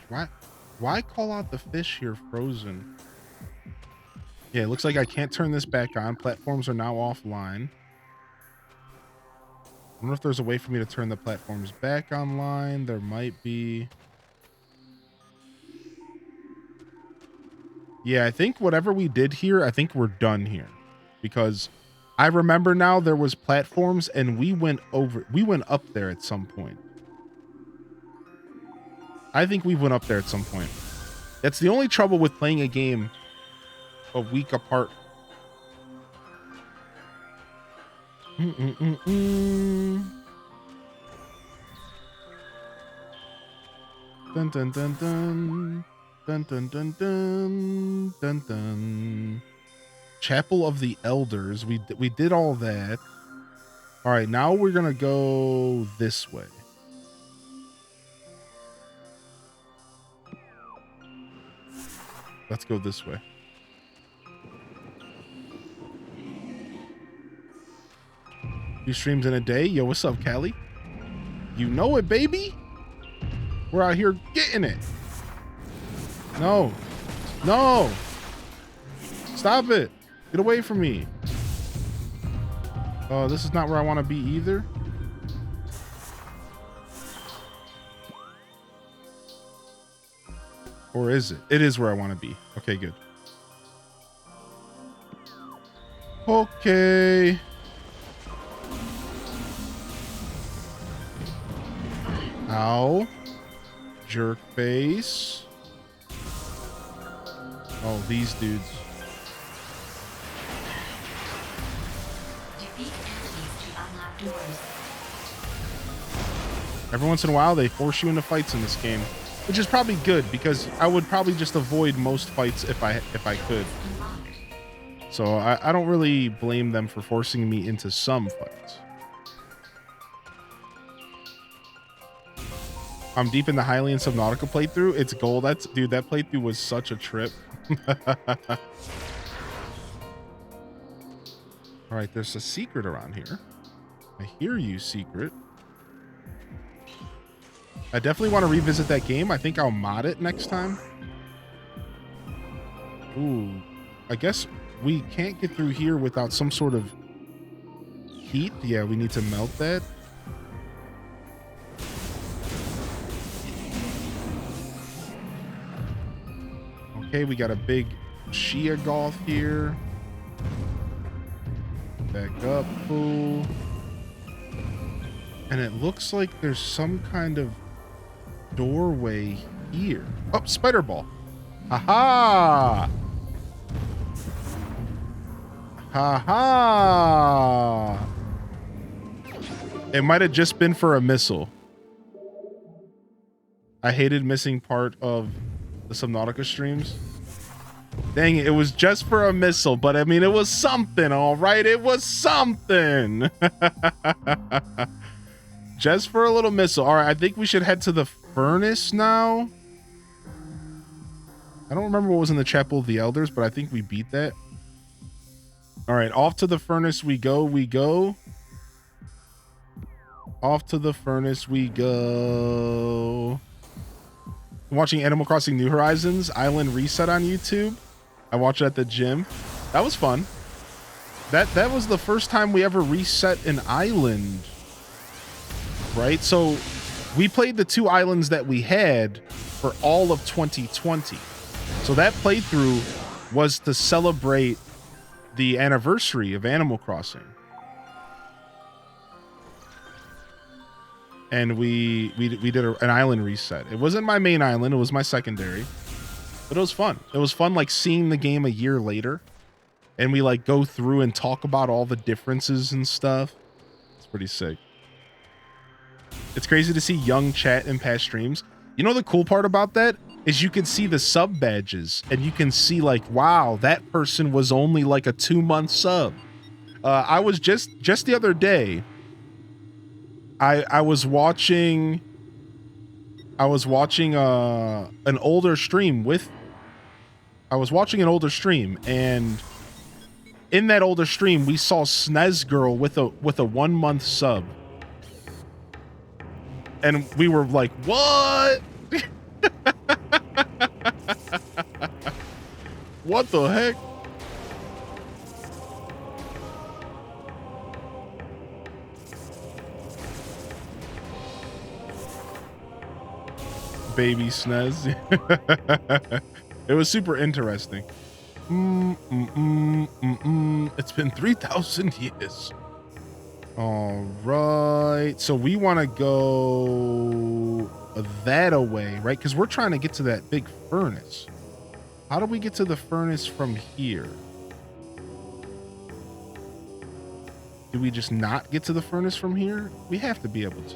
Why call out the fish here frozen? Yeah, it looks like I can't turn this back on. Platforms are now offline. I wonder if there's a way for me to turn the platforms back online. There might be. Yeah, I think whatever we did here, I think we're done here. Because I remember now there was platforms and we went up there at some point. I think we went up there at some point. That's the only trouble with playing a game a week apart. Dun dun dun dun. Dun dun dun dun dun dun. Chapel of the Elders. We did all that. All right, now we're gonna go this way. Let's go this way. Two streams in a day. Yo, what's up, Callie? You know it, baby. We're out here getting it. No. No. Stop it. Get away from me. Oh, this is not where I want to be either. Or is it? It is where I want to be. Okay, good. Okay. Ow. Jerk face. Oh, these dudes. Every once in a while, they force you into fights in this game, which is probably good because I would probably just avoid most fights if I could. So I don't really blame them for forcing me into some fights. I'm deep in the Hylian Subnautica playthrough. It's gold. Dude, that playthrough was such a trip. All right, there's a secret around here. I hear you, secret. I definitely want to revisit that game. I think I'll mod it next time. Ooh, I guess we can't get through here without some sort of heat. Yeah, we need to melt that. Okay, we got a big Shia Golf here. Back up, fool. And it looks like there's some kind of doorway here. Oh, spider ball. Aha! Ha-ha! It might have just been for a missile. I hated missing part of the Subnautica streams. Dang it, it was just for a missile, but I mean, it was something, all right? It was something. Just for a little missile. All right, I think we should head to the furnace now. I don't remember what was in the Chapel of the Elders, but I think we beat that. All right, off to the furnace we go. Off to the furnace we go. I'm watching Animal Crossing New Horizons Island Reset on YouTube. I watched it at the gym. That was fun. That was the first time we ever reset an island. Right? So we played the 2 islands that we had for all of 2020. So that playthrough was to celebrate the anniversary of Animal Crossing. And we did an island reset. It wasn't my main island, it was my secondary. But it was fun. It was fun like seeing the game a year later. And we like go through and talk about all the differences and stuff. It's pretty sick. It's crazy to see young chat in past streams. You know the cool part about that is you can see the sub badges and you can see like, wow, that person was only like a 2-month sub. I was just the other day, I was watching an older stream with and in that older stream we saw SNES Girl with a 1-month sub. And we were like, what? What the heck? Baby SNES. It was super interesting. It's been 3,000 years. All right. So we want to go that away, right? Because we're trying to get to that big furnace. How do we get to the furnace from here? Do we just not get to the furnace from here? We have to be able to.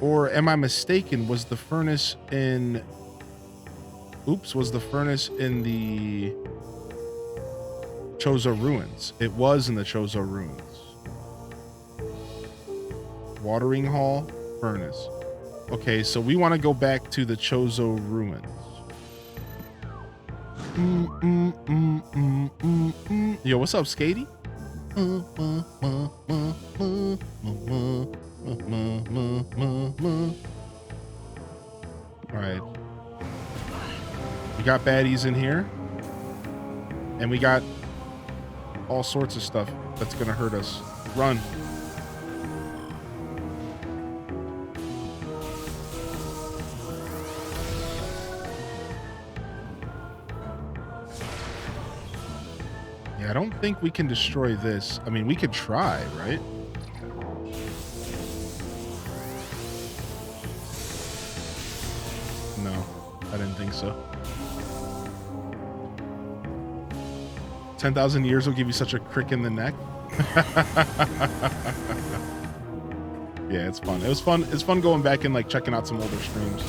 Or am I mistaken? Was the furnace in... Oops, was the furnace in the Chozo Ruins? It was in the Chozo Ruins. Watering Hall, furnace. Okay, so we want to go back to the Chozo Ruins. Yo, what's up, Skatey? All right. We got baddies in here. And we got all sorts of stuff that's gonna hurt us. Run. Yeah, I don't think we can destroy this. I mean, we could try, right? No, I didn't think so. 10,000 years will give you such a crick in the neck. Yeah, it's fun. It was fun. It's fun going back and like checking out some older streams.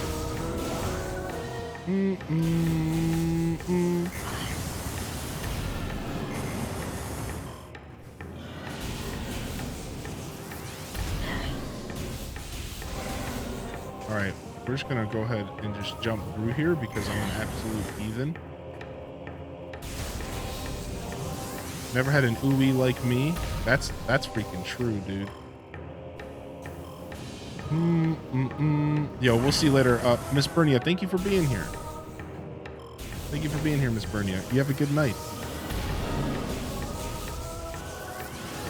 All right, we're just gonna go ahead and just jump through here because I'm an absolute heathen. Never had an ooey like me. That's freaking true, dude. Yo, we'll see you later. Miss Bernia, thank you for being here. Thank you for being here, Miss Bernia. You have a good night.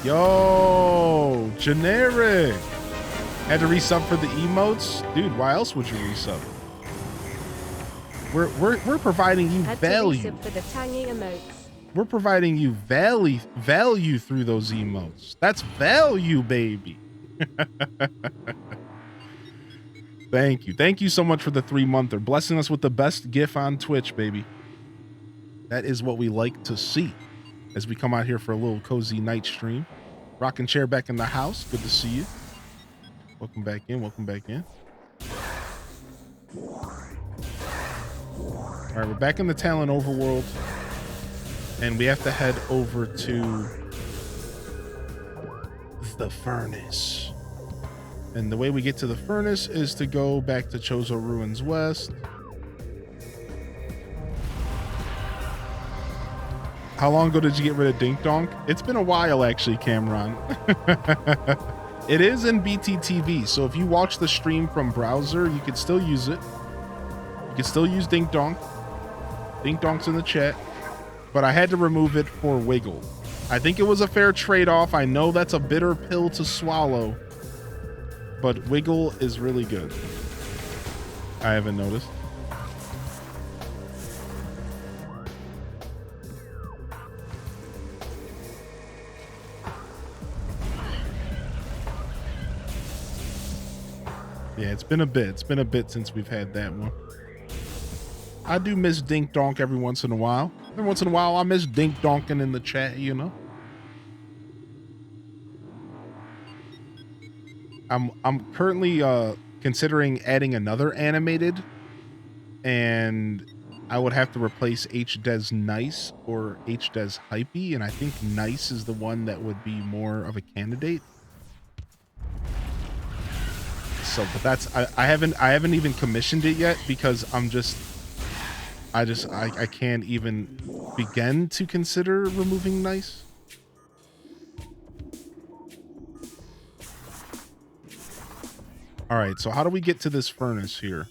Yo, generic. Had to resub for the emotes? Dude, why else would you resub? We're providing you value. Had to resub for the tangy emotes. We're providing you value through those emotes. That's value, baby. Thank you. Thank you so much for the 3-monther. Blessing us with the best GIF on Twitch, baby. That is what we like to see as we come out here for a little cozy night stream. Rocking chair back in the house. Good to see you. Welcome back in. Welcome back in. All right, we're back in the Talon overworld. And we have to head over to the furnace. And the way we get to the furnace is to go back to Chozo Ruins West. How long ago did you get rid of Dink Donk? It's been a while, actually, Cameron. It is in BTTV, so if you watch the stream from browser, you can still use it. You can still use Dink Donk. Dink Donk's in the chat. But I had to remove it for Wiggle. I think it was a fair trade-off. I know that's a bitter pill to swallow, but Wiggle is really good. I haven't noticed. Yeah, it's been a bit. It's been a bit since we've had that one. I do miss Dink Donk every once in a while. Every once in a while, I miss Dink Donkin in the chat, you know. I'm currently considering adding another animated, and I would have to replace HDes Nice or HDes Hypey, and I think Nice is the one that would be more of a candidate. So, but that's I haven't even commissioned it yet because I can't even begin to consider removing Nice. All right, so how do we get to this furnace here?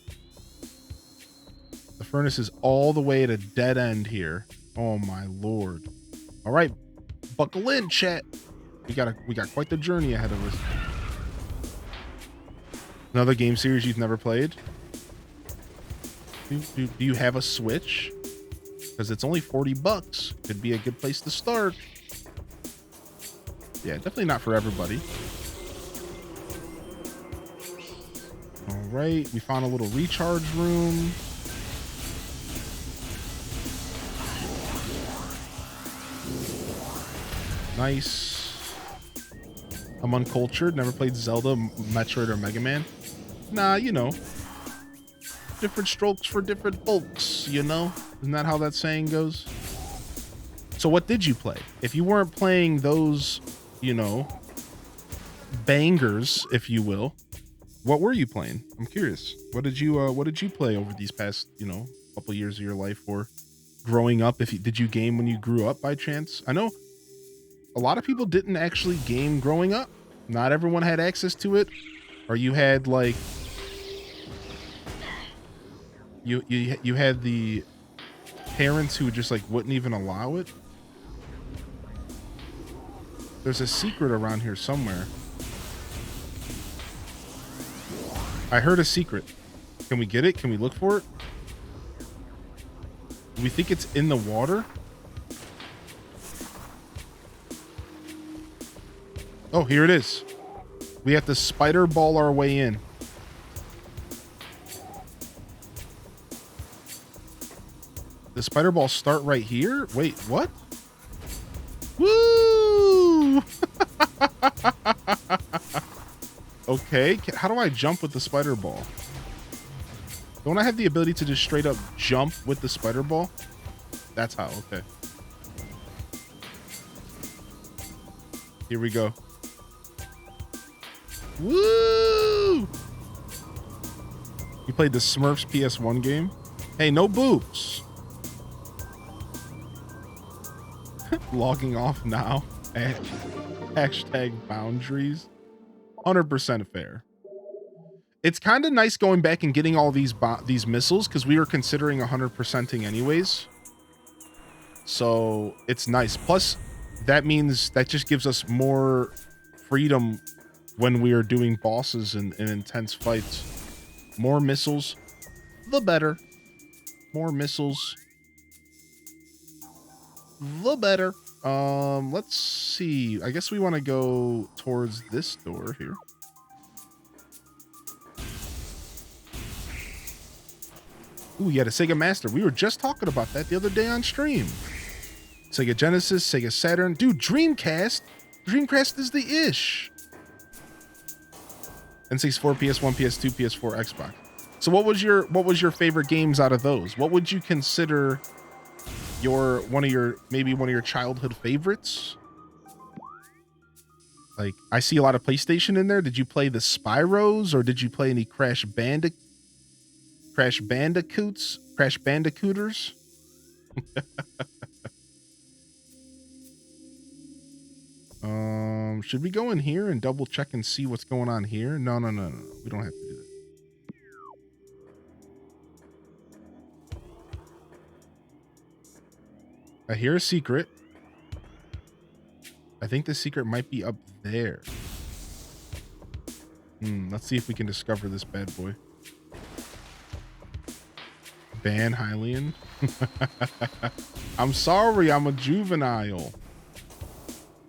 The furnace is all the way at a dead end here. Oh my lord. All right, buckle in, chat. We got quite the journey ahead of us. Another game series you've never played? Do you have a Switch? Because it's only $40. Could be a good place to start. Yeah, definitely not for everybody. All right, we found a little recharge room. Nice. I'm uncultured, never played Zelda, Metroid, or Mega Man. Nah, you know. Different strokes for different folks, you know? Isn't that how that saying goes? So what did you play? If you weren't playing those, you know, bangers, if you will, what were you playing? I'm curious. What did you play over these past, you know, couple years of your life or growing up? Did you game when you grew up by chance? I know a lot of people didn't actually game growing up. Not everyone had access to it. Or you had like you had the parents who just like wouldn't even allow it. There's a secret around here somewhere. I heard a secret. Can we get it? Can we look for it? Do we think it's in the water? Oh, here it is. We have to spider ball our way in. The spider balls start right here? Wait, what? Woo! Okay, how do I jump with the spider ball? Don't I have the ability to just straight up jump with the spider ball? That's how, okay. Here we go. Woo! You played the Smurfs PS1 game? Hey, no boobs. Logging off now. Hashtag boundaries. 100% fair. It's kind of nice going back and getting all these missiles because we were considering 100%ing anyways. So it's nice. Plus, that means that just gives us more freedom when we are doing bosses and intense fights. More missiles, the better. More missiles, the better. Let's see. I guess we want to go towards this door here. Ooh, you had a Sega Master. We were just talking about that the other day on stream. Sega Genesis, Sega Saturn. Dude, Dreamcast. Dreamcast is the ish. N64, PS1, PS2, PS4, Xbox. So what was your favorite games out of those? What would you consider one of your childhood favorites? Like, I see a lot of PlayStation in there. Did you play the Spyros or did you play any Crash Bandicooters? Should we go in here and double check and see what's going on here? No. We don't have to do that. I hear a secret. I think the secret might be up there. Let's see if we can discover this bad boy. Ban Hylian. I'm sorry, I'm a juvenile.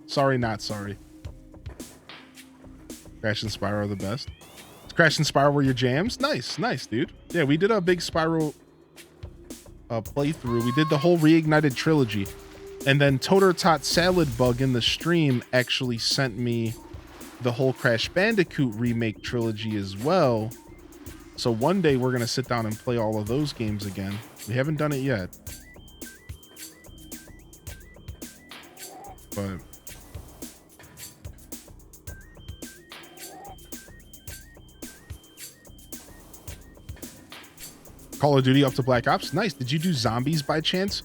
Sorry, not sorry. Crash and Spyro are the best. Crash and Spyro were your jams? Nice, dude. Yeah, we did a big Spyro playthrough. We did the whole Reignited trilogy. And then Toter Tot Salad Bug in the stream actually sent me the whole Crash Bandicoot remake trilogy as well. So one day we're going to sit down and play all of those games again. We haven't done it yet. But Call of Duty up to Black Ops. Nice. Did you do zombies by chance?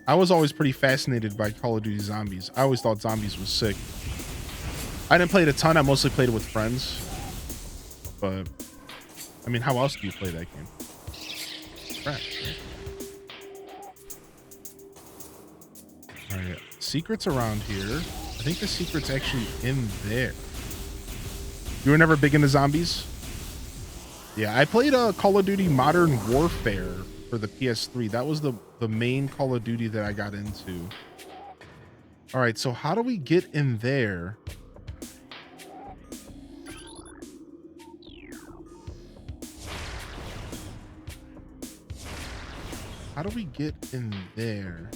I was always pretty fascinated by Call of Duty Zombies. I always thought zombies was sick. I didn't play it a ton. I mostly played it with friends. But, I mean, how else do you play that game? Right. All right. Secrets around here. I think the secret's actually in there. You were never big into zombies? Yeah, I played Call of Duty Modern Warfare for the PS3. That was the main Call of Duty that I got into. All right, so how do we get in there? How do we get in there?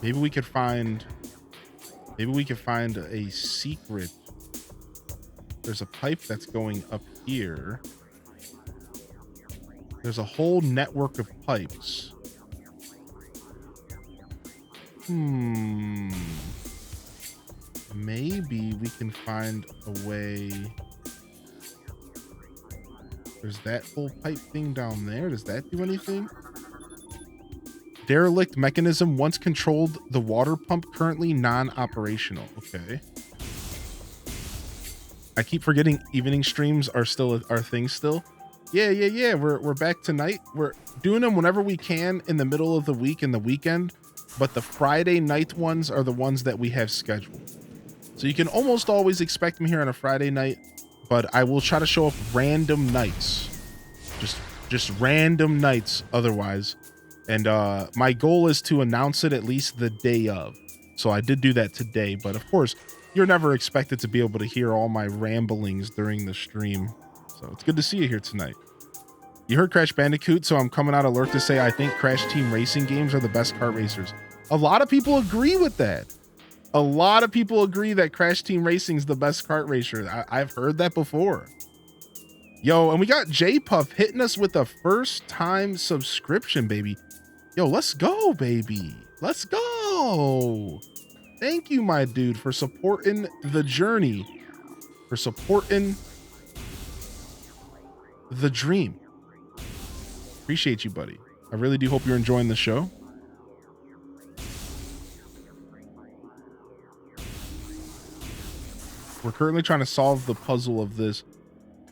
Maybe we could find a secret. There's a pipe that's going up here. There's a whole network of pipes. Maybe we can find a way. There's that whole pipe thing down there. Does that do anything? Derelict mechanism once controlled the water pump, currently non-operational. Okay. I keep forgetting evening streams are still our thing still. Yeah. We're back tonight. We're doing them whenever we can in the middle of the week and the weekend, but the Friday night ones are the ones that we have scheduled. So you can almost always expect me here on a Friday night, but I will try to show up random nights. Just random nights otherwise. And my goal is to announce it at least the day of. So I did do that today, but of course, you're never expected to be able to hear all my ramblings during the stream. So it's good to see you here tonight. You heard Crash Bandicoot, so I'm coming out alert to say I think Crash Team Racing games are the best kart racers. A lot of people agree with that. A lot of people agree that Crash Team Racing is the best kart racer. I've heard that before. Yo, and we got J Puff hitting us with a first time subscription, baby. Yo, let's go, baby. Let's go. Thank you, my dude, for supporting the journey, for supporting the dream. Appreciate you, buddy. I really do hope you're enjoying the show. We're currently trying to solve the puzzle of this.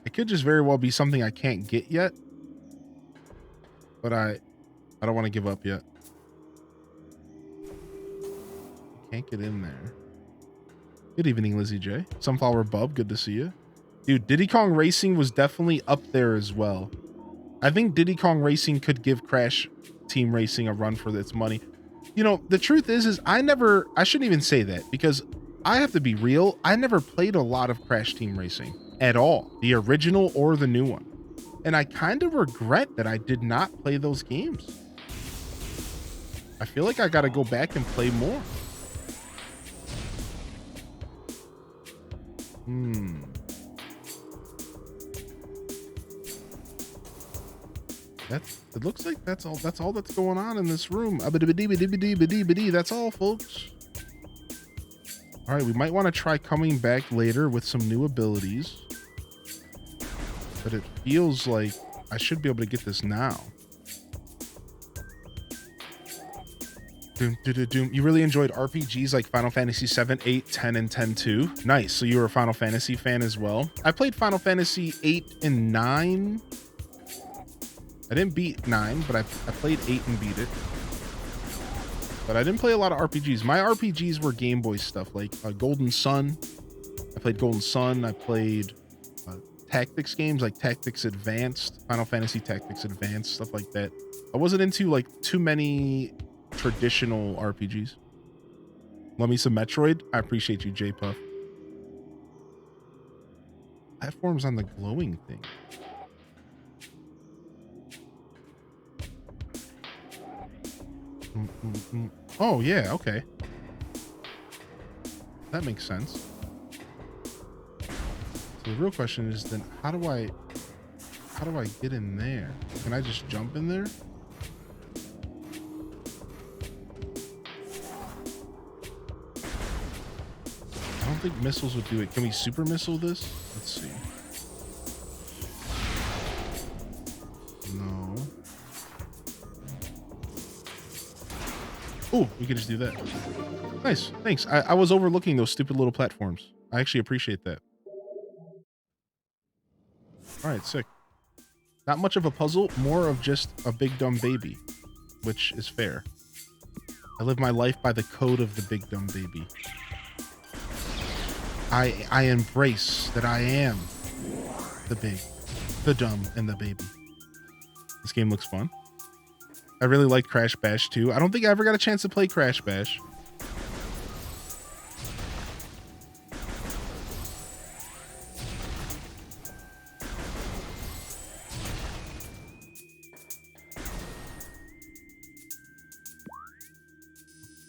It could just very well be something I can't get yet, but I don't want to give up yet. Can't get in there. Good evening, Lizzie J. Sunflower Bub, good to see you. Dude, Diddy Kong Racing was definitely up there as well. I think Diddy Kong Racing could give Crash Team Racing a run for its money. You know, the truth is I shouldn't even say that, because I have to be real. I never played a lot of Crash Team Racing at all, the original or the new one. And I kind of regret that I did not play those games. I feel like I got to go back and play more. It looks like that's all that's going on in this room. That's all, folks. All right, we might want to try coming back later with some new abilities, but it feels like I should be able to get this now. You really enjoyed RPGs like Final Fantasy 7, 8, 10, and 10-2. Nice. So you were a Final Fantasy fan as well. I played Final Fantasy 8 and 9. I didn't beat 9, but I played 8 and beat it. But I didn't play a lot of RPGs. My RPGs were Game Boy stuff, like Golden Sun. I played Golden Sun. I played tactics games like Tactics Advanced, Final Fantasy Tactics Advanced, stuff like that. I wasn't into like too many traditional RPGs. Love me some Metroid. I appreciate you, J Puff. Platforms on the glowing thing. Oh, yeah, okay. That makes sense. So the real question is then how do I get in there? Can I just jump in there? I don't think missiles would do it. Can we super missile this? Let's see. No. Oh, we could just do that. Nice. Thanks. I was overlooking those stupid little platforms. I actually appreciate that. All right, sick. Not much of a puzzle, more of just a big dumb baby, which is fair. I live my life by the code of the big dumb baby. I embrace that I am the big, the dumb, and the baby. This game looks fun. I really liked Crash Bash too. I don't think I ever got a chance to play Crash Bash.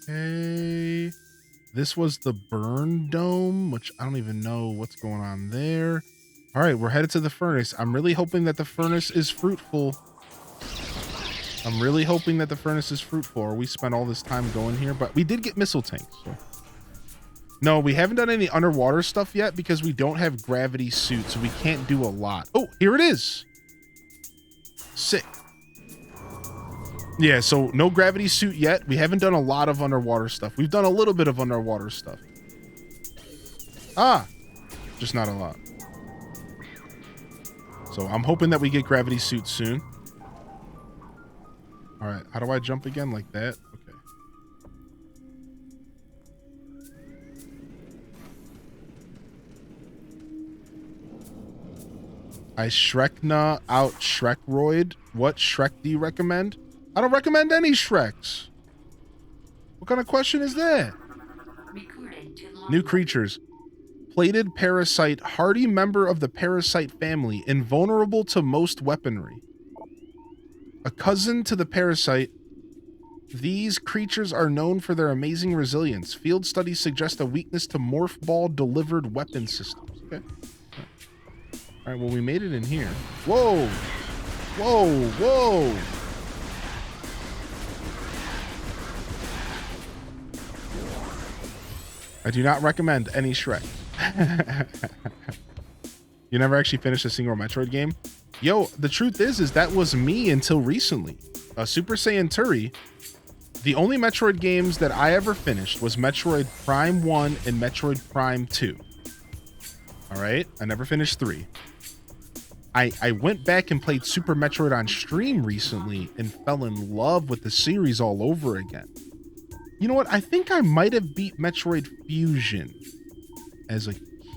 Okay. This was the burn dome, which I don't even know what's going on there. All right, we're headed to the furnace. I'm really hoping that the furnace is fruitful. Or we spent all this time going here, but we did get missile tanks. So. No, we haven't done any underwater stuff yet because we don't have gravity suits, so we can't do a lot. Oh, here it is. Sick. Yeah, so no gravity suit yet. We haven't done a lot of underwater stuff. We've done a little bit of underwater stuff. Ah, just not a lot. So I'm hoping that we get gravity suits soon. All right, how do I jump again? Like that? Okay. I Shrekna out Shrekroid. What Shrek do you recommend? I don't recommend any Shreks. What kind of question is that? New creatures. Plated parasite, hardy member of the parasite family, invulnerable to most weaponry. A cousin to the parasite, these creatures are known for their amazing resilience. Field studies suggest a weakness to morph ball delivered weapon systems. Okay. All right, well, we made it in here. Whoa! Whoa! Whoa! I do not recommend any Shrek. You never actually finished a single Metroid game? Yo, the truth is that was me until recently. Super Saiyan Turi, the only Metroid games that I ever finished was Metroid Prime 1 and Metroid Prime 2. All right, I never finished 3. I went back and played Super Metroid on stream recently and fell in love with the series all over again. You know what? I think I might have beat Metroid Fusion as a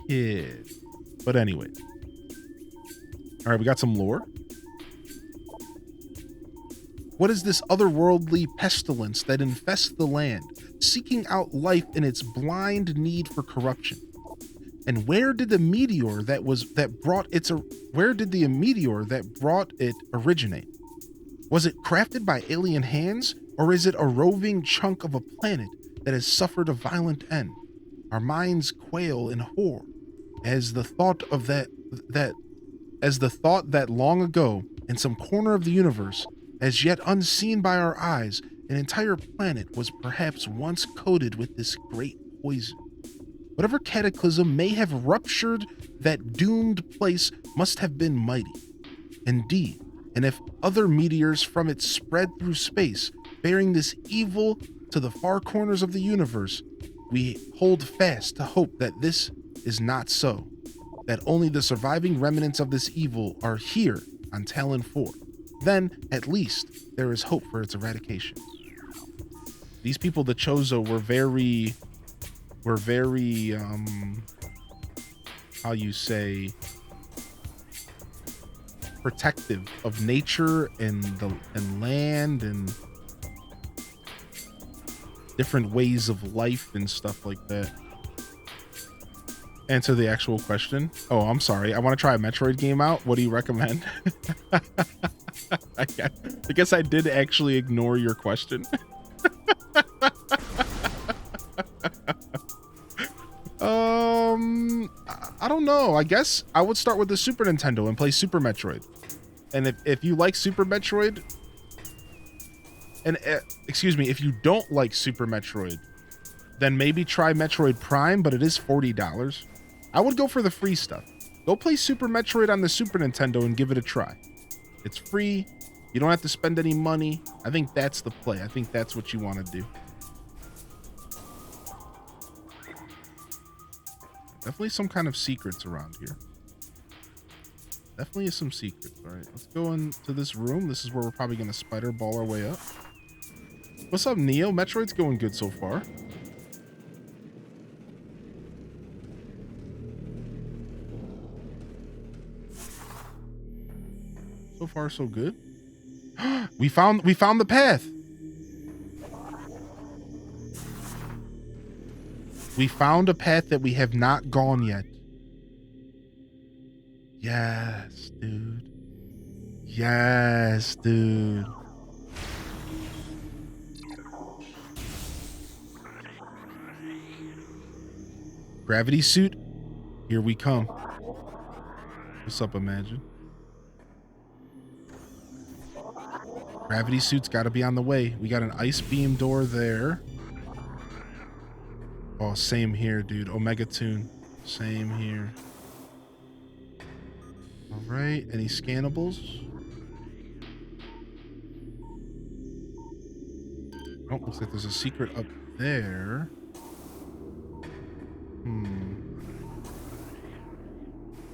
kid. But anyway. All right, we got some lore. What is this otherworldly pestilence that infests the land, seeking out life in its blind need for corruption? And where did the meteor that brought it originate? Was it crafted by alien hands, or is it a roving chunk of a planet that has suffered a violent end? Our minds quail in horror as the thought that long ago, in some corner of the universe, as yet unseen by our eyes, an entire planet was perhaps once coated with this great poison. Whatever cataclysm may have ruptured that doomed place must have been mighty. Indeed, and if other meteors from it spread through space, bearing this evil to the far corners of the universe, we hold fast to hope that this is not so, that only the surviving remnants of this evil are here on Talon 4. Then, at least, there is hope for its eradication. These people, the Chozo, were very, how you say, protective of nature and land and different ways of life and stuff like that. Answer the actual question. Oh, I'm sorry. I want to try a Metroid game out. What do you recommend? I guess I did actually ignore your question. I don't know. I guess I would start with the Super Nintendo and play Super Metroid. And if you like Super Metroid, and excuse me, if you don't like Super Metroid, then maybe try Metroid Prime, but it is $40. I would go for the free stuff. Go play Super Metroid on the Super Nintendo and give it a try. It's free. You don't have to spend any money. I think that's the play. I think that's what you want to do. Definitely some kind of secrets around here. Definitely some secrets. All right, let's go into this room. This is where we're probably going to spider ball our way up. What's up, Neo? Metroid's going good so far. So far, so good. we found the path. We found a path that we have not gone yet. Yes, dude. Yes, dude. Gravity suit, here we come. What's up, Imagine? Gravity suit's got to be on the way. We got an ice beam door there. Oh, same here, dude. Omega Tune. Same here. All right. Any scannables? Oh, looks like there's a secret up there.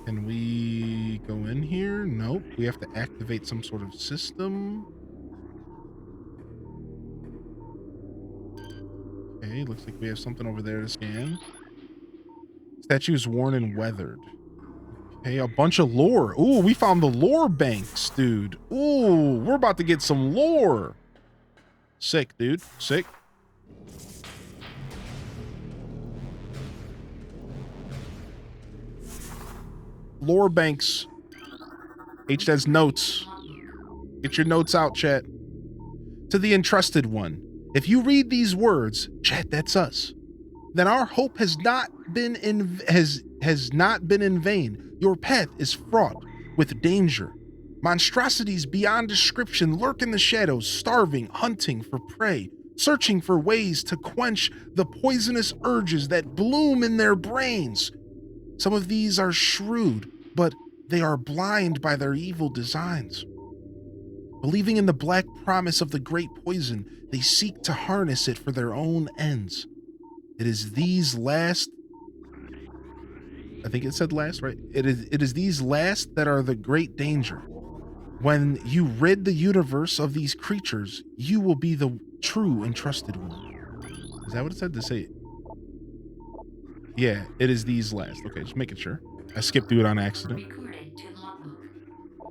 Can we go in here? Nope. We have to activate some sort of system. Okay, looks like we have something over there to scan. Statue is worn and weathered. Okay, a bunch of lore. Ooh, we found the lore banks, dude. Ooh, we're about to get some lore. Sick, dude. Sick. Lore banks. H says notes. Get your notes out, chat. To the entrusted one. If you read these words, chat, that's us. Then our hope has not been in vain. Your path is fraught with danger. Monstrosities beyond description lurk in the shadows, starving, hunting for prey, searching for ways to quench the poisonous urges that bloom in their brains. Some of these are shrewd, but they are blind by their evil designs. Believing in the black promise of the great poison, they seek to harness it for their own ends. It is these last, I think it said last, right? It is these last that are the great danger. When you rid the universe of these creatures, you will be the true and trusted one. Is that what it said to say? Yeah, it is these last. Okay, just making sure. I skipped through it on accident.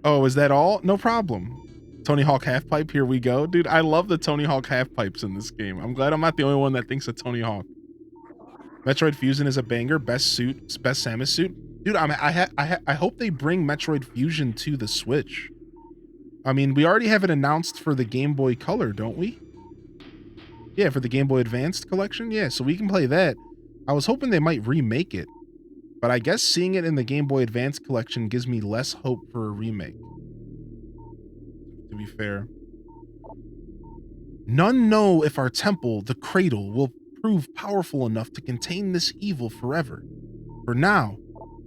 Oh, is that all? No problem. Tony Hawk Half-Pipe, here we go. Dude, I love the Tony Hawk Half-Pipes in this game. I'm glad I'm not the only one that thinks of Tony Hawk. Metroid Fusion is a banger. Best suit, best Samus suit. Dude, I hope they bring Metroid Fusion to the Switch. I mean, we already have it announced for the Game Boy Color, don't we? Yeah, for the Game Boy Advanced collection. Yeah, so we can play that. I was hoping they might remake it, but I guess seeing it in the Game Boy Advance collection gives me less hope for a remake. To be fair. None know if our temple, the Cradle, will prove powerful enough to contain this evil forever. For now,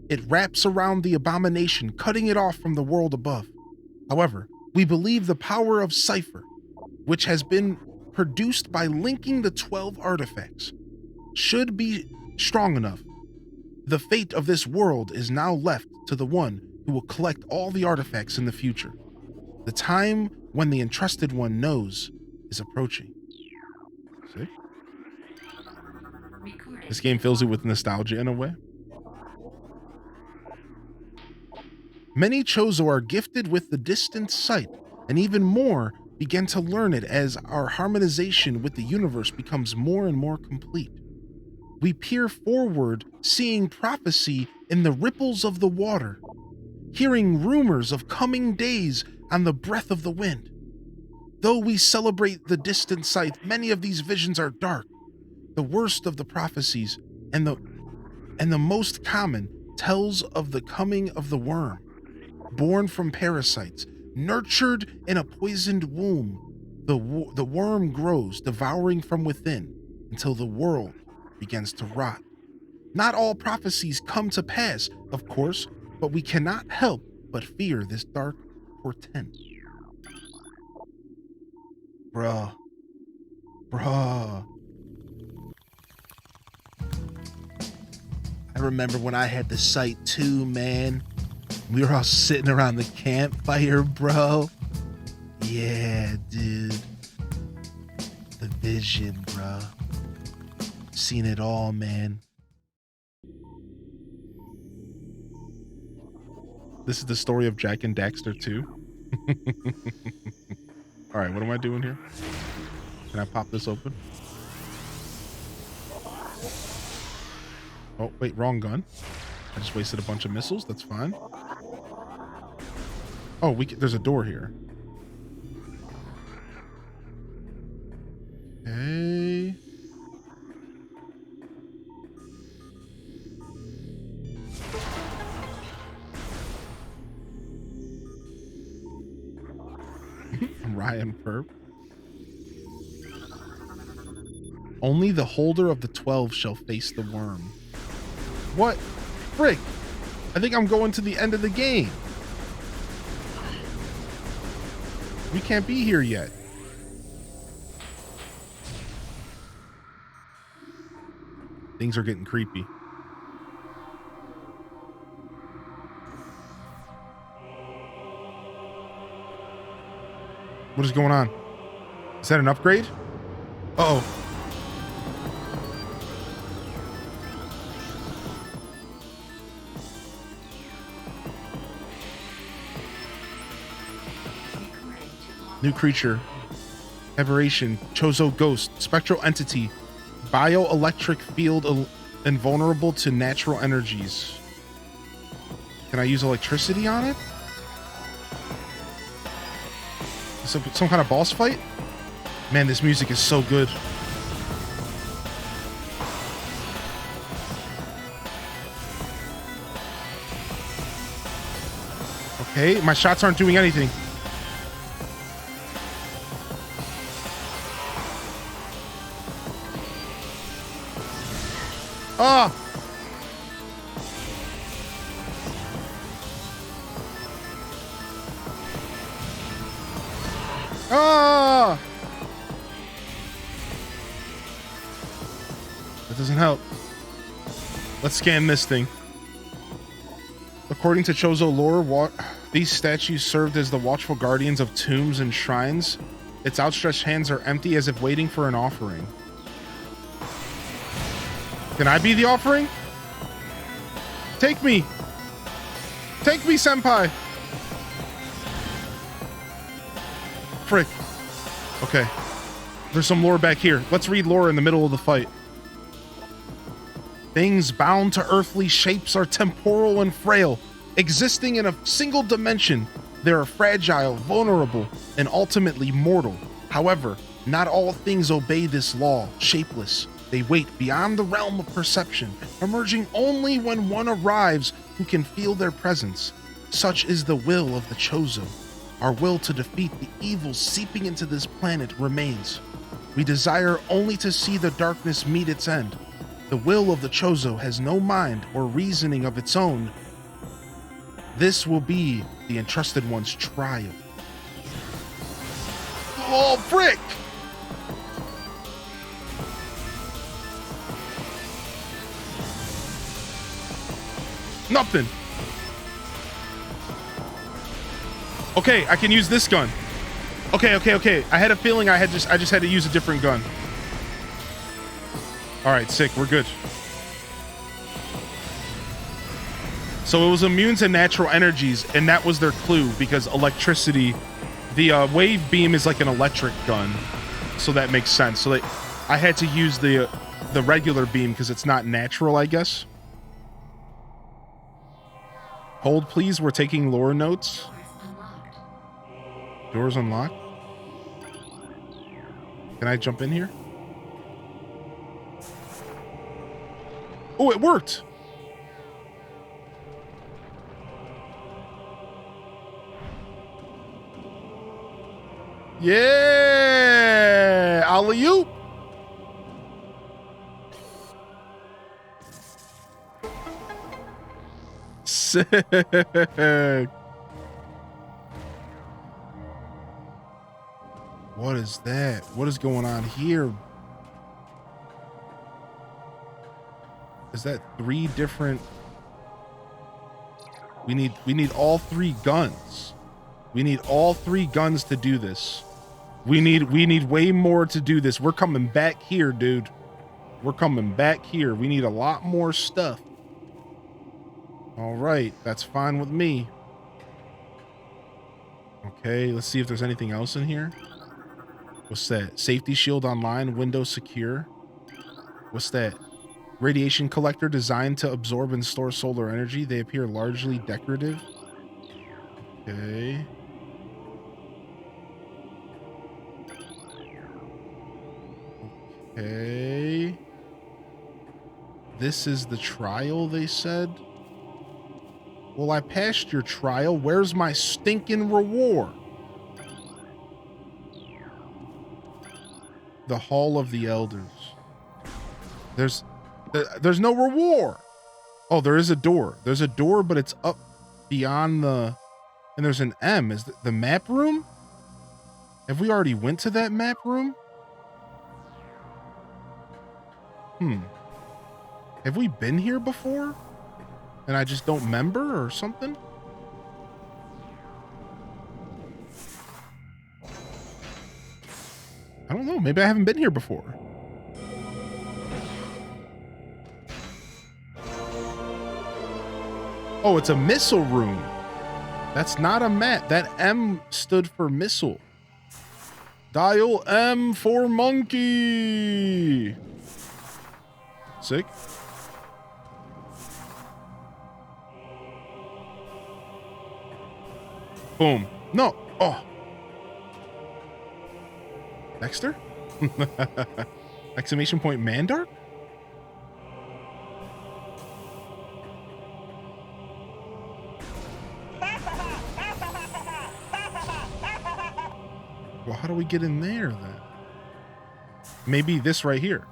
it wraps around the abomination, cutting it off from the world above. However, we believe the power of Cypher, which has been produced by linking the 12 artifacts, should be strong enough. The fate of this world is now left to the one who will collect all the artifacts in the future. The time when the entrusted one knows is approaching. See? This game fills you with nostalgia in a way. Many Chozo are gifted with the distant sight, and even more begin to learn it as our harmonization with the universe becomes more and more complete. We peer forward, seeing prophecy in the ripples of the water, hearing rumors of coming days on the breath of the wind. Though we celebrate the distant sight, many of these visions are dark. The worst of the prophecies and the most common tells of the coming of the worm, born from parasites, nurtured in a poisoned womb. The worm grows, devouring from within, until the world begins to rot. Not all prophecies come to pass, of course, but we cannot help but fear this dark portent. Bruh. I remember when I had the sight too, man. We were all sitting around the campfire, bro. Yeah, dude. The vision, bro. Seen it all, man. This is the story of Jack and Daxter too. All right, what am I doing here? Can I pop this open? Oh, wait, wrong gun. I just wasted a bunch of missiles. That's fine. Oh, there's a door here. Okay. Ryan Perp. Only the holder of the 12 shall face the worm. What? Frick! I think I'm going to the end of the game. We can't be here yet. Things are getting creepy. What is going on? Is that an upgrade? Uh-oh. New creature. Aberration. Chozo ghost. Spectral entity. Bioelectric field invulnerable to natural energies. Can I use electricity on it? Some kind of boss fight? Man, this music is so good. Okay, my shots aren't doing anything. Ah! Ah! That doesn't help. Let's scan this thing. According to Chozo lore, these statues served as the watchful guardians of tombs and shrines. Its outstretched hands are empty as if waiting for an offering. Can I be the offering? Take me! Take me, senpai! Frick. Okay. There's some lore back here. Let's read lore in the middle of the fight. Things bound to earthly shapes are temporal and frail. Existing in a single dimension, they are fragile, vulnerable, and ultimately mortal. However, not all things obey this law, shapeless. They wait beyond the realm of perception, emerging only when one arrives who can feel their presence. Such is the will of the Chozo. Our will to defeat the evils seeping into this planet remains. We desire only to see the darkness meet its end. The will of the Chozo has no mind or reasoning of its own. This will be the entrusted one's trial. Oh, frick! Nothing. Okay, I can use this gun. Okay. I had a feeling I just had to use a different gun. All right, sick. We're good. So it was immune to natural energies, and that was their clue because electricity, the wave beam is like an electric gun, so that makes sense. So I had to use the regular beam because it's not natural, I guess. Hold, please. We're taking lore notes. Doors unlocked. Can I jump in here? Oh, it worked. Yeah, alley-oop. Sick. What is that? What is going on here? Is that 3 different? We need all 3 guns. We need all 3 guns to do this. We need way more to do this. We're coming back here, dude. We're coming back here. We need a lot more stuff. All right, that's fine with me. Okay, let's see if there's anything else in here. What's that? Safety shield online, window secure. What's that? Radiation collector designed to absorb and store solar energy. They appear largely decorative. Okay. Okay. This is the trial, they said. Well, I passed your trial. Where's my stinking reward? The Hall of the Elders. There's no reward. Oh, there is a door. There's a door, but it's up beyond the... And there's an M. Is the map room? Have we already went to that map room? Have we been here before? And I just don't remember or something? I don't know. Maybe I haven't been here before. Oh, it's a missile room. That's not a map. That M stood for missile. Dial M for monkey. Sick. Boom. No. Oh. Dexter? Exclamation point Mandark? Well, how do we get in there then? Maybe this right here.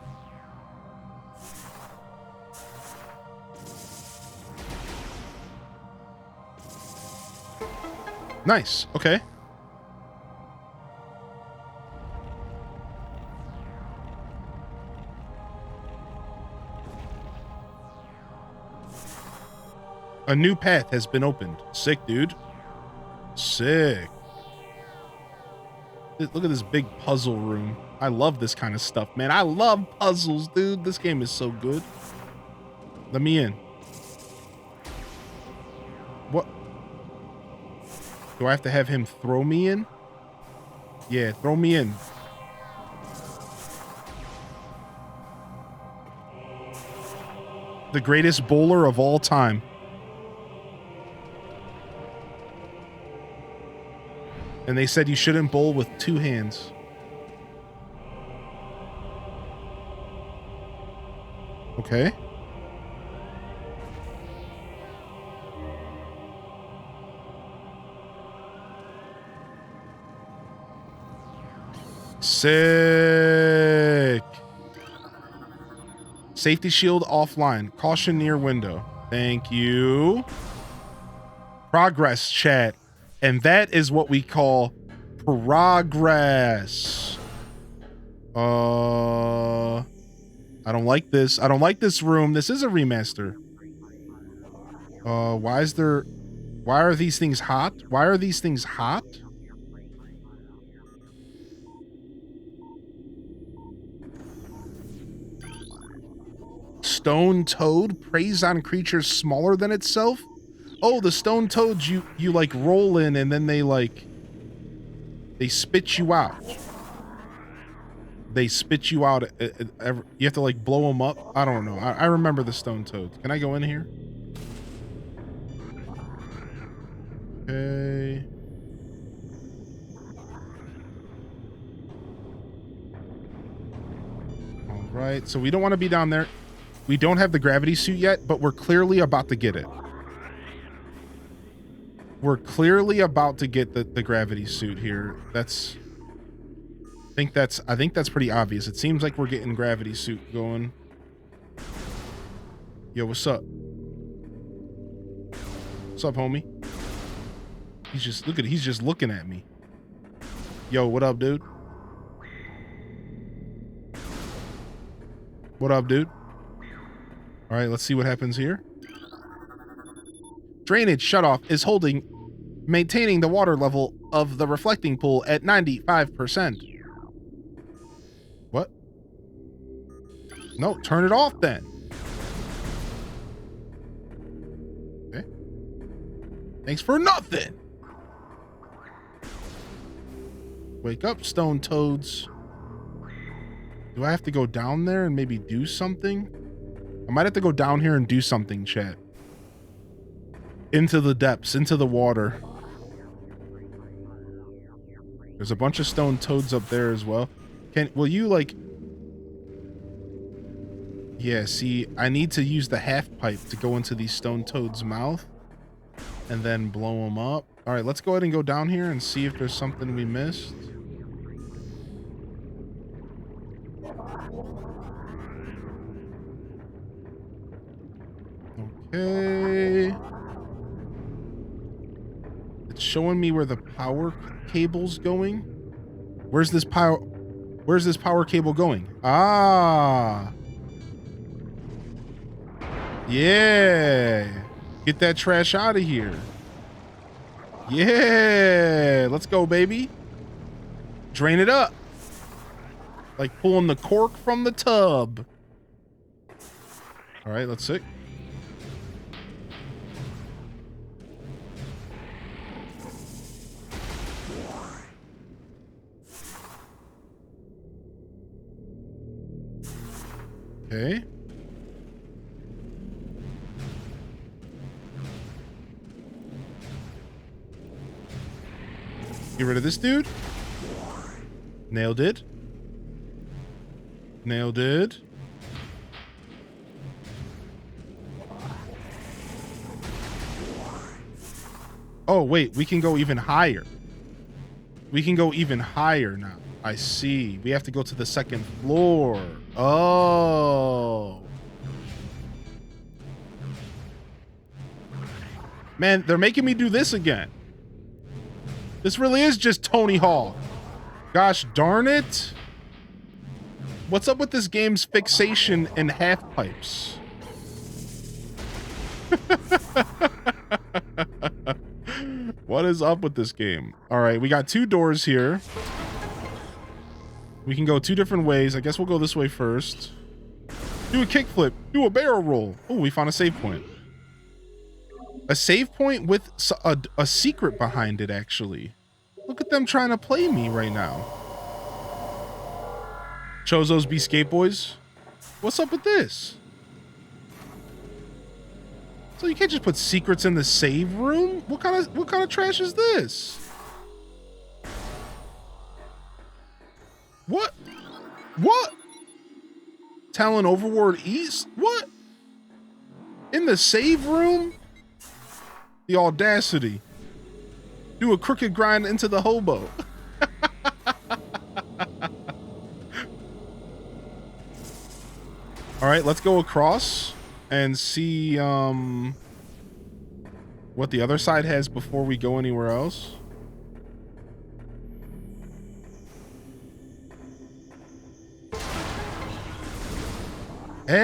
Nice. Okay. A new path has been opened. Sick, dude. Sick. Look at this big puzzle room. I love this kind of stuff, man. I love puzzles, dude. This game is so good. Let me in. What? Do I have to have him throw me in? Yeah, throw me in. The greatest bowler of all time. And they said you shouldn't bowl with 2 hands. Okay. Sick. Safety shield offline. Caution near window. Thank you. Progress, chat. And that is what we call progress. I don't like this. I don't like this room. This is a remaster. Why are these things hot? Why are these things hot? Stone toad preys on creatures smaller than itself. Oh, the stone toads you like roll in and then they spit you out. They spit you out. You have to like blow them up. I don't know. I remember the stone toads. Can I go in here? Okay. Right, so we don't want to be down there. We don't have the gravity suit yet, but we're clearly about to get it. We're clearly about to get the gravity suit here. I think that's pretty obvious. It seems like we're getting gravity suit going. Yo, what's up? What's up, homie? He's just looking at me. Yo, what up, dude? What up, dude? All right, let's see what happens here. Drainage shutoff is maintaining the water level of the reflecting pool at 95%. What? No, turn it off then. Okay. Thanks for nothing. Wake up, stone toads. Do I have to go down there and maybe do something? I might have to go down here and do something, chat. Into the depths, into the water. There's a bunch of stone toads up there as well. Will you like... Yeah, see, I need to use the half pipe to go into these stone toads' mouth and then blow them up. All right, let's go ahead and go down here and see if there's something we missed. Okay. It's showing me where the power cable's going. Where's this power cable going? Ah. Yeah. Get that trash out of here. Yeah. Let's go, baby. Drain it up. Like pulling the cork from the tub. All right, let's see. Okay. Get rid of this dude. Nailed it. Nailed it. Oh, wait. We can go even higher. We can go even higher now. I see. We have to go to the second floor. Oh. Man, they're making me do this again. This really is just Tony Hawk. Gosh darn it. What's up with this game's fixation in half pipes? What is up with this game? All right, we got two doors here. We can go two different ways. I guess we'll go this way first. Do a kickflip. Do a barrel roll. Oh, we found a save point. A save point with a secret behind it, actually. Look at them trying to play me right now. Chozos be skateboys. What's up with this? So you can't just put secrets in the save room? What kind of trash is this? What? What? Talon Overward East? What? In the save room? The audacity. Do a crooked grind into the hobo. All right, let's go across and see what the other side has before we go anywhere else. Hey!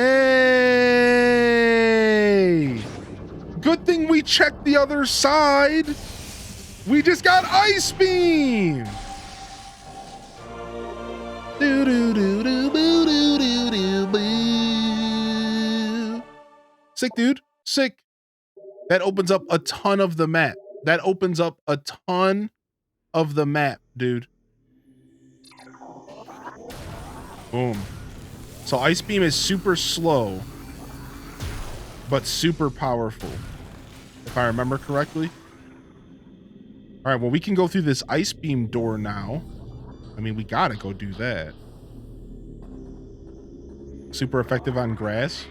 Good thing we checked the other side. We just got Ice Beam. Do do do do boo do do do boo. Sick, dude. Sick. That opens up a ton of the map. That opens up a ton of the map, dude. Boom. So Ice Beam is super slow, but super powerful, if I remember correctly. All right, well, we can go through this Ice Beam door now. I mean, we gotta go do that. super effective on grass.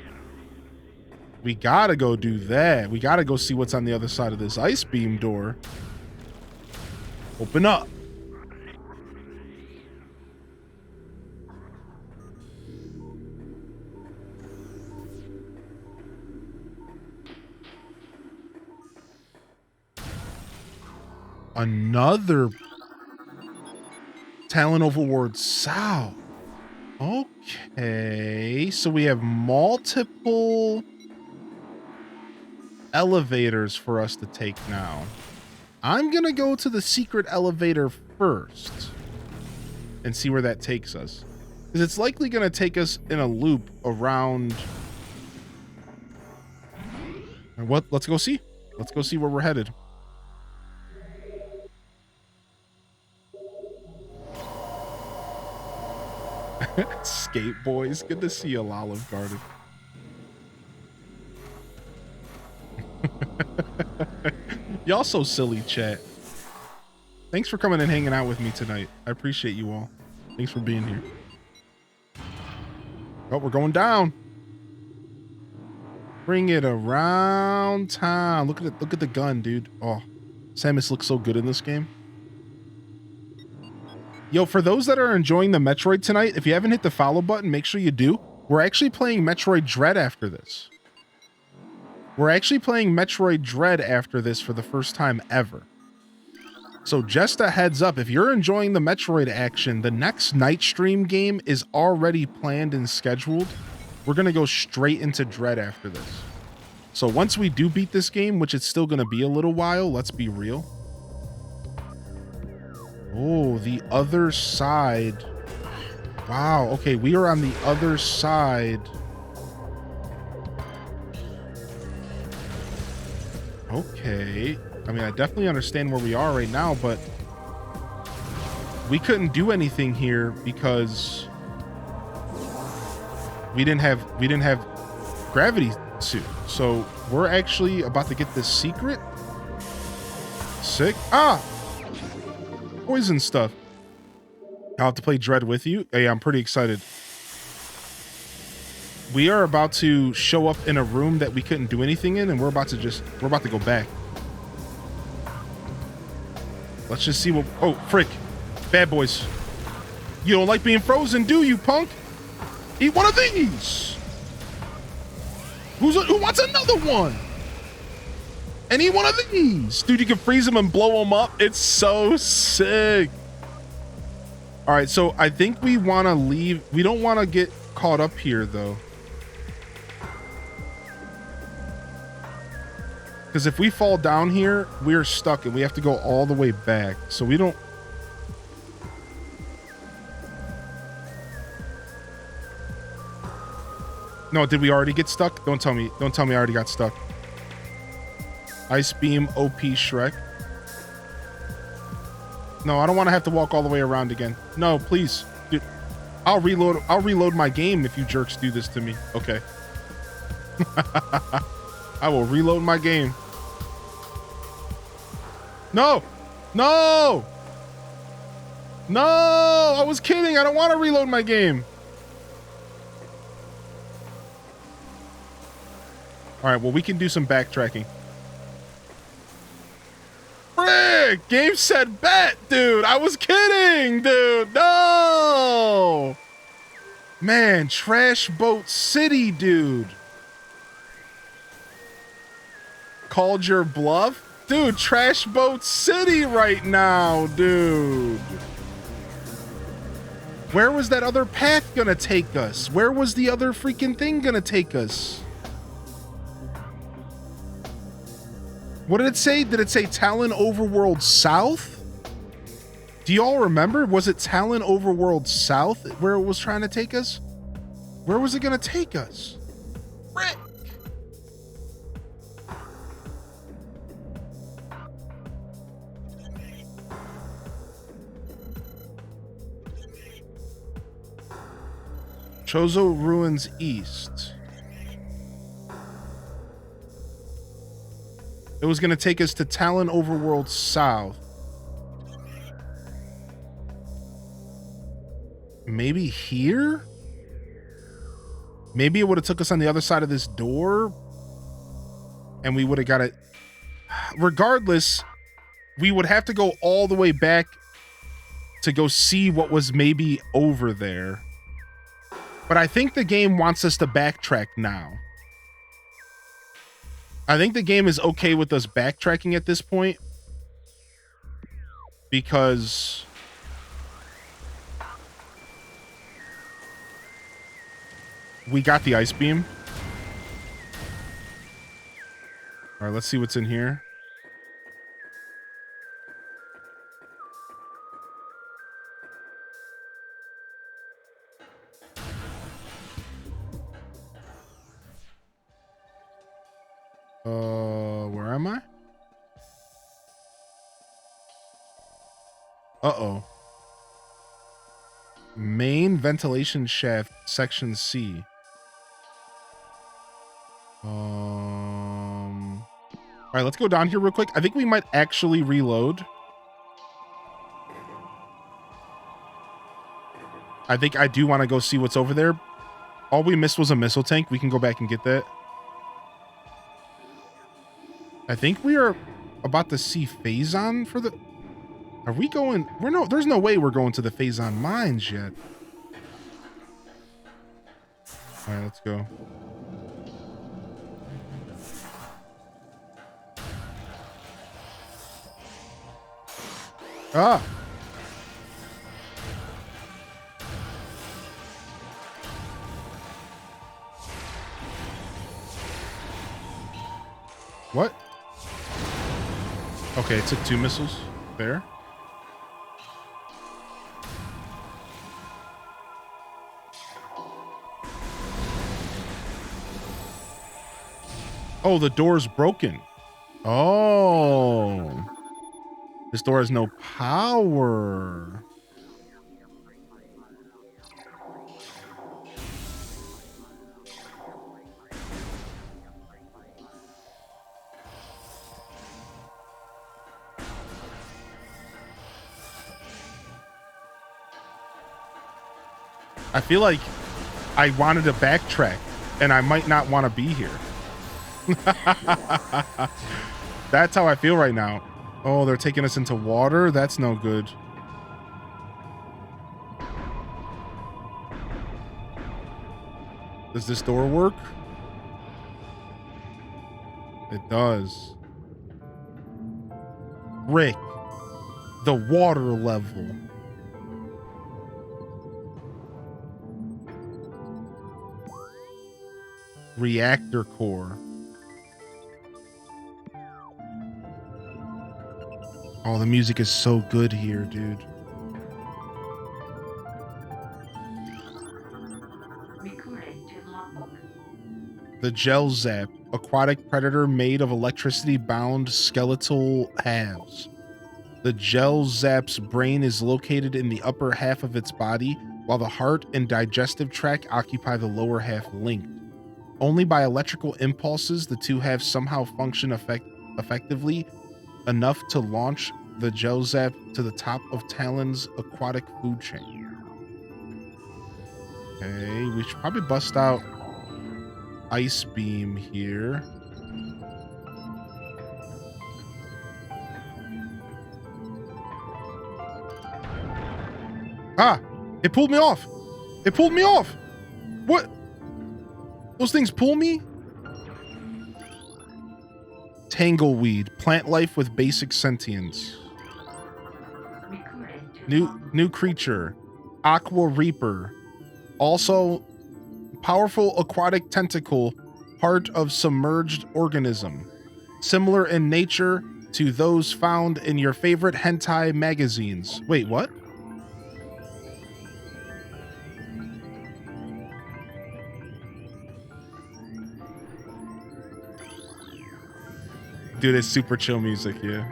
We gotta go do that. We gotta go see what's on the other side of this ice beam door. Open up. Another Talon Overworld South. Okay, so we have multiple elevators for us to take now. I'm gonna go to the secret elevator first and see where that takes us, because it's likely gonna take us in a loop around. And what? Let's go see. Let's go see where we're headed. Skate boys, good to see you, Olive Garden. Y'all so silly, chat. Thanks for coming and hanging out with me tonight. I appreciate you all. Thanks for being here. Oh, we're going down. Bring it around town. Look at it. Look at the gun, dude. Oh, Samus looks so good in this game. Yo, for those that are enjoying the Metroid tonight, if you haven't hit the follow button, make sure you do. We're actually playing Metroid Dread after this. We're actually playing Metroid Dread after this for the first time ever. So just a heads up, if you're enjoying the Metroid action, the next night stream game is already planned and scheduled. We're going to go straight into Dread after this. So once we do beat this game, which it's still going to be a little while, let's be real. Oh, the other side. Wow. Okay, we are on the other side. Okay. I mean, I definitely understand where we are right now, but we couldn't do anything here because we didn't have gravity suit. So we're actually about to get this secret. Sick. Ah! Poison stuff. I'll have to play Dread with you. Hey, I'm pretty excited. We are about to show up in a room that we couldn't do anything in, and we're about to go back. Let's just see what. Oh, frick. Bad boys. You don't like being frozen, do you, punk? Eat one of these. Who wants another one? And eat one of these. Dude, you can freeze them and blow them up. It's so sick. All right, so I think we want to leave. We don't want to get caught up here, though. Because if we fall down here, we're stuck and we have to go all the way back. So we don't. No, did we already get stuck? Don't tell me. Don't tell me I already got stuck. Ice Beam OP Shrek. No, I don't want to have to walk all the way around again. No, please. Dude, I'll reload my game if you jerks do this to me. Okay. I will reload my game. No! No! No! I was kidding. I don't want to reload my game. All right, well, we can do some backtracking. Frick! Game said bet, dude. I was kidding, dude. No! Man, Trash Boat City, dude. Called your bluff? Dude, Trash Boat City right now, dude. Where was that other path gonna take us? Where was the other freaking thing gonna take us? What did it say? Did it say Talon Overworld South? Do y'all remember? Was it Talon Overworld South where it was trying to take us? Where was it gonna take us? Frick! Chozo Ruins East. It was going to take us to Talon Overworld South. Maybe here? Maybe it would have took us on the other side of this door and we would have got it. Regardless, we would have to go all the way back to go see what was maybe over there. But I think the game wants us to backtrack now. I think the game is okay with us backtracking at this point because we got the ice beam. All right, let's see what's in here. Where am I? Uh-oh. Main ventilation shaft, section C. All right, let's go down here real quick. I think we might actually reload. I think I do want to go see what's over there. All we missed was a missile tank. We can go back and get that. I think we are about to see Phazon for the... Are we going... There's no way we're going to the Phazon mines yet. All right, let's go. Ah! What? Okay, it took 2 missiles. There. Oh, the door's broken. Oh. This door has no power. I feel like I wanted to backtrack and I might not want to be here. That's how I feel right now. Oh, they're taking us into water? That's no good. Does this door work? It does. Rick, the water level. Reactor core. Oh, the music is so good here, dude. The gel zap, aquatic predator made of electricity-bound skeletal halves. The gel zap's brain is located in the upper half of its body, while the heart and digestive tract occupy the lower half linked. Only by electrical impulses, the two halves somehow function effectively enough to launch the gel zap to the top of Talon's aquatic food chain. Okay, we should probably bust out ice beam here. Ah, it pulled me off. It pulled me off. What? Those things pull me? Tangleweed, plant life with basic sentience. New creature, Aqua Reaper. Also, powerful aquatic tentacle, part of submerged organism. Similar in nature to those found in your favorite hentai magazines. Wait, what? Dude, it's super chill music, yeah.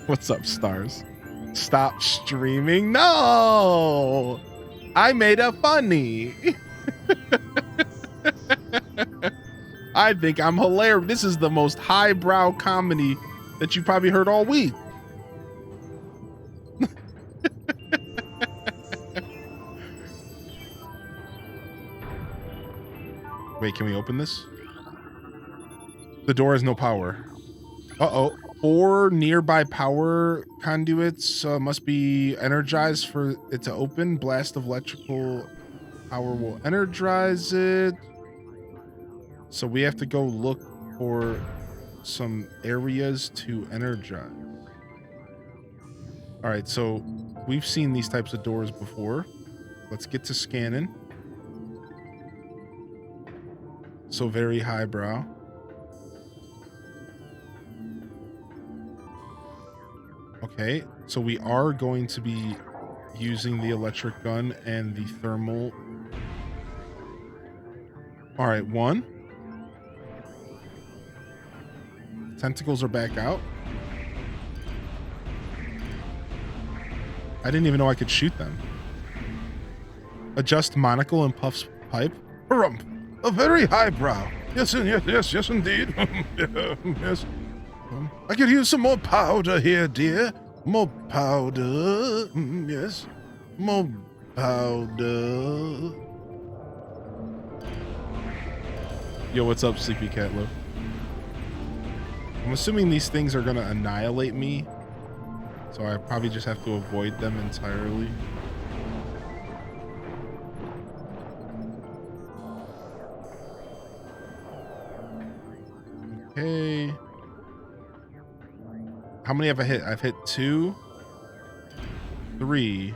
What's up, stars? Stop streaming. No! I made a funny. I think I'm hilarious. This is the most highbrow comedy that you probably heard all week. Wait, can we open this? The door has no power. Uh-oh. 4 nearby power conduits must be energized for it to open. Blast of electrical power will energize it. So we have to go look for some areas to energize. All right, so we've seen these types of doors before. Let's get to scanning. So very highbrow. Okay, so we are going to be using the electric gun and the thermal. All right, 1. Tentacles are back out. I didn't even know I could shoot them. Adjust monocle and Puff's pipe. Rump. A very highbrow. Yes, yes, indeed. Yes. I could use some more powder here, dear. More powder. Yes. More powder. Yo, what's up, Sleepy Cat Lou? I'm assuming these things are gonna annihilate me, so I probably just have to avoid them entirely. Okay. How many have I hit? I've hit 2, 3.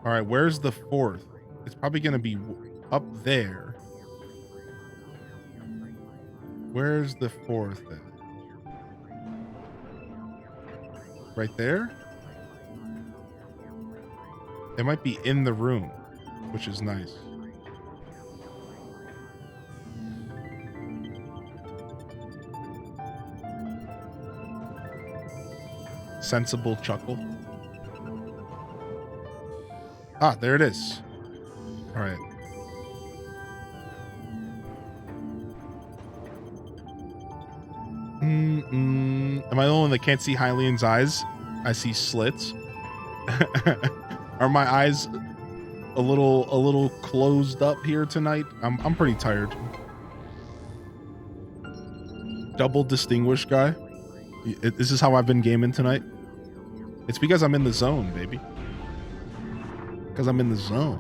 All right, where's the 4th? It's probably gonna be up there. Where's the 4th then? Right there? It might be in the room, which is nice. Sensible chuckle. Ah, there it is. All right. Am I the only one that can't see Hylian's eyes? I see slits. Are my eyes a little closed up here tonight? I'm pretty tired. Double distinguished guy. This is how I've been gaming tonight. It's because I'm in the zone, baby. Because I'm in the zone.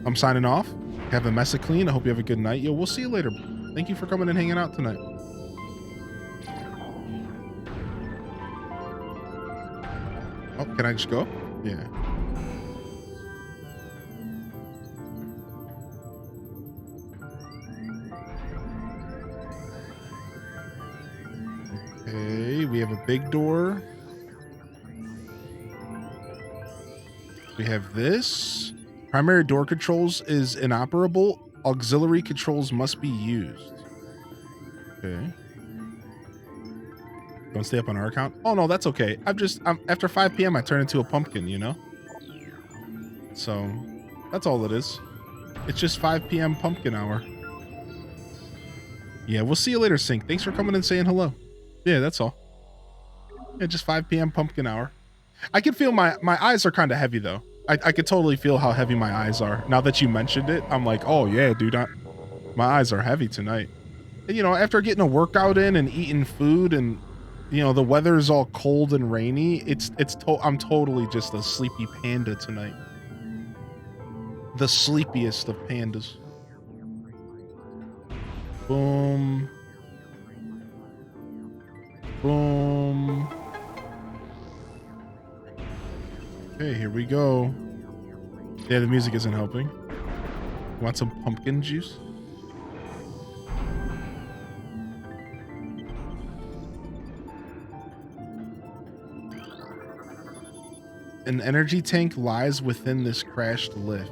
I'm signing off. Have a mess of clean. I hope you have a good night. Yo, we'll see you later. Thank you for coming and hanging out tonight. Oh, can I just go? Yeah. Okay, we have a big door. We have this. Primary door controls is inoperable. Auxiliary controls must be used. Okay. Don't stay up on our account. Oh no, that's okay. I'm after 5 p.m. I turn into a pumpkin, you know? So that's all it is. It's just 5 p.m. pumpkin hour. Yeah, we'll see you later, Sync. Thanks for coming and saying hello. Yeah, that's all. Yeah, just 5 p.m. pumpkin hour. I can feel my eyes are kind of heavy though. I could totally feel how heavy my eyes are. Now that you mentioned it, I'm like, oh yeah, dude, my eyes are heavy tonight. And, you know, after getting a workout in and eating food and, you know, the weather's all cold and rainy, I'm totally just a sleepy panda tonight. The sleepiest of pandas. Boom. Boom. Okay, here we go. Yeah, the music isn't helping. You want some pumpkin juice? An energy tank lies within this crashed lift.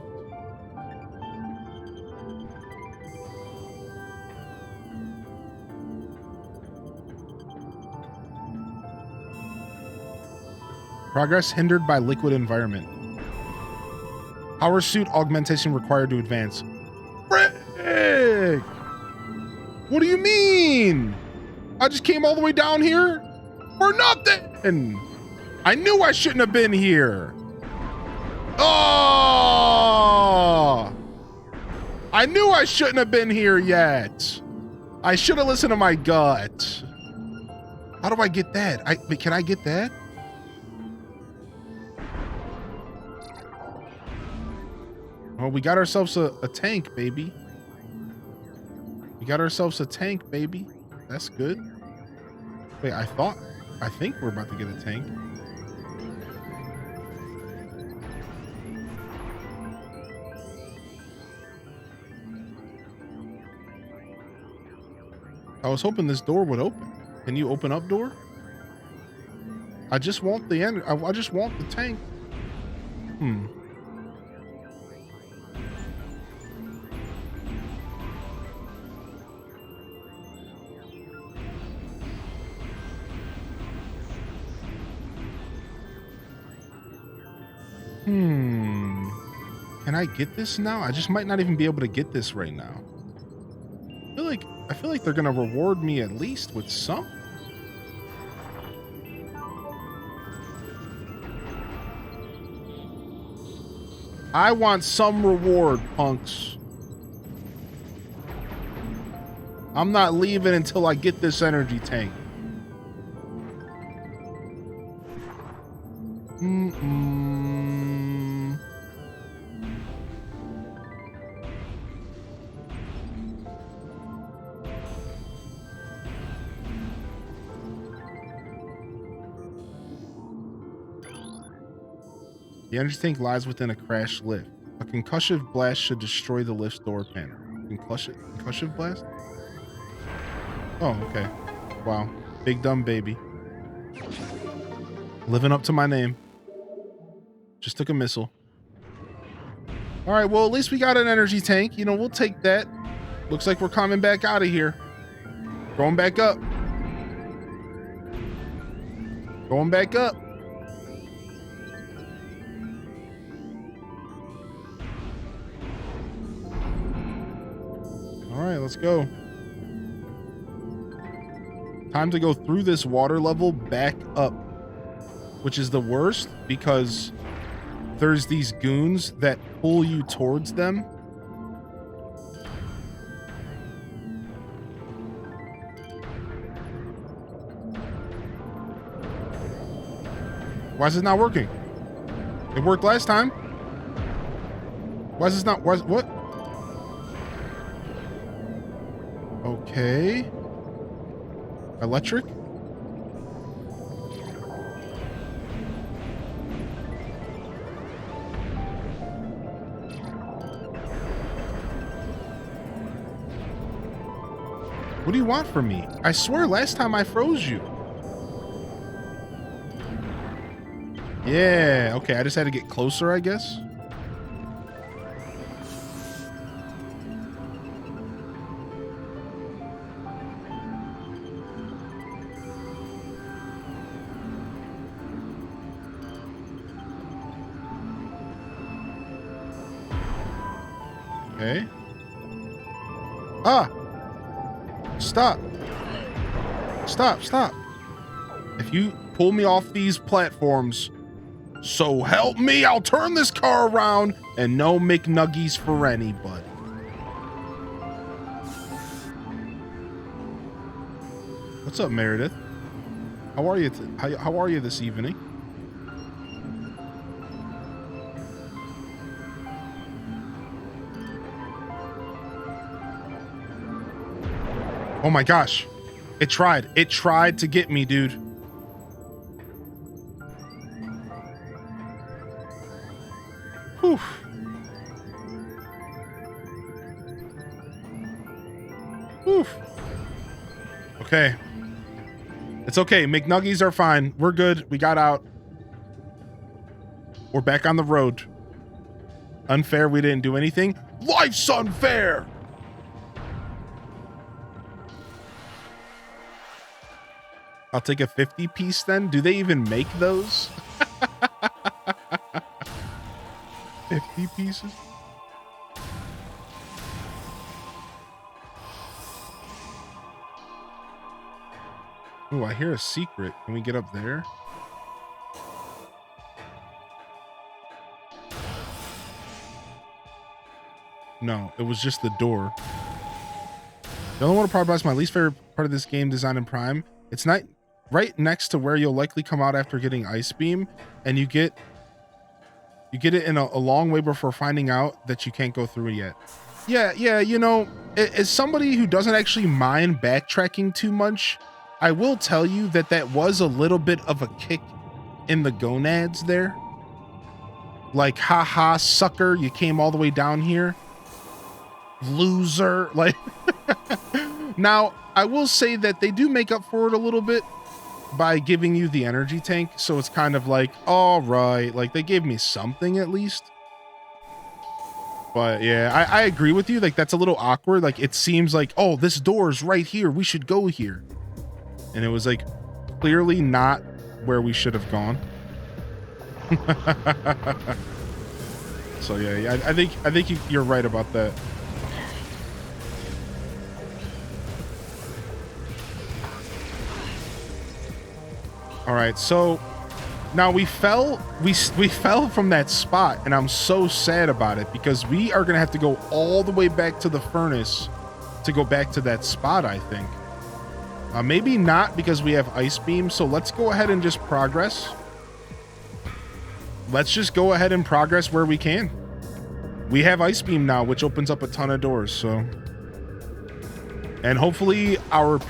Progress hindered by liquid environment. Power suit augmentation required to advance. Frick! What do you mean? I just came all the way down here for nothing. I knew I shouldn't have been here. Oh! I knew I shouldn't have been here yet. I should have listened to my gut. How do I get that? But can I get that? Oh, we got ourselves a tank, baby. We got ourselves a tank, baby. That's good. Wait, I think we're about to get a tank. I was hoping this door would open. Can you open up door? I just want the end. I just want the tank. Can I get this now? I just might not even be able to get this right now. I feel like they're gonna reward me at least with some. I want some reward, punks. I'm not leaving until I get this energy tank. The energy tank lies within a crashed lift. A concussive blast should destroy the lift's door panel. Concussive blast? Oh, okay. Wow. Big dumb baby. Living up to my name. Just took a missile. All right, well, at least we got an energy tank. You know, we'll take that. Looks like we're coming back out of here. Going back up. Going back up. All right, let's go. Time to go through this water level back up, which is the worst because there's these goons that pull you towards them. Why is it not working? It worked last time. Why is this not? What? Okay. Electric? What do you want from me? I swear last time I froze you. Yeah, okay, I just had to get closer, I guess. Okay. Ah! Stop. Stop, stop. If you pull me off these platforms, so help me, I'll turn this car around and no McNuggies for anybody. What's up, Meredith? How are you? How are you this evening? Oh my gosh. It tried. It tried to get me, dude. Whew. Whew. Okay. It's okay. McNuggies are fine. We're good. We got out. We're back on the road. Unfair. We didn't do anything. Life's unfair. I'll take a 50 piece then. Do they even make those? 50 pieces? Oh, I hear a secret. Can we get up there? No, it was just the door. The only one to probably is my least favorite part of this game, Design in Prime. It's not right next to where you'll likely come out after getting Ice Beam, and you get it in a long way before finding out that you can't go through it yet. Yeah, you know, as somebody who doesn't actually mind backtracking too much, I will tell you that that was a little bit of a kick in the gonads there. Like, haha, sucker, you came all the way down here. Loser. Like, now, I will say that they do make up for it a little bit by giving you the energy tank. So it's kind of like, all right, like they gave me something at least. But yeah, I agree with you. Like, that's a little awkward. Like, it seems like, oh, this door's right here. We should go here. And it was like clearly not where we should have gone. So yeah, I think you're right about that. All right, so now we fell from that spot, and I'm so sad about it because we are gonna have to go all the way back to the furnace to go back to that spot, I think. Maybe not because we have Ice Beam, so let's go ahead and just progress. Let's just go ahead and progress where we can. We have Ice Beam now, which opens up a ton of doors, so. And hopefully our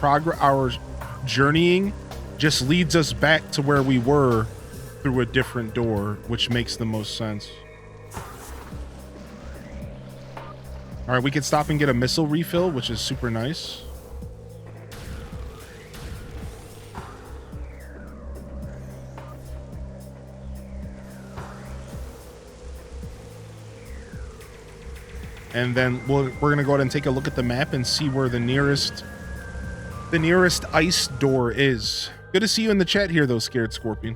journeying just leads us back to where we were through a different door, which makes the most sense. All right, we can stop and get a missile refill, which is super nice. And then we're going to go ahead and take a look at the map and see where the nearest ice door is. Good to see you in the chat here, though, Scared Scorpion.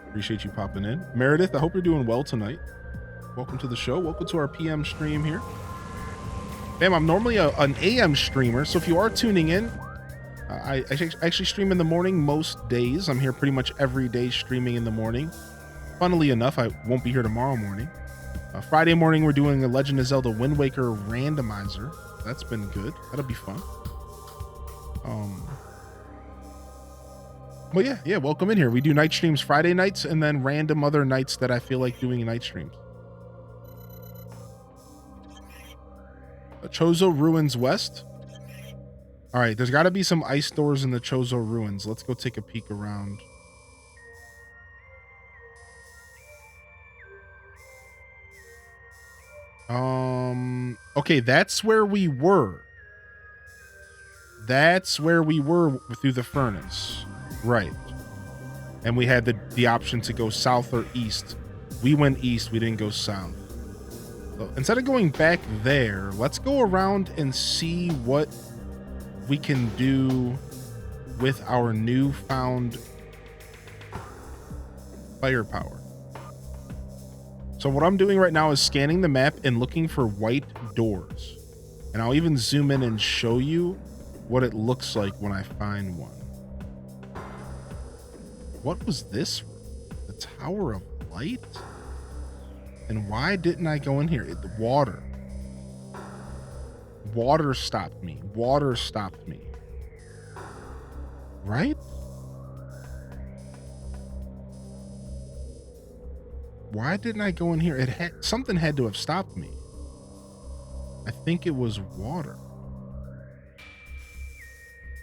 Appreciate you popping in. Meredith, I hope you're doing well tonight. Welcome to the show. Welcome to our PM stream here. Bam, I'm normally an AM streamer, so if you are tuning in, I actually stream in the morning most days. I'm here pretty much every day streaming in the morning. Funnily enough, I won't be here tomorrow morning. Friday morning, we're doing a Legend of Zelda Wind Waker randomizer. That's been good. That'll be fun. But yeah, welcome in here. We do night streams Friday nights and then random other nights that I feel like doing night streams. Chozo Ruins West. All right, there's got to be some ice doors in the Chozo Ruins. Let's go take a peek around. Okay, that's where we were. That's where we were through the furnace. Right. And we had the option to go south or east. We went east, we didn't go south. So instead of going back there, let's go around and see what we can do with our newfound firepower. So what I'm doing right now is scanning the map and looking for white doors. And I'll even zoom in and show you what it looks like when I find one. What was this? The Tower of Light? And why didn't I go in here? The water. Water stopped me. Water stopped me. Right? Why didn't I go in here? Something had to have stopped me. I think it was water.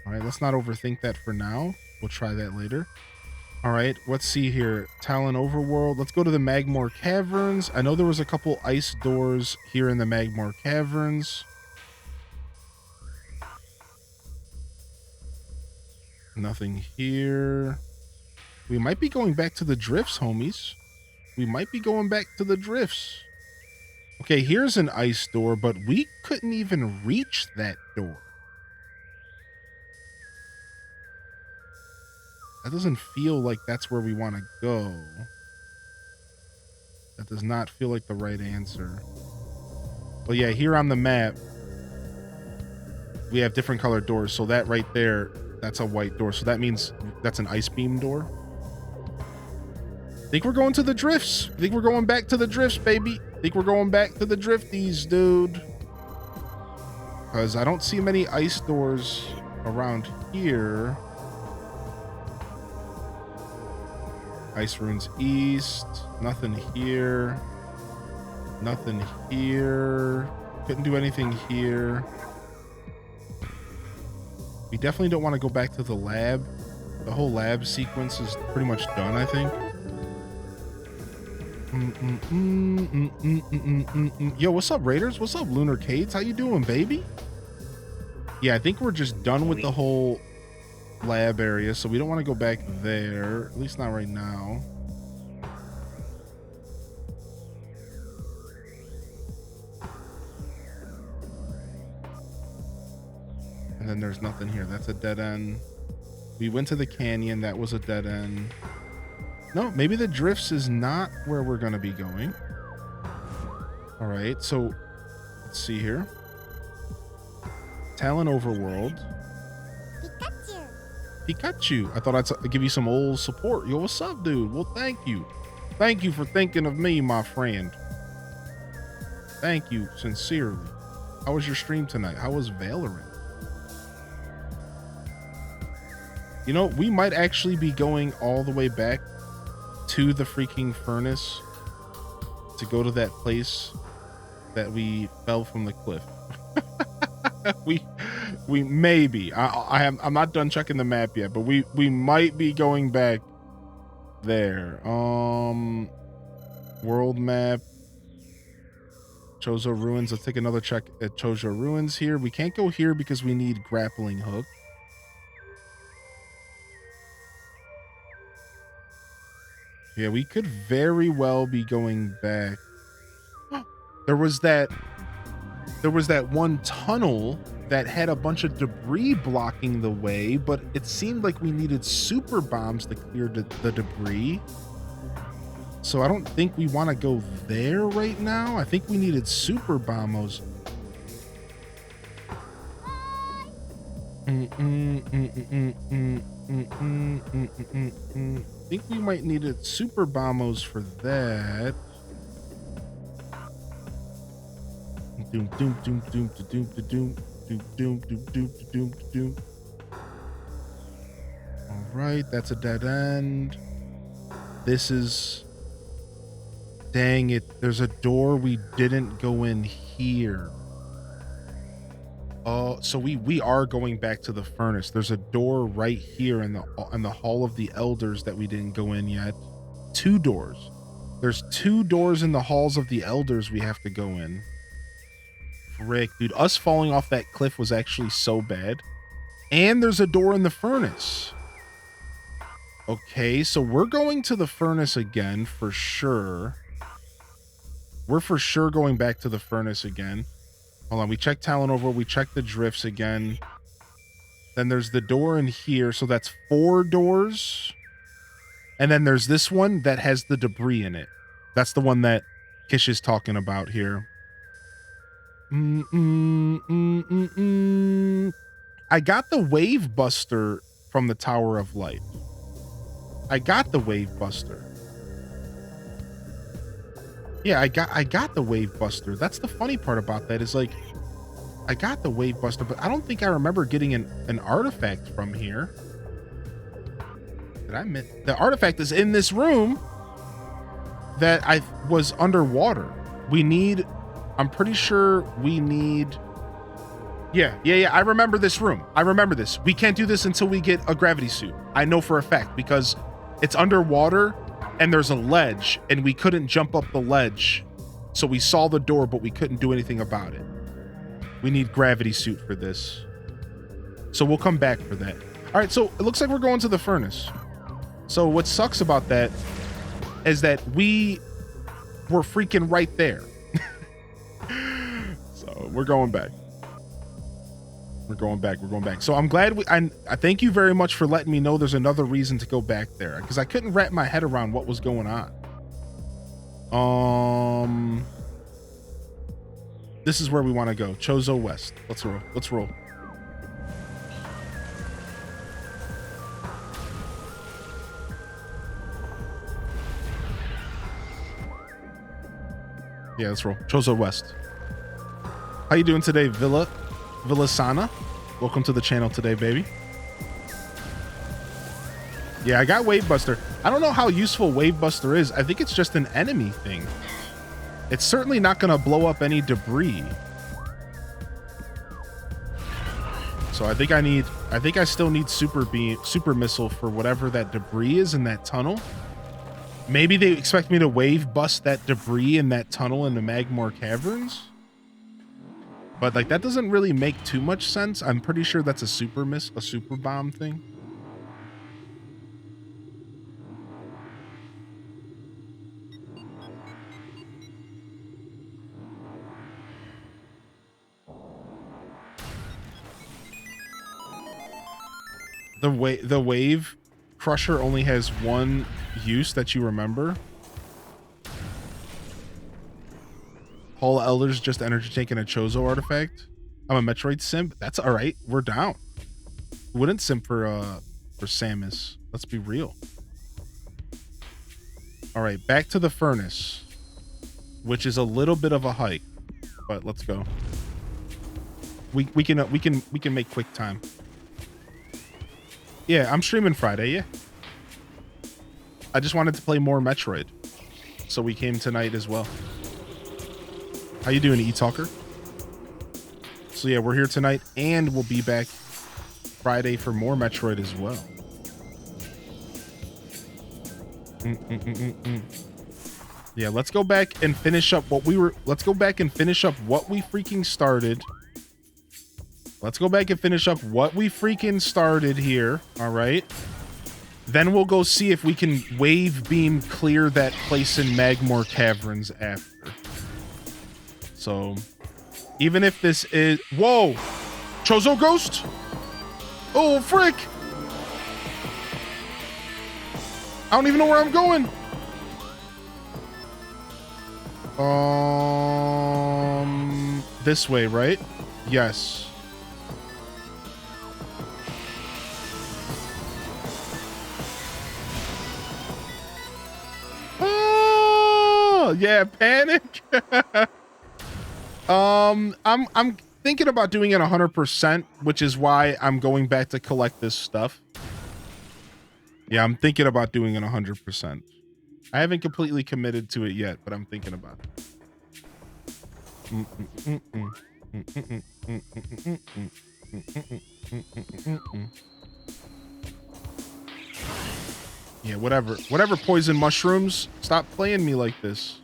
All right, let's not overthink that for now. We'll try that later. All right, let's see here. Talon Overworld. Let's go to the Magmore Caverns. I know there was a couple ice doors here in the Magmore Caverns. Nothing here. We might be going back to the drifts, homies. We might be going back to the drifts. Okay, here's an ice door, but we couldn't even reach that door. That doesn't feel like that's where we want to go. That does not feel like the right answer. But yeah, here on the map, we have different colored doors. So that right there, that's a white door. So that means that's an ice beam door. Think we're going to the drifts. Think we're going back to the drifts, baby. Think we're going back to the drifties, dude. Because I don't see many ice doors around here. Ice runes east. Nothing here. Nothing here. Couldn't do anything here. We definitely don't want to go back to the lab. The whole lab sequence is pretty much done, I think. Yo, what's up, Raiders? What's up, Lunar Cades? How you doing, baby? Yeah, I think we're just done with the whole lab area, so we don't want to go back there. At least not right now. And then there's nothing here. That's a dead end. We went to the canyon. That was a dead end. No, maybe the drifts is not where we're going to be going. All right, so let's see here. Talon Overworld. Pikachu. I thought I'd give you some old support. Yo, what's up, dude? Well, thank you. Thank you for thinking of me, my friend. Thank you, sincerely. How was your stream tonight? How was Valorant? You know, we might actually be going all the way back to the freaking furnace to go to that place that we fell from the cliff. we maybe I'm not done checking the map yet, but we might be going back there. World map, Chozo Ruins. Let's take another check at Chozo Ruins here. We can't go here because we need grappling hook. Yeah, we could very well be going back. There was that one tunnel that had a bunch of debris blocking the way, but it seemed like we needed super bombs to clear the debris. So I don't think we want to go there right now. I think we needed super bombos. I think we might need it super bombos for that. Doom doom doom doom doom doom doom doom doom doom doom. All right, that's a dead end. This is, dang it, there's a door we didn't go in here. Oh, so we are going back to the furnace. There's a door right here in the Hall of the Elders that we didn't go in yet. 2 doors. There's 2 doors in the Halls of the Elders we have to go in. Frick, dude, us falling off that cliff was actually so bad. And there's a door in the furnace. Okay, so we're going to the furnace again for sure. We're for sure going back to the furnace again. Hold on, we checked Talon over, we checked the drifts again. Then there's the door in here, so that's 4 doors. And then there's this one that has the debris in it. That's the one that Kish is talking about here. I got the Wave Buster from the Tower of Light. I got the Wave Buster. Yeah, I got the Wave Buster. That's the funny part about that is, like, I got the Wave Buster, but I don't think I remember getting an artifact from here. Did I miss? The artifact is in this room that I was underwater. We need, I'm pretty sure we need, yeah, I remember this room. I remember this. We can't do this until we get a gravity suit. I know for a fact because it's underwater and there's a ledge and we couldn't jump up the ledge. So we saw the door, but we couldn't do anything about it. We need gravity suit for this. So we'll come back for that. All right, so it looks like we're going to the furnace. So what sucks about that is that we were freaking right there. So we're going back. We're going back. So I'm glad I thank you very much for letting me know there's another reason to go back there, because I couldn't wrap my head around what was going on. This is where we want to go. Chozo West. Let's roll. Yeah, let's roll. Chozo West. How you doing today, Villa Sana? Welcome to the channel today, baby. Yeah, I got Wave Buster. I don't know how useful Wave Buster is. I think it's just an enemy thing. It's certainly not going to blow up any debris. So I think I still need super missile for whatever that debris is in that tunnel. Maybe they expect me to wave bust that debris in that tunnel in the Magmore Caverns. But like that doesn't really make too much sense. I'm pretty sure that's a super bomb thing. The wave crusher only has one use that you remember. Whole Elders just energy tank and a Chozo artifact. I'm a Metroid simp. That's all right. We're down. Wouldn't simp for Samus. Let's be real. All right, back to the furnace, which is a little bit of a hike, but let's go. We can make quick time. Yeah, I'm streaming Friday, yeah. I just wanted to play more Metroid, so we came tonight as well. How you doing, E-Talker? So yeah, we're here tonight, and we'll be back Friday for more Metroid as well. Yeah, let's go back and finish up what we freaking started. Let's go back and finish up what we freaking started here. All right. Then we'll go see if we can wave beam clear that place in Magmore Caverns after. So even if this is, whoa, Chozo Ghost. Oh, frick. I don't even know where I'm going. This way, right? Yes. Yeah, panic. I'm thinking about doing it 100%, which is why I'm going back to collect this stuff. Yeah, I'm thinking about doing it 100%. I haven't completely committed to it yet, but I'm thinking about it. Yeah, whatever poison mushrooms. Stop playing me like this.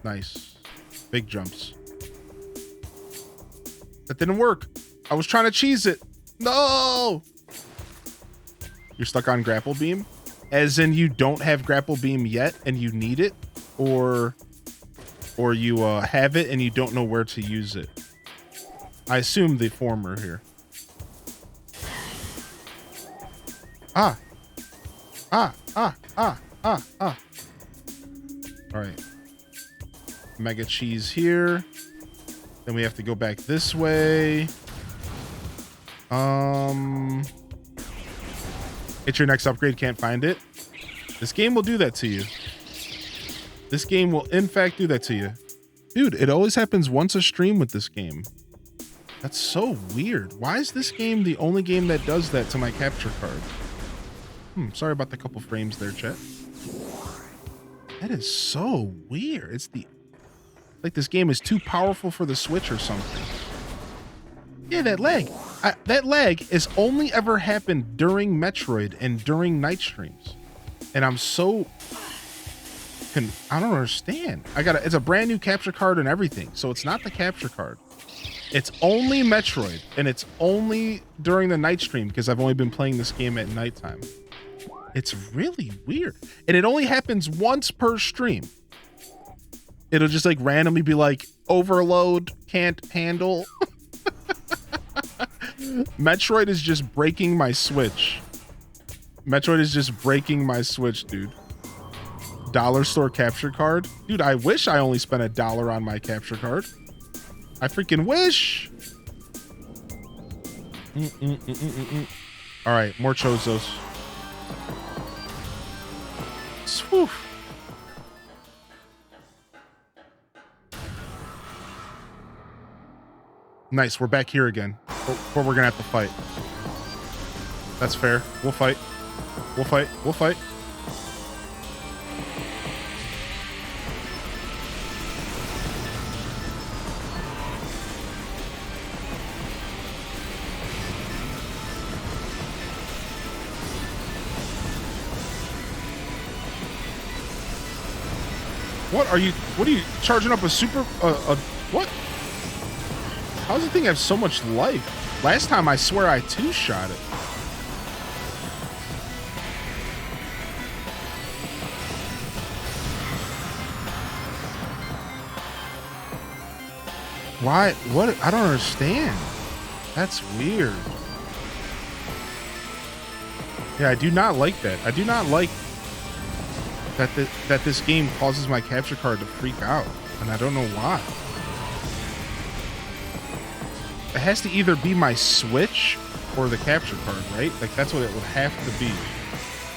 Nice. Big jumps. That didn't work. I was trying to cheese it. No! You're stuck on grapple beam? As in you don't have grapple beam yet and you need it? Or you have it and you don't know where to use it? I assume the former here. All right. Mega cheese here. Then we have to go back this way. It's your next upgrade, can't find it. This game will do that to you. This game will in fact do that to you. Dude, it always happens once a stream with this game. That's so weird. Why is this game the only game that does that to my capture card? Sorry about the couple frames there, chat. That is so weird. It's like this game is too powerful for the Switch or something. Yeah, that lag. That lag has only ever happened during Metroid and during night streams. And I'm so... I don't understand. It's a brand new capture card and everything. So it's not the capture card. It's only Metroid, and it's only during the night stream because I've only been playing this game at nighttime. It's really weird. And it only happens once per stream. It'll just like randomly be like, overload, can't handle. Metroid is just breaking my Switch. Metroid is just breaking my Switch, dude. Dollar store capture card. Dude, I wish I only spent $1 on my capture card. I freaking wish. All right, more chozos. Whew. Nice, we're back here again. But we're gonna have to fight. That's fair. We'll fight. We'll fight. We'll fight. What are you charging up a super, what? How does the thing have so much life? Last time I swear I two-shot it. Why? What? I don't understand. That's weird. Yeah, I do not like that. I do not like that this game causes my capture card to freak out, and I don't know why. It has to either be my Switch or the capture card, right? Like that's what it would have to be.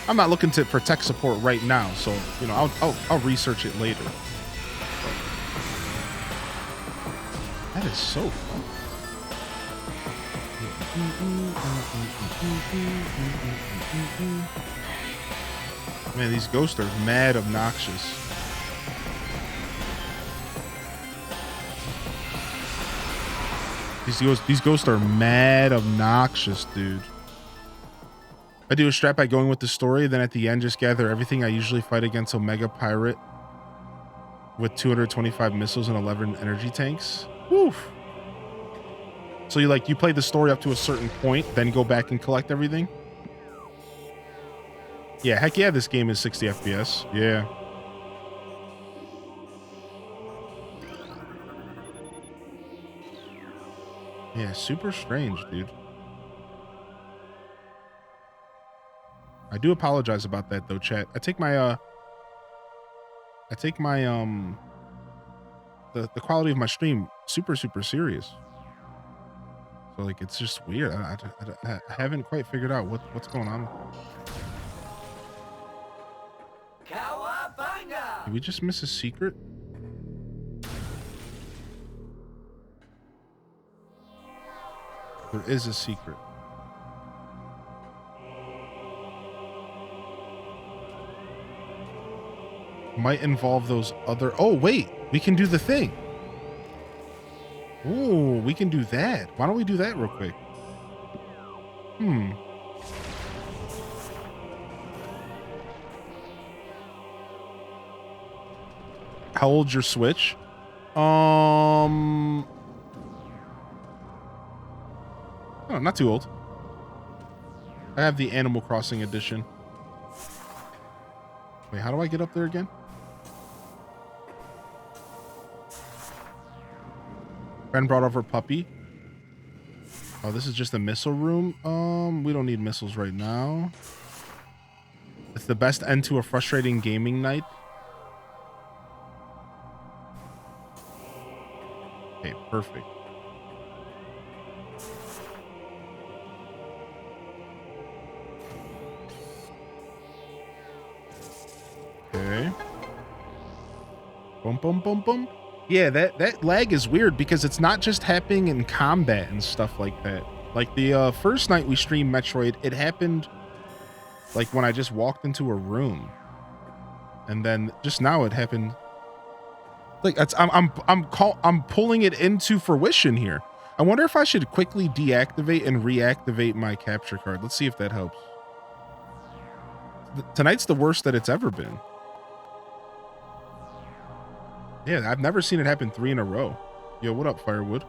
I'm not looking for tech support right now, so you know I'll research it later. That is so fun. Man, these ghosts are mad obnoxious. These ghosts are mad obnoxious, dude. I do a strat by going with the story, then at the end just gather everything. I usually fight against Omega Pirate with 225 missiles and 11 energy tanks. Woof. So you play the story up to a certain point, then go back and collect everything? Yeah, heck yeah, this game is 60 FPS. Yeah. Yeah, super strange, dude. I do apologize about that though, chat. I take my the quality of my stream super serious. So like it's just weird. I haven't quite figured out what's going on. Did we just miss a secret? There is a secret. Might involve those other... Oh, wait. We can do the thing. Oh, we can do that. Why don't we do that real quick? How old's your Switch? Oh, not too old. I have the Animal Crossing edition. Wait, how do I get up there again? Friend brought over puppy. Oh, this is just a missile room. We don't need missiles right now. It's the best end to a frustrating gaming night. Okay, perfect. Okay. Boom, boom, boom, boom. Yeah, that lag is weird because it's not just happening in combat and stuff like that. Like the first night we streamed Metroid, it happened like when I just walked into a room, and then just now it happened. Like I'm pulling it into fruition here. I wonder if I should quickly deactivate and reactivate my capture card. Let's see if that helps. Tonight's the worst that it's ever been. Yeah, I've never seen it happen 3 in a row. Yo, what up, Firewood?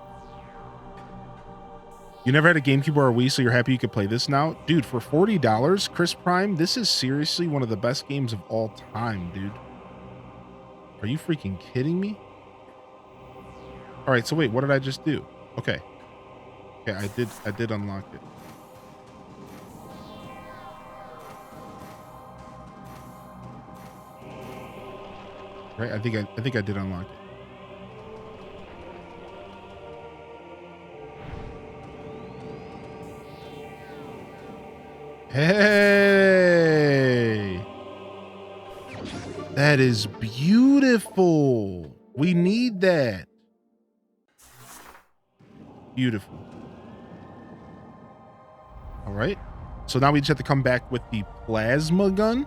You never had a GameCube or a Wii, so you're happy you could play this now? Dude, for $40, Chris Prime, this is seriously one of the best games of all time, dude. Are you freaking kidding me? All right, so wait, what did I just do? Okay. Okay, I did unlock it. Right? I think I did unlock it. Hey. That is beautiful. We need that. Beautiful. All right. So now we just have to come back with the plasma gun.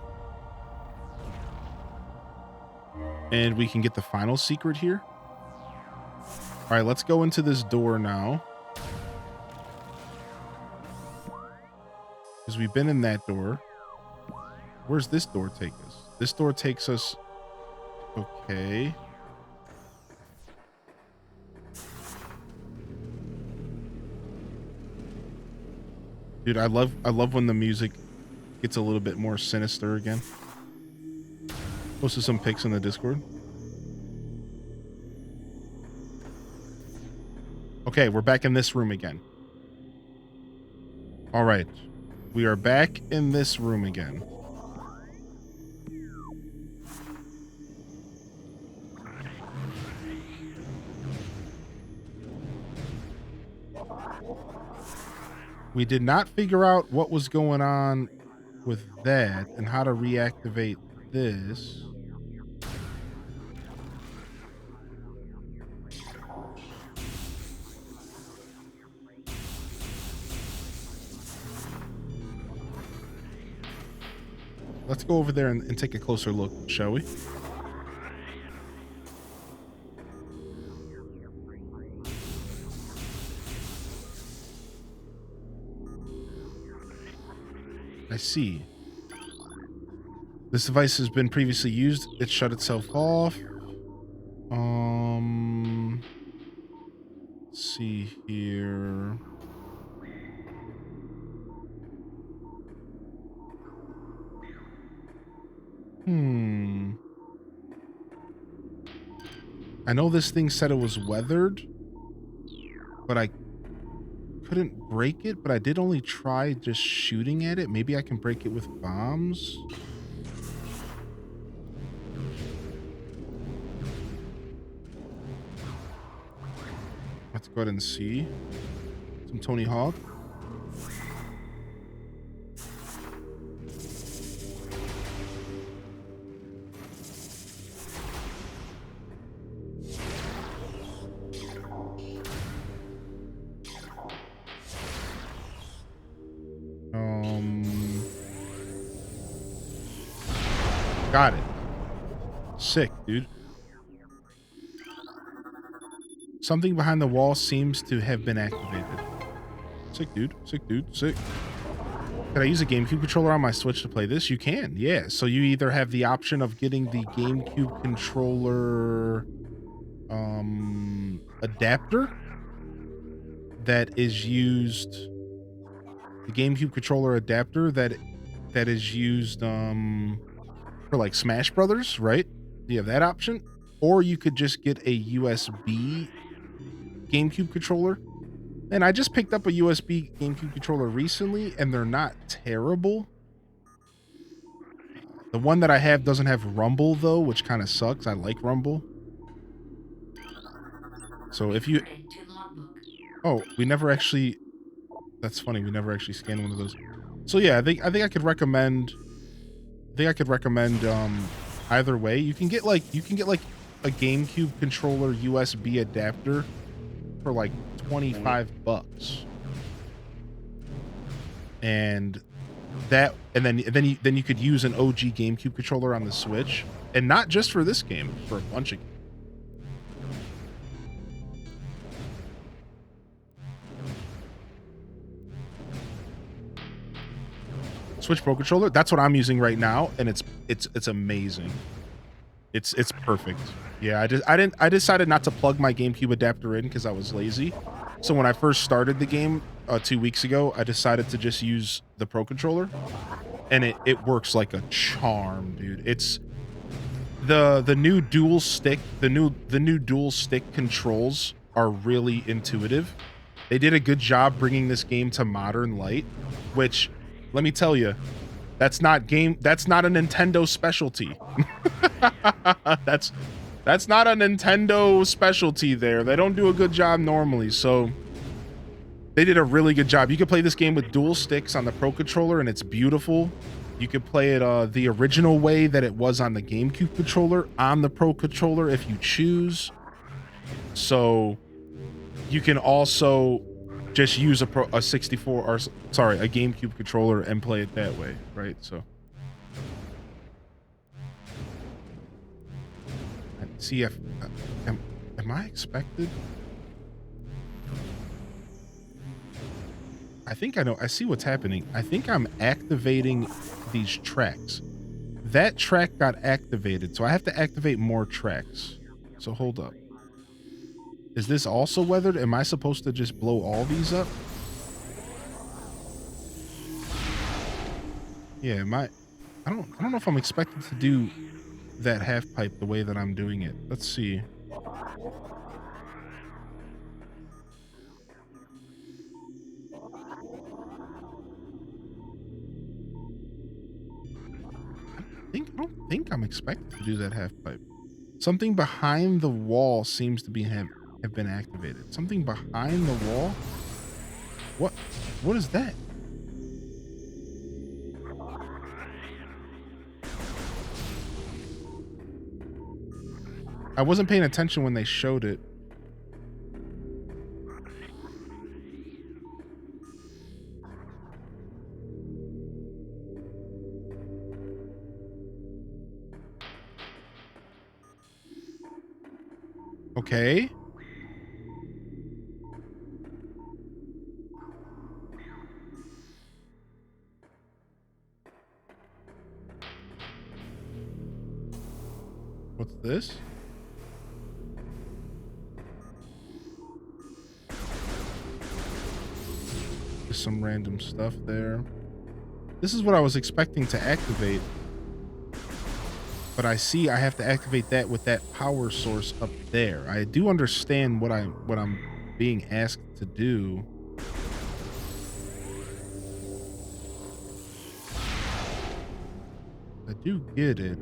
And we can get the final secret here. All right, let's go into this door now. Because we've been in that door. Where's this door take us? This door takes us... Okay. Dude, I love when the music gets a little bit more sinister again. Posted some pics in the Discord. Okay, we're back in this room again. All right. We are back in this room again. We did not figure out what was going on with that and how to reactivate this. Let's go over there and take a closer look, shall we? I see. This device has been previously used. It shut itself off. Let's see here. I know this thing said it was weathered, but I couldn't break it, but I did only try just shooting at it. Maybe I can break it with bombs. Let's go ahead and see. Some Tony Hawk. Got it. Sick, dude. Something behind the wall seems to have been activated. Sick, dude. Sick, dude. Sick. Can I use a GameCube controller on my Switch to play this? You can, yeah. So you either have the option of getting the GameCube controller adapter that is used, the GameCube controller adapter that is used for like Smash Brothers, right? You have that option, or you could just get a USB GameCube controller. And I just picked up a USB GameCube controller recently, and they're not terrible. The one that I have doesn't have Rumble though, which kind of sucks. I like Rumble. So if you... Oh, we never actually... That's funny. We never actually scanned one of those. So yeah, I think I could recommend... either way. You can get like a GameCube controller USB adapter for like $25. And that, and then you could use an OG GameCube controller on the Switch, and not just for this game, for a bunch of games. Switch Pro controller, that's what I'm using right now, and it's amazing. It's perfect. Yeah, I decided not to plug my GameCube adapter in because I was lazy. So when I first started the game 2 weeks ago, I decided to just use the Pro controller, and it works like a charm, dude. It's the new dual stick, the new dual stick controls are really intuitive. They did a good job bringing this game to modern light, which, let me tell you, that's not a Nintendo specialty. That's not a Nintendo specialty there. They don't do a good job normally. So They did a really good job. You can play this game with dual sticks on the Pro Controller, and it's beautiful. You could play it the original way that it was on the GameCube controller on the Pro Controller if you choose. So you can also just use a 64 or sorry, a GameCube controller and play it that way, right? So see if am I expected? I think I know. I see what's happening. I think I'm activating these tracks. That track got activated, so I have to activate more tracks. So hold up. Is this also weathered? Am I supposed to just blow all these up? Yeah, am I don't know if I'm expected to do that half pipe the way that I'm doing it. Let's see. I don't think I'm expected to do that half pipe. Something behind the wall seems to be have been activated. Something behind the wall? What is that? I wasn't paying attention when they showed it. Okay. What's this? Just some random stuff there. This is what I was expecting to activate. But I see I have to activate that with that power source up there. I do understand what I'm being asked to do. I do get it.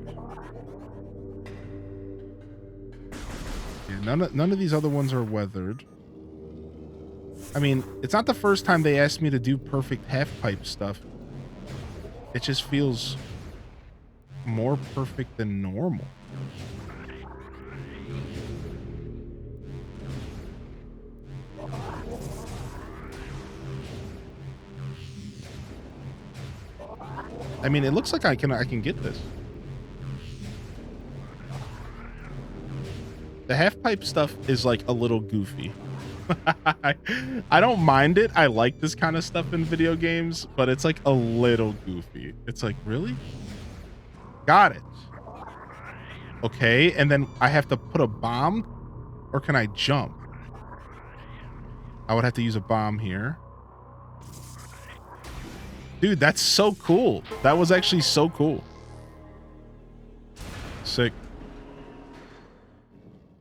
Yeah, none of these other ones are weathered. I mean, it's not the first time they asked me to do perfect half pipe stuff. It just feels more perfect than normal. I mean, it looks like I can get this. The half pipe stuff is like a little goofy. I don't mind it. I like this kind of stuff in video games, but it's like a little goofy. It's like, really? Got it. Okay, and then I have to put a bomb, or can I jump? I would have to use a bomb here. Dude, that's so cool. That was actually so cool. Sick.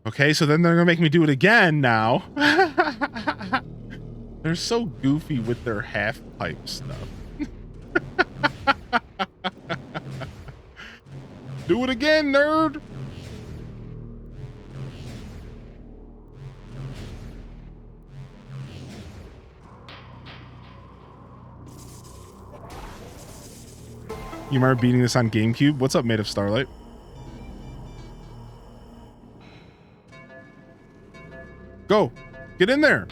Okay, so then they're gonna make me do it again now. They're so goofy with their half pipe stuff. Do it again, nerd. You remember beating this on GameCube? What's up, Made of Starlight? Go. Get in there.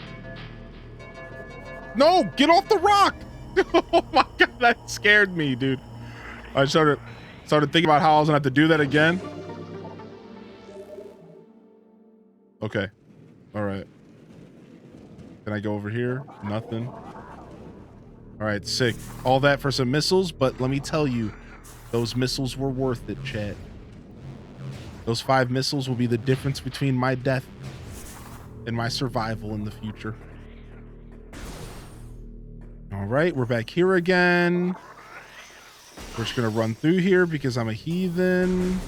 No, get off the rock. Oh my god, that scared me, dude. I started thinking about how I was gonna have to do that again. Okay. All right. Can I go over here? Nothing. All right, sick. All that for some missiles, but let me tell you, those missiles were worth it, chat. Those 5 missiles will be the difference between my death and my survival in the future. All right, we're back here again. We're just gonna run through here because I'm a heathen.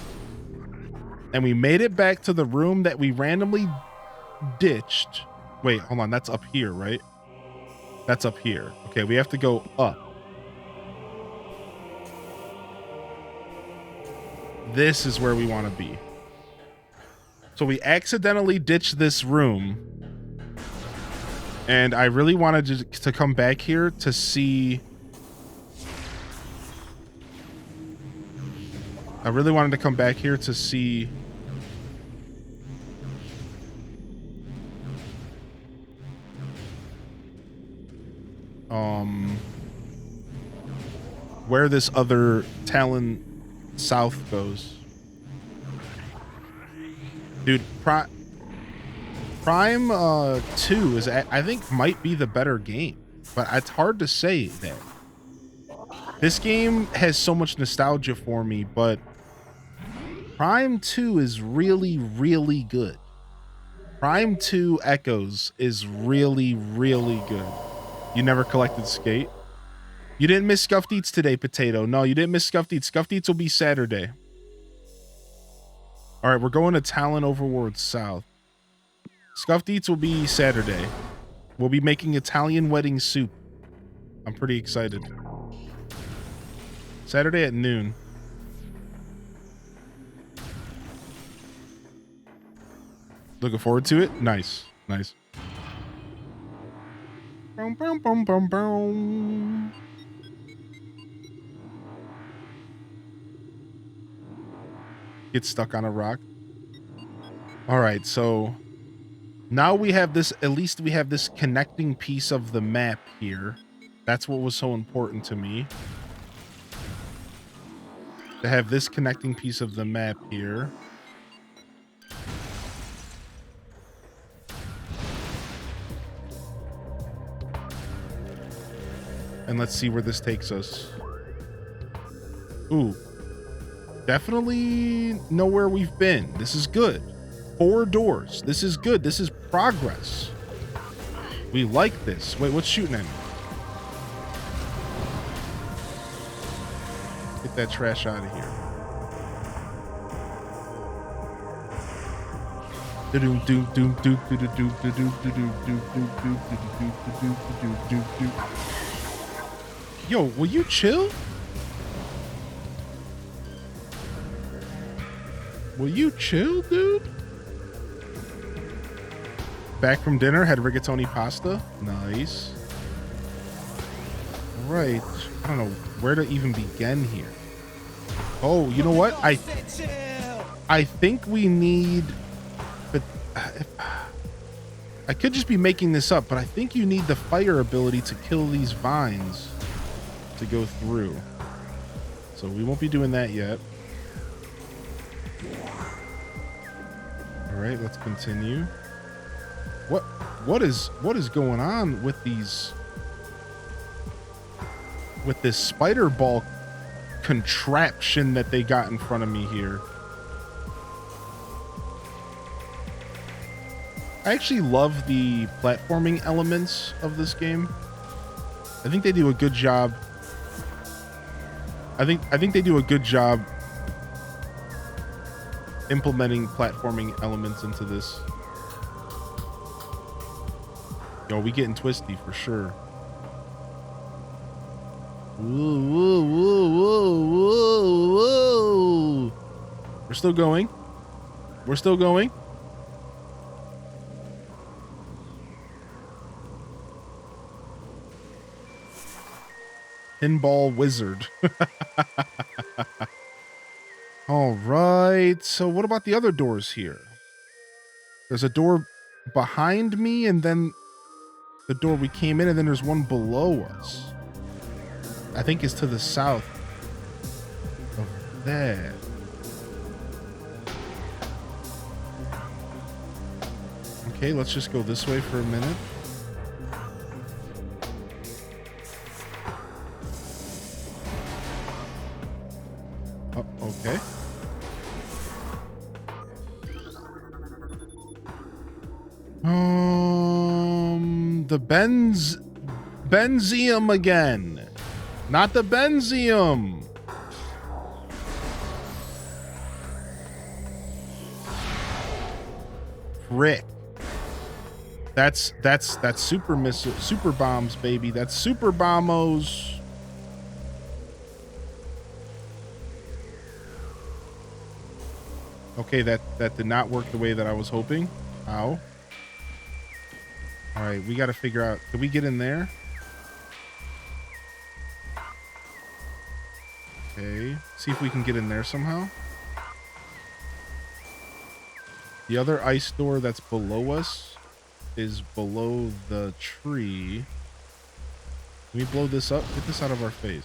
And we made it back to the room that we randomly ditched. Wait, hold on, that's up here, right? That's up here. Okay, we have to go up. This is where we want to be. So we accidentally ditched this room. And I really wanted to come back here to see... I really wanted to come back here to see... where this other Talon South goes. Dude, Prime 2 is, I think, might be the better game, but it's hard to say that. This game has so much nostalgia for me, but Prime 2 is really, really good. Prime 2 Echoes is really, really good. You never collected Skate? You didn't miss Scuffed Eats today, Potato. No, you didn't miss Scuffed Eats. Scuffed Eats will be Saturday. All right, we're going to Talon Overworld South. Scuffed Eats will be Saturday. We'll be making Italian wedding soup. I'm pretty excited. Saturday at noon. Looking forward to it. Nice. Nice. Boom, boom, boom, boom, boom. Get stuck on a rock. All right, so now we have this, at least we have this connecting piece of the map here. That's what was so important to me. To have this connecting piece of the map here. And let's see where this takes us. Ooh. Definitely know where we've been. This is good. 4 doors. This is good. This is progress. We like this. Wait, what's shooting at me? Get that trash out of here. Yo, will you chill? Will you chill, dude? Back from dinner, had rigatoni pasta. Nice. All right. I don't know where to even begin here. Oh, you know what? I think we need... But I could just be making this up, but I think you need the fire ability to kill these vines to go through. So we won't be doing that yet. All right, let's continue. What is going on with these, with this spider ball contraption that they got in front of me here? I actually love the platforming elements of this game. I think they do a good job. I think they do a good job implementing platforming elements into this. Yo, we getting twisty for sure. Whoa, whoa, whoa, whoa, whoa, whoa. We're still going. We're still going. Pinball wizard. All right. So what about the other doors here? There's a door behind me, and then the door we came in, and then there's one below us. I think it's to the south of that. Okay, let's just go this way for a minute. Oh, okay. The Benzium again. Not the Benzium. Frick. That's super missile, super bombs, baby. That's super bombos. Okay, that did not work the way that I was hoping. Ow. All right, we got to figure out, can we get in there? Okay, see if we can get in there somehow. The other ice door that's below us is below the tree. Can we blow this up? Get this out of our face.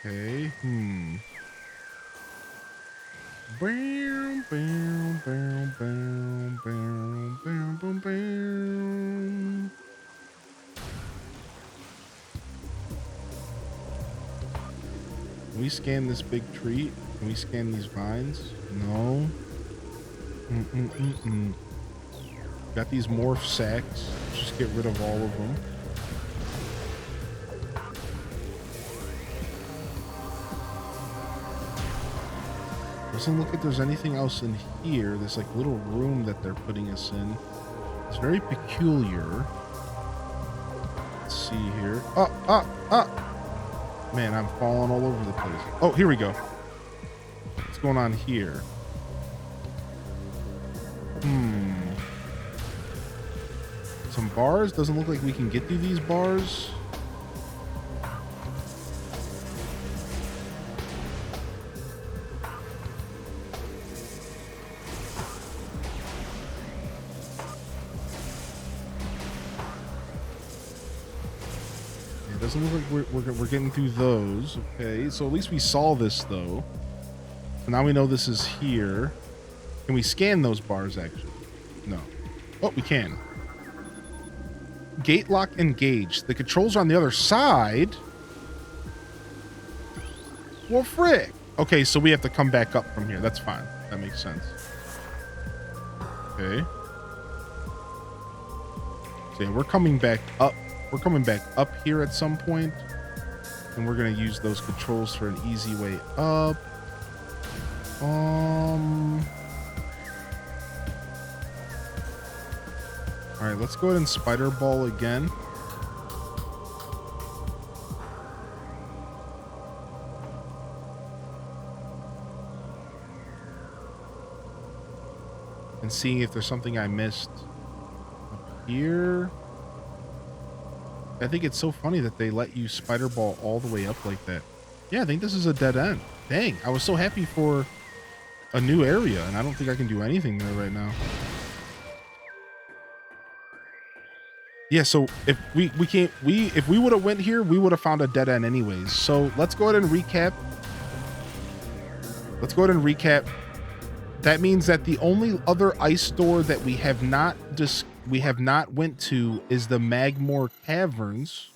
Okay, Bam, bam, bam, bam, bam, bam, bam, bam. Can we scan this big tree? Can we scan these vines? No. Got these morph sacks. Let's just get rid of all of them. Doesn't look like there's anything else in here. This like little room that they're putting us in. It's very peculiar. Let's see here. Man, I'm falling all over the place. Oh, here we go. What's going on here? Some bars. Doesn't look like we can get through these bars. It doesn't look like we're getting through those. Okay, so at least we saw this though. So now we know this is here. Can we scan those bars actually? No. Oh, we can. Gate lock engaged. The controls are on the other side. Well, frick. Okay, so we have to come back up from here. That's fine. That makes sense. Okay. So yeah, we're coming back up. We're coming back up here at some point, and we're gonna use those controls for an easy way up. All right, let's go ahead and spider ball again. And seeing if there's something I missed up here. I think it's so funny that they let you spider ball all the way up like that. Yeah, I think this is a dead end. Dang, I was so happy for a new area, and I don't think I can do anything there right now. Yeah, so if we would have went here, we would have found a dead end anyways. So let's go ahead and recap. That means that the only other ice door that we have not went to is the Magmore Caverns.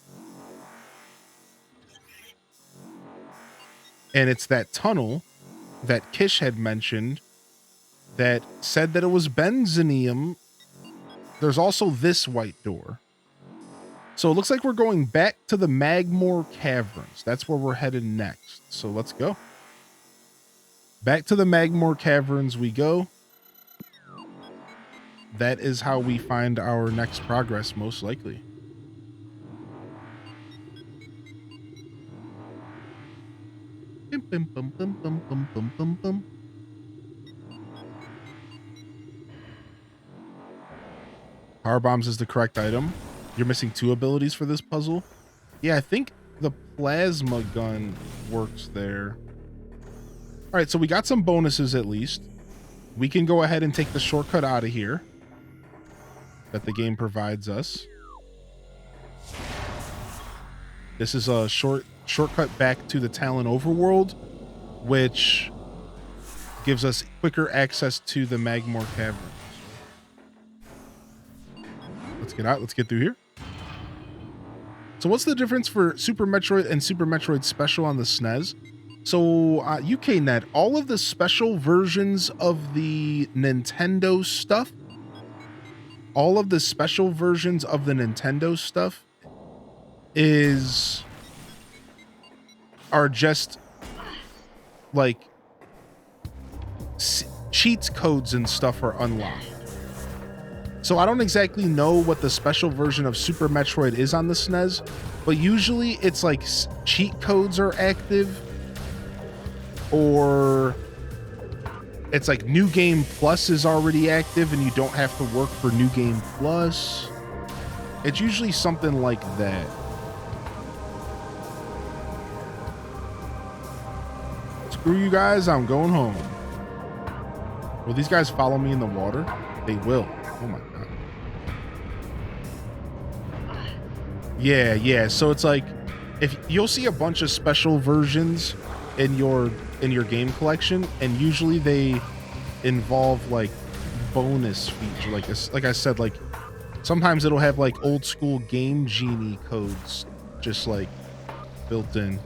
And it's that tunnel that Kish had mentioned that said that it was benzenium. There's also this white door. So it looks like we're going back to the Magmore Caverns. That's where we're headed next. So let's go. Back to the Magmore Caverns we go. That is how we find our next progress, most likely. Power bombs is the correct item. You're missing 2 abilities for this puzzle. Yeah, I think the plasma gun works there. All right, so we got some bonuses at least. We can go ahead and take the shortcut out of here that the game provides us. This is a shortcut back to the Talon Overworld, which gives us quicker access to the Magmore Caverns. Let's get out. Let's get through here. So what's the difference for Super Metroid and Super Metroid Special on the SNES? So UKNet, all of the special versions of the Nintendo stuff, are just like cheats codes and stuff are unlocked. So I don't exactly know what the special version of Super Metroid is on the SNES, but usually it's like cheat codes are active, or it's like New Game Plus is already active and you don't have to work for New Game Plus. It's usually something like that. Screw you guys, I'm going home. Will these guys follow me in the water? They will. Oh my god. Yeah. So it's like, if you'll see a bunch of special versions in your game collection, and usually they involve like bonus feature, like I said, like sometimes it'll have like old school Game Genie codes just like built in.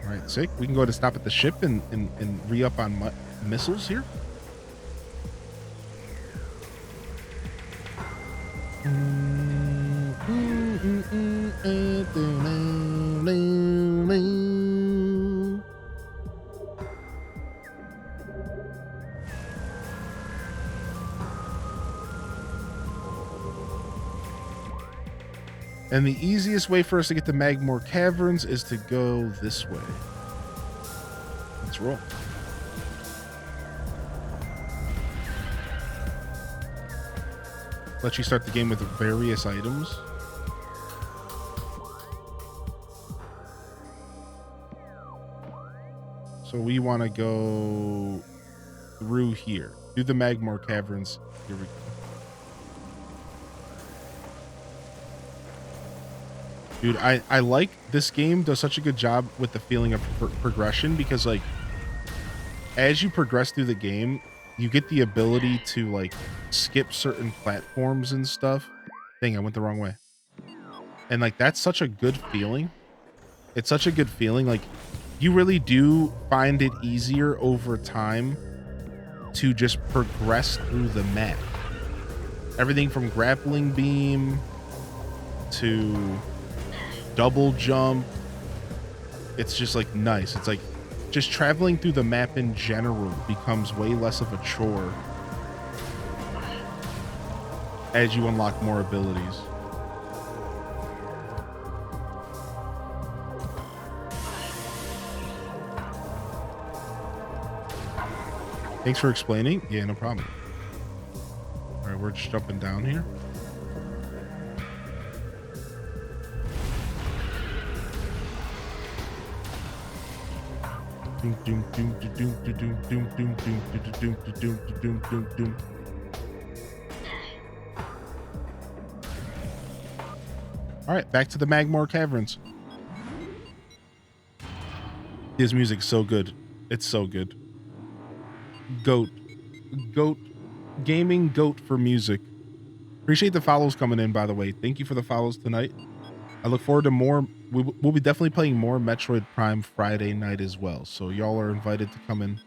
All right, sick. We can go to stop at the ship and re-up on missiles here. And the easiest way for us to get to Magmore Caverns is to go this way. Let's roll. Let you start the game with various items. So we want to go through here. Do the Magmore Caverns. Here we go. Dude, I like this game does such a good job with the feeling of progression, because like as you progress through the game, you get the ability to like skip certain platforms and stuff. Dang, I went the wrong way. And like that's such a good feeling. It's such a good feeling. Like you really do find it easier over time to just progress through the map. Everything from grappling beam to double jump. It's just like nice. It's like just traveling through the map in general becomes way less of a chore as you unlock more abilities. Thanks for explaining. Yeah, no problem. All right, we're just jumping down here. All right, back to the Magmore Caverns. His music's so good. It's so good. Goat gaming goat for music. Appreciate the follows coming in, by the way. Thank you for the follows tonight. I look forward to more. We'll be definitely playing more Metroid Prime Friday night as well. So y'all are invited to come in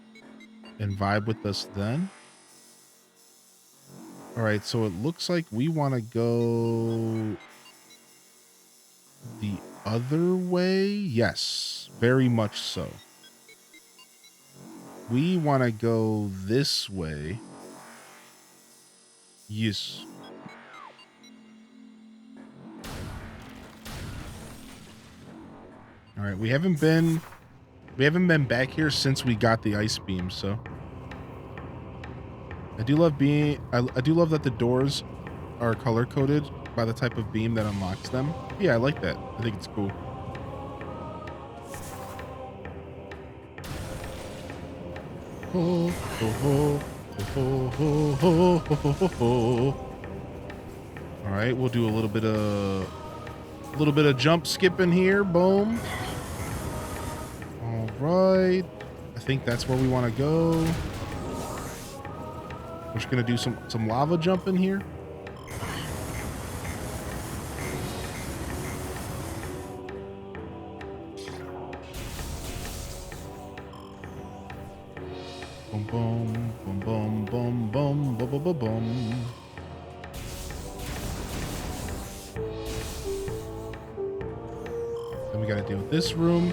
and vibe with us then. All right, so it looks like we want to go the other way. Yes, very much so. We want to go this way. Yes. All right, we haven't been back here since we got the ice beam, so I do love that the doors are color coded by the type of beam that unlocks them. Yeah, I like that. I think it's cool. All right, we'll do a little bit of jump skipping here. Boom. All right, I think that's where we want to go. We're just gonna do some lava jumping here. Boom, boom, boom, boom, boom, boom, boom, boom, boom, boom. Then we got to deal with this room.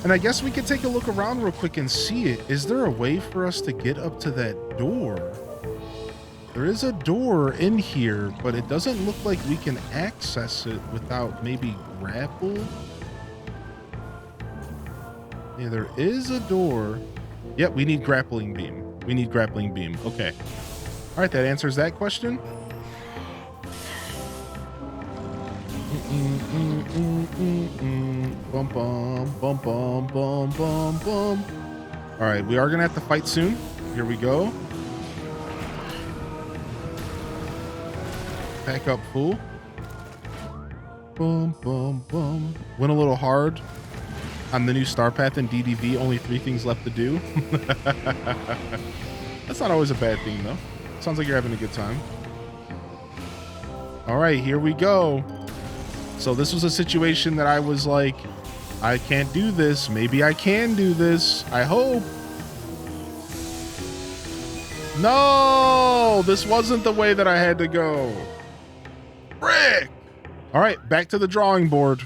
And I guess we could take a look around real quick and see it. Is there a way for us to get up to that door? There is a door in here, but it doesn't look like we can access it without maybe grapple. Yeah, there is a door. Yep, we need grappling beam. We need grappling beam. Okay. All right, that answers that question. Bum, bum, bum, bum, bum, bum, bum. All right, we are gonna have to fight soon. Here we go. Pack up full. Bum, bum, bum. Went a little hard on the new Star Path and DDV. Only 3 things left to do. That's not always a bad thing, though. Sounds like you're having a good time. All right, here we go. So this was a situation that I was like, I can't do this. Maybe I can do this. I hope. No, this wasn't the way that I had to go. Frick. All right, back to the drawing board.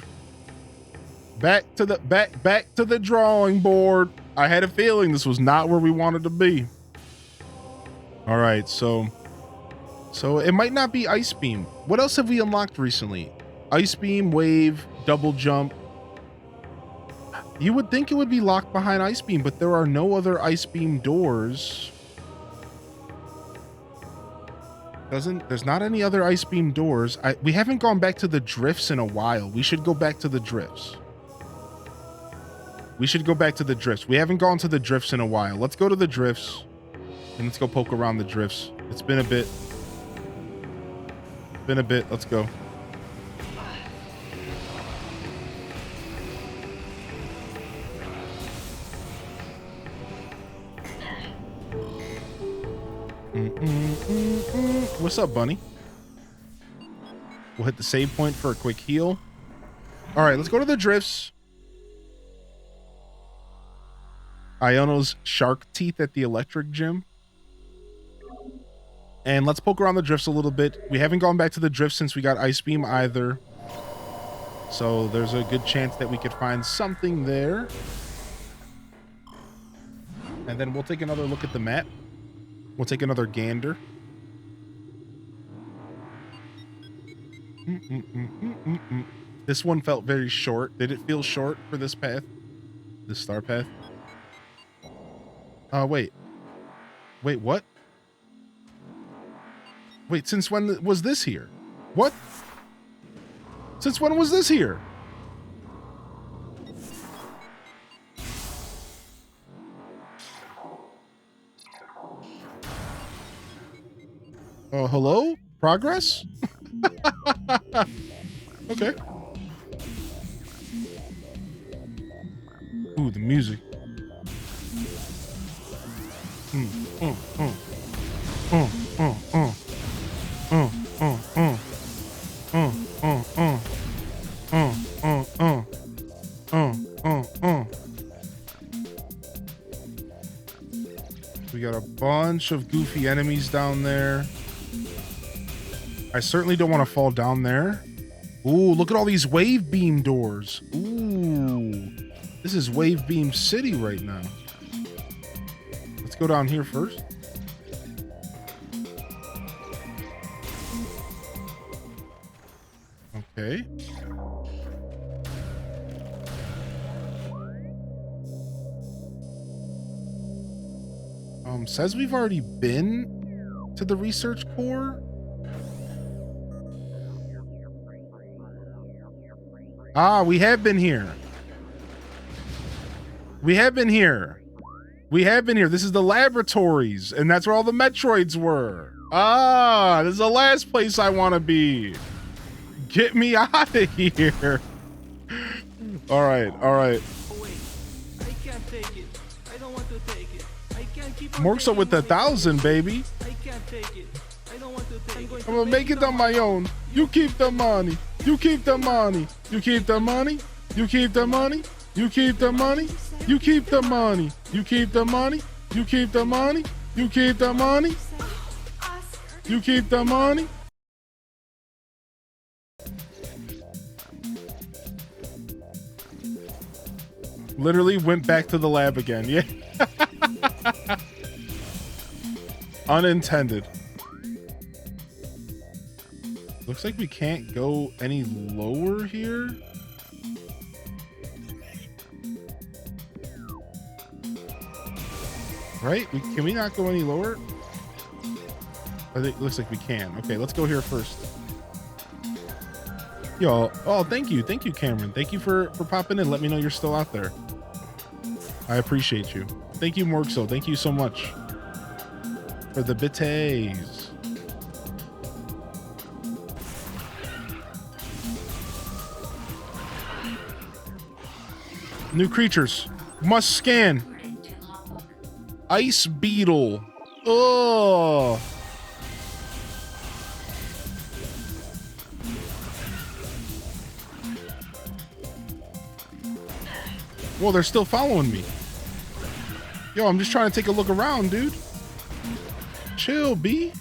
Back to the drawing board. I had a feeling this was not where we wanted to be. All right, so it might not be Ice Beam. What else have we unlocked recently? Ice Beam, Wave, Double Jump. You would think it would be locked behind Ice Beam, but there are no other Ice Beam doors. There's not any other Ice Beam doors. We haven't gone back to the drifts in a while. We should go back to the drifts. We haven't gone to the drifts in a while. Let's go to the drifts and let's go poke around the drifts. It's been a bit. Let's go. What's up, bunny? We'll hit the save point for a quick heal. All right, let's go to the drifts. Iono's shark teeth at the electric gym. And let's poke around the drifts a little bit. We haven't gone back to the drifts since we got Ice Beam either. So there's a good chance that we could find something there. And then we'll take another look at the map. We'll take another gander. This one felt very short. Did it feel short for this path? This star path? Wait. Wait, what? Wait, since when was this here? What? Since when was this here? Hello? Progress? Okay. Ooh, the music. We got a bunch of goofy enemies down there. I certainly don't want to fall down there. Ooh, look at all these wave beam doors. Ooh, this is wave beam city right now. Let's go down here first. Okay. Says we've already been to the research core. Ah, we have been here. We have been here. This is the laboratories, and that's where all the Metroids were. Ah, this is the last place I want to be. Get me out of here. All right. Morkso with 1,000, baby. I'm gonna make it on my own. You keep the money. You keep the money. You keep the money. You keep the money. You keep the money. You keep the money. You keep the money. You keep the money. You keep the money. You keep the money. Literally went back to the lab again. Yeah. Unintended. Looks like we can't go any lower here. Right? Can we not go any lower? I think it looks like we can. Okay, let's go here first. Yo, oh, thank you, Cameron. Thank you for popping in. Let me know you're still out there. I appreciate you. Thank you, Morgso. Thank you so much for the bites. New creatures. Must scan. Ice beetle. Oh. Well, they're still following me. Yo, I'm just trying to take a look around, dude. Chill, B.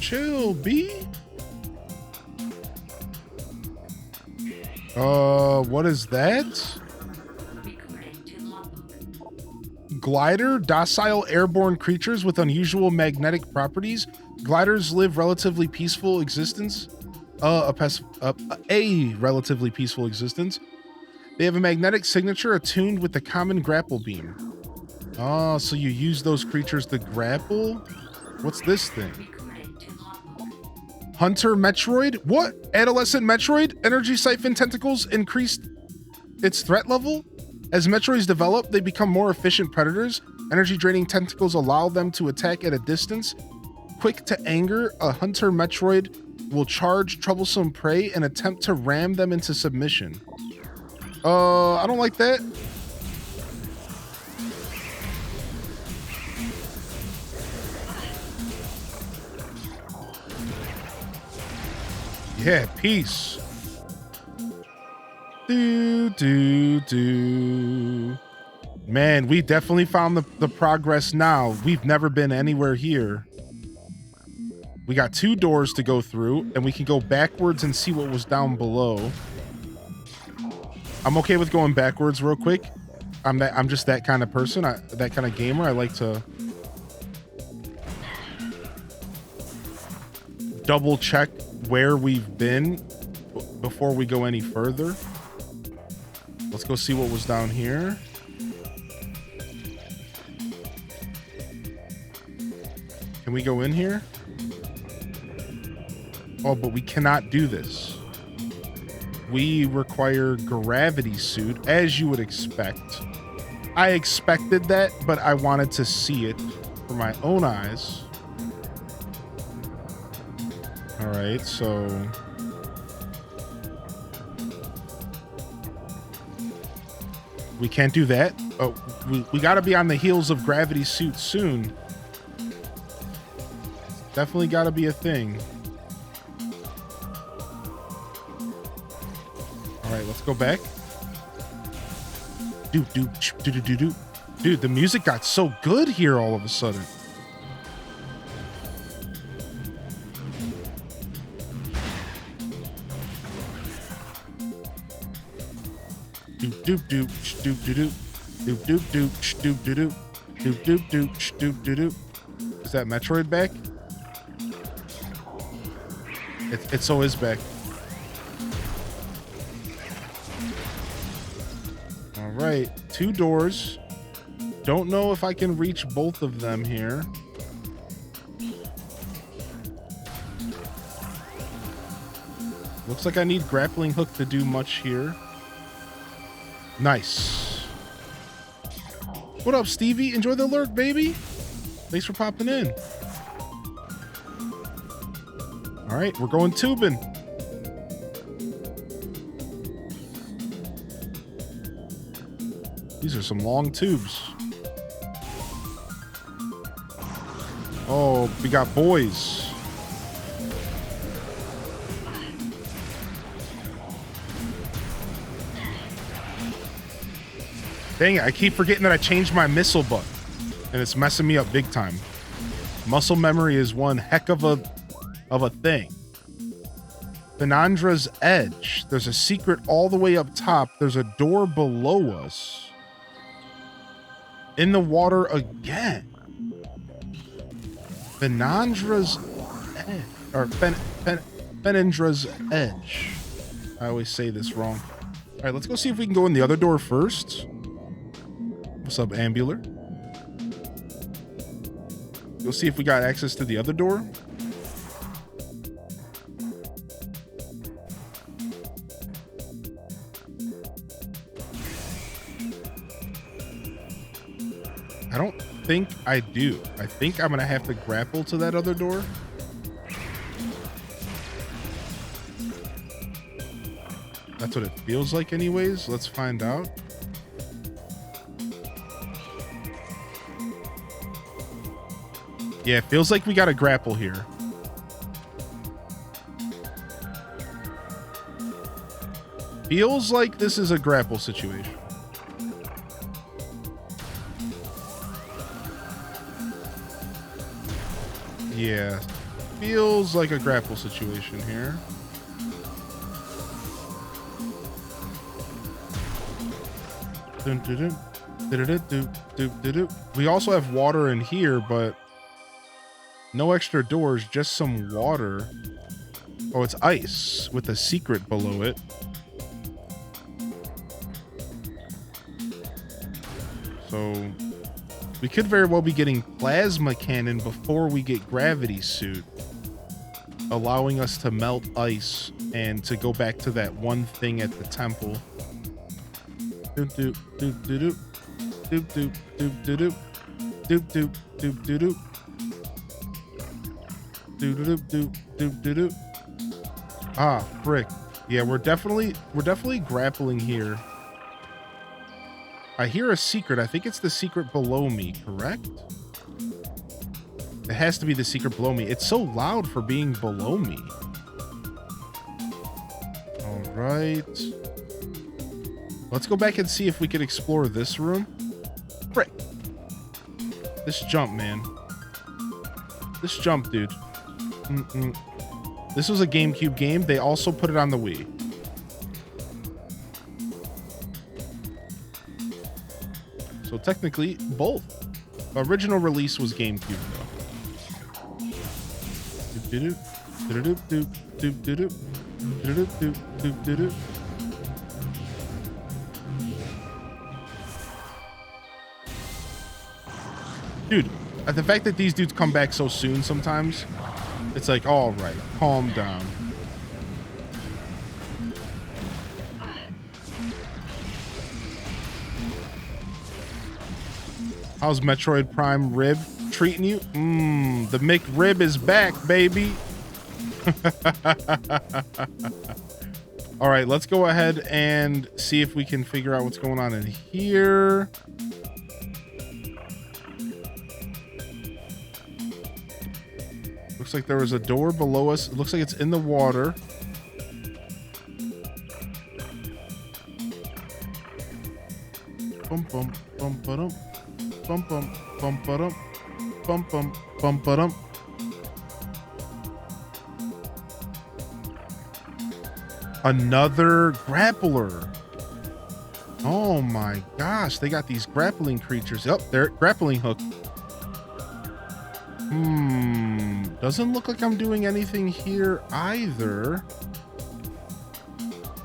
Chill, B. What is that? Glider, docile airborne creatures with unusual magnetic properties. Gliders live relatively peaceful existence. A relatively peaceful existence. They have a magnetic signature attuned with the common grapple beam. Oh, so you use those creatures to grapple? What's this thing? Hunter Metroid? What? Adolescent Metroid? Energy siphon tentacles increased its threat level? As Metroids develop, they become more efficient predators. Energy draining tentacles allow them to attack at a distance. Quick to anger, a Hunter Metroid will charge troublesome prey and attempt to ram them into submission. I don't like that. Yeah, peace. Man, we definitely found the progress now. We've never been anywhere here. We got 2 doors to go through, and we can go backwards and see what was down below. I'm okay with going backwards real quick. I'm just that kind of person. That kind of gamer. I like to double check where we've been before we go any further. Let's go see what was down here. Can we go in here? Oh, but we cannot do this. We require gravity suit, as you would expect. I expected that, but I wanted to see it for my own eyes. All right, so we can't do that. Oh, we got to be on the heels of gravity suit soon. Definitely got to be a thing. All right, let's go back. Dude, the music got so good here all of a sudden. Is that Metroid back? It so is back. All right, 2 doors. Don't know if I can reach both of them here. Looks like I need grappling hook to do much here. Nice. What up, Stevie? Enjoy the alert, baby. Thanks for popping in. All right, we're going tubing. These are some long tubes. Oh, we got boys. Dang it, I keep forgetting that I changed my missile button, and it's messing me up big time. Muscle memory is one heck of a thing. Fenandra's Edge. There's a secret all the way up top. There's a door below us. In the water again. Fenandra's Edge. Or Fenandra's Edge. I always say this wrong. All right, let's go see if we can go in the other door first. What's up, Ambular? We'll see if we got access to the other door. I don't think I do. I think I'm gonna have to grapple to that other door. That's what it feels like anyways. Let's find out. Yeah, it feels like we got to grapple here. Feels like this is a grapple situation. Yeah, feels like a grapple situation here. We also have water in here, but no extra doors, just some water. Oh, it's ice with a secret below it. So we could very well be getting plasma cannon before we get gravity suit, allowing us to melt ice and to go back to that one thing at the temple. Doop doop doop doop doop doop doop doop doop doop doop doop doop doop doop doop. Ah, frick. Yeah, we're definitely grappling here. I hear a secret. I think it's the secret below me, correct? It has to be the secret below me. It's so loud for being below me. All right. Let's go back and see if we can explore this room. Frick. This jump, man. This jump, dude. This was a GameCube game. They also put it on the Wii. So technically, both. The original release was GameCube, though. Dude, the fact that these dudes come back so soon sometimes, it's like, all right, calm down. How's Metroid Prime Rib treating you? The McRib is back, baby. All right, let's go ahead and see if we can figure out what's going on in here. Looks like there was a door below us. It looks like it's in the water. Bum bum bum ba-dum. Bum bum bum ba-dum. Bum bum bum ba-dum. Another grappler. Oh my gosh, they got these grappling creatures. Yep, they're grappling hook. Doesn't look like I'm doing anything here either.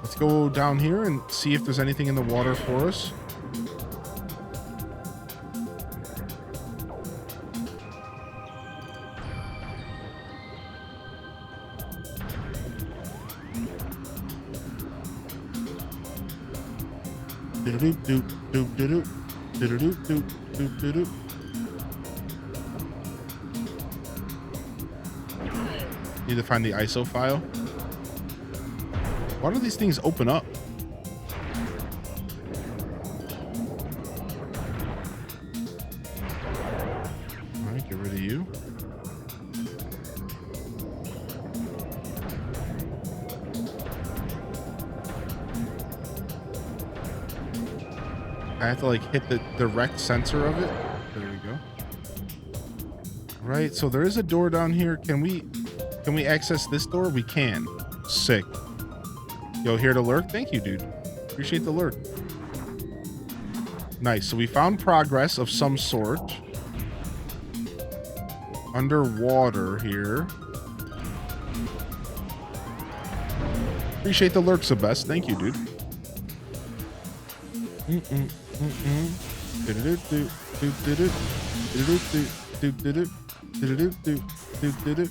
Let's go down here and see if there's anything in the water for us. Need to find the ISO file. Why do these things open up? All right, get rid of you. I have to like hit the direct sensor of it. There we go. Right, so there is a door down here. Can we access this door? We can. Sick. Yo, here to lurk? Thank you, dude. Appreciate the lurk. Nice. So we found progress of some sort. Underwater here. Appreciate the lurks the best. Thank you, dude. Do-do-do-do, do-do-do, do-do-do, do-do-do, do-do-do, do-do-do.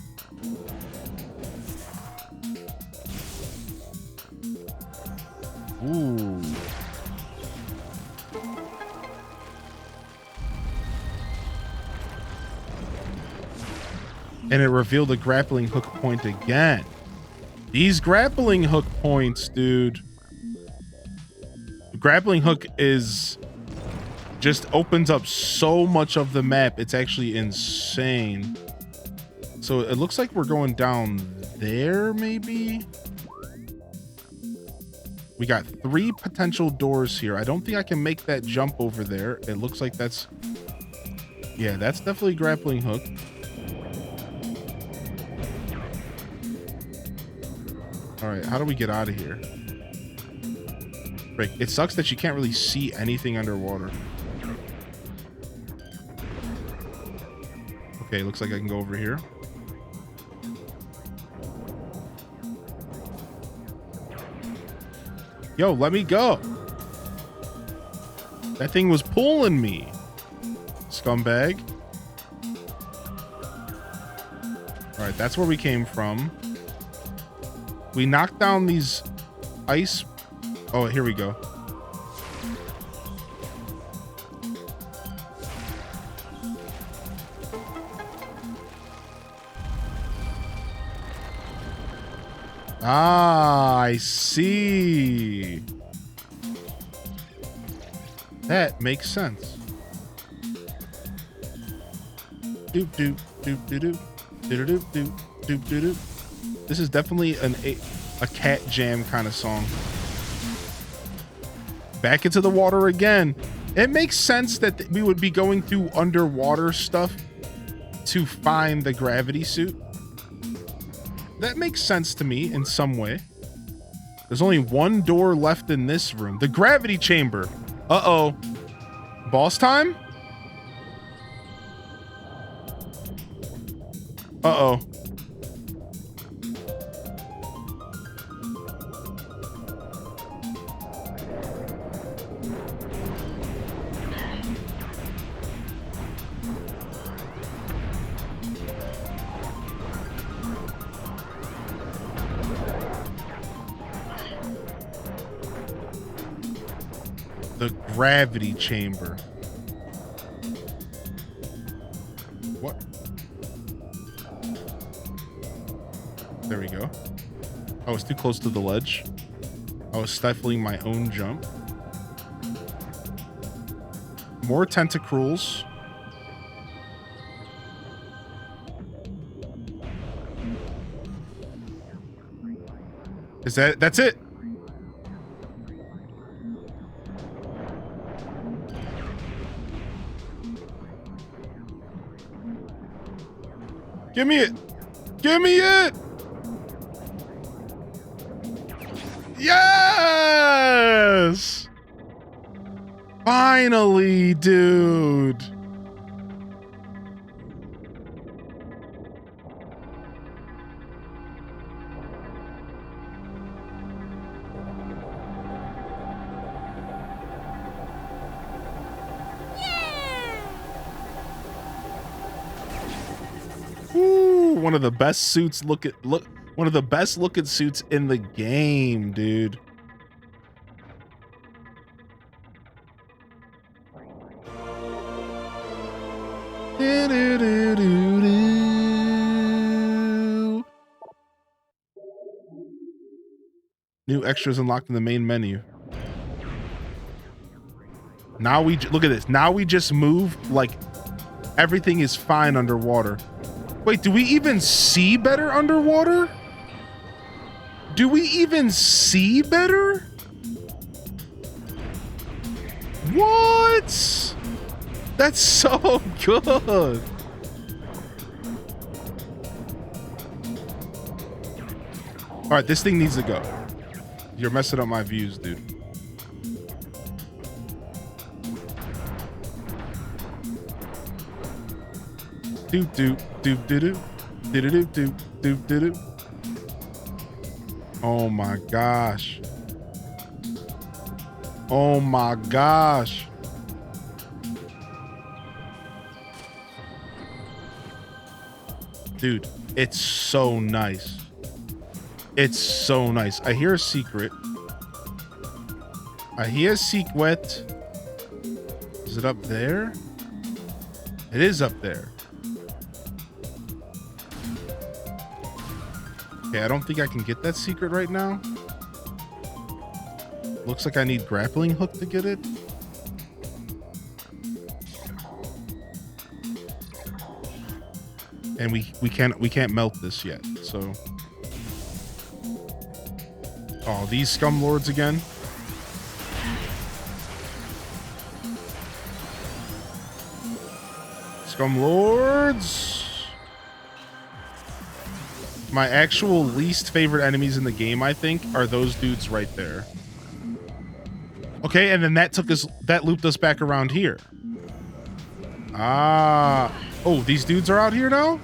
Ooh. And it revealed a grappling hook point again. These grappling hook points, dude. The grappling hook is just opens up so much of the map. It's actually insane. So it looks like we're going down there, maybe? We got 3 potential doors here. I don't think I can make that jump over there. It looks like that's... Yeah, that's definitely grappling hook. All right, how do we get out of here? Right, it sucks that you can't really see anything underwater. Okay, looks like I can go over here. Yo, let me go. That thing was pulling me. Scumbag. All right, that's where we came from. We knocked down these ice. Oh, here we go. Ah, I see. That makes sense. Doop doop doop doop doop doop doop doop doop doop. This is definitely a cat jam kind of song. Back into the water again. It makes sense that we would be going through underwater stuff to find the gravity suit. That makes sense to me in some way. There's only 1 door left in this room. The gravity chamber. Uh-oh. Boss time? Uh-oh. The gravity chamber. What? There we go. I was too close to the ledge. I was stifling my own jump. More tentacles. That's it? Give me it! Give me it! Yes! Finally, dude. Ooh, one of the best suits one of the best looking suits in the game, dude. New extras unlocked in the main menu. Now look at this. Now we just move like everything is fine underwater. Wait, do we even see better underwater? Do we even see better? What? That's so good. All right, this thing needs to go. You're messing up my views, dude. Doop doop doop doop doop doop doop doop doop. Oh my gosh. Oh my gosh. Dude, it's so nice. It's so nice. I hear a secret. I hear a secret. Is it up there? It is up there. Okay, I don't think I can get that secret right now. Looks like I need grappling hook to get it. And we can't melt this yet, so. Oh, these scum lords again. Scum lords. My actual least favorite enemies in the game, I think, are those dudes right there. Okay, and then that looped us back around here. Ah. Oh, these dudes are out here now?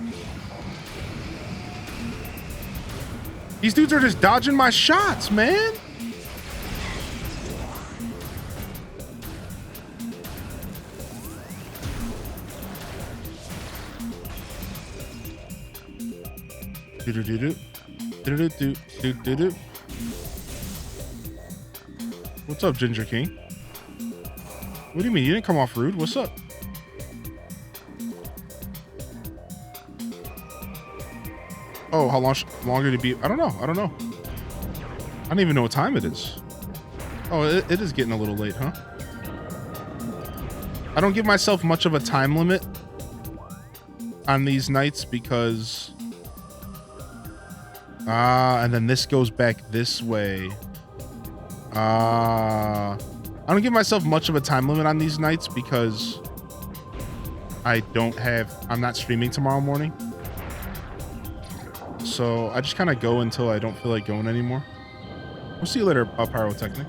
These dudes are just dodging my shots, man. What's up, Ginger King? What do you mean? You didn't come off rude. What's up? Oh, how longer to be? I don't know. I don't even know what time it is. Oh, it is getting a little late, huh? I don't give myself much of a time limit on these nights because... and then this goes back this way. I don't give myself much of a time limit on these nights because I'm not streaming tomorrow morning. So I just kind of go until I don't feel like going anymore. We'll see you later, Pyrotechnic.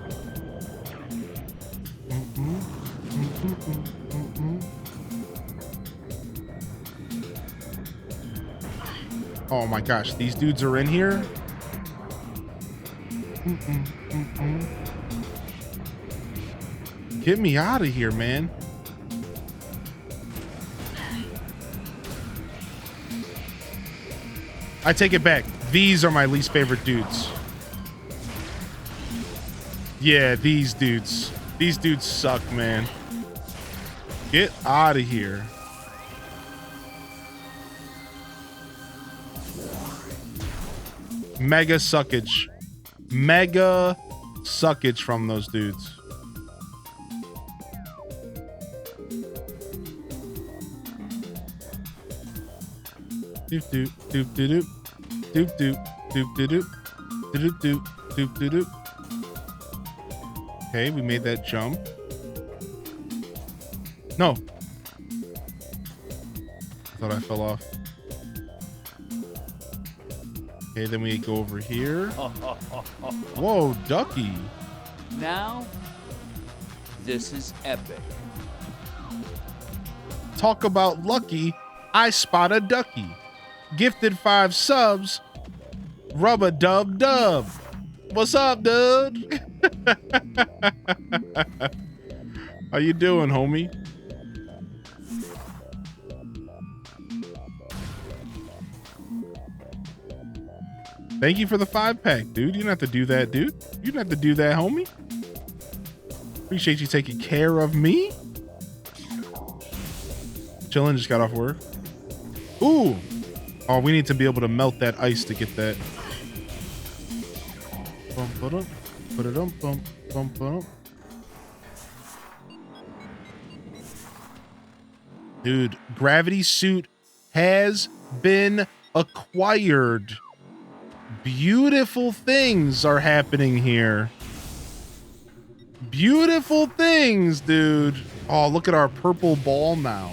Oh my gosh, these dudes are in here. Get me out of here, man. I take it back. These are my least favorite dudes. Yeah, these dudes. These dudes suck, man. Get out of here. Mega suckage. Mega suckage from those dudes. Doop doop doop doop doop doop doop doop doop doop doop doop doop. Okay, we made that jump. No. I thought I fell off. Okay, then we go over here. Whoa, ducky. Now, this is epic. Talk about lucky. I spot a ducky. Gifted 5 subs. Rubber dub dub. What's up, dude? How you doing, homie? Thank you for the 5-pack, dude. You didn't have to do that, dude. You didn't have to do that, homie. Appreciate you taking care of me. Chillin', just got off work. Ooh. Oh, we need to be able to melt that ice to get that. Dude, gravity suit has been acquired. Beautiful things are happening here. Beautiful things, dude. Oh, look at our purple ball now.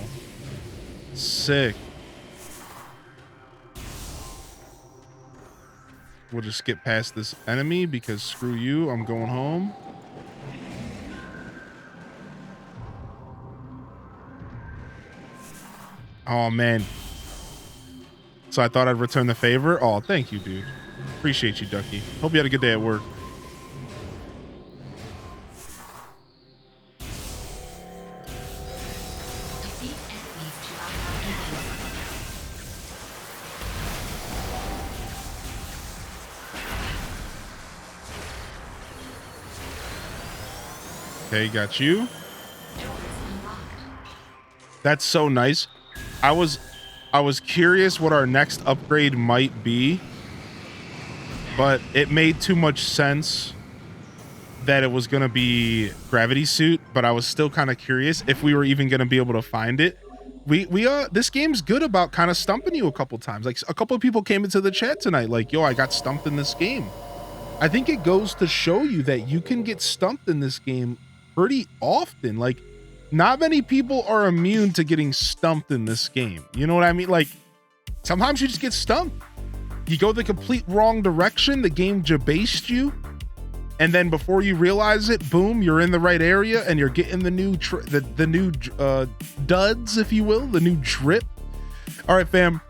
Sick. We'll just skip past this enemy because screw you, I'm going home. Oh, man. So I thought I'd return the favor. Oh, thank you, dude. Appreciate you, Ducky. Hope you had a good day at work. Okay, got you. That's so nice. I was curious what our next upgrade might be, but it made too much sense that it was going to be gravity suit, but I was still kind of curious if we were even going to be able to find it. This game's good about kind of stumping you a couple times. Like a couple of people came into the chat tonight like, yo, I got stumped in this game. I think it goes to show you that you can get stumped in this game pretty often. Like, not many people are immune to getting stumped in this game. You know what I mean? Like, sometimes you just get stumped. You go the complete wrong direction, the game jabased you, and then before you realize it, boom, you're in the right area and you're getting the new duds, if you will, the new drip. All right, fam,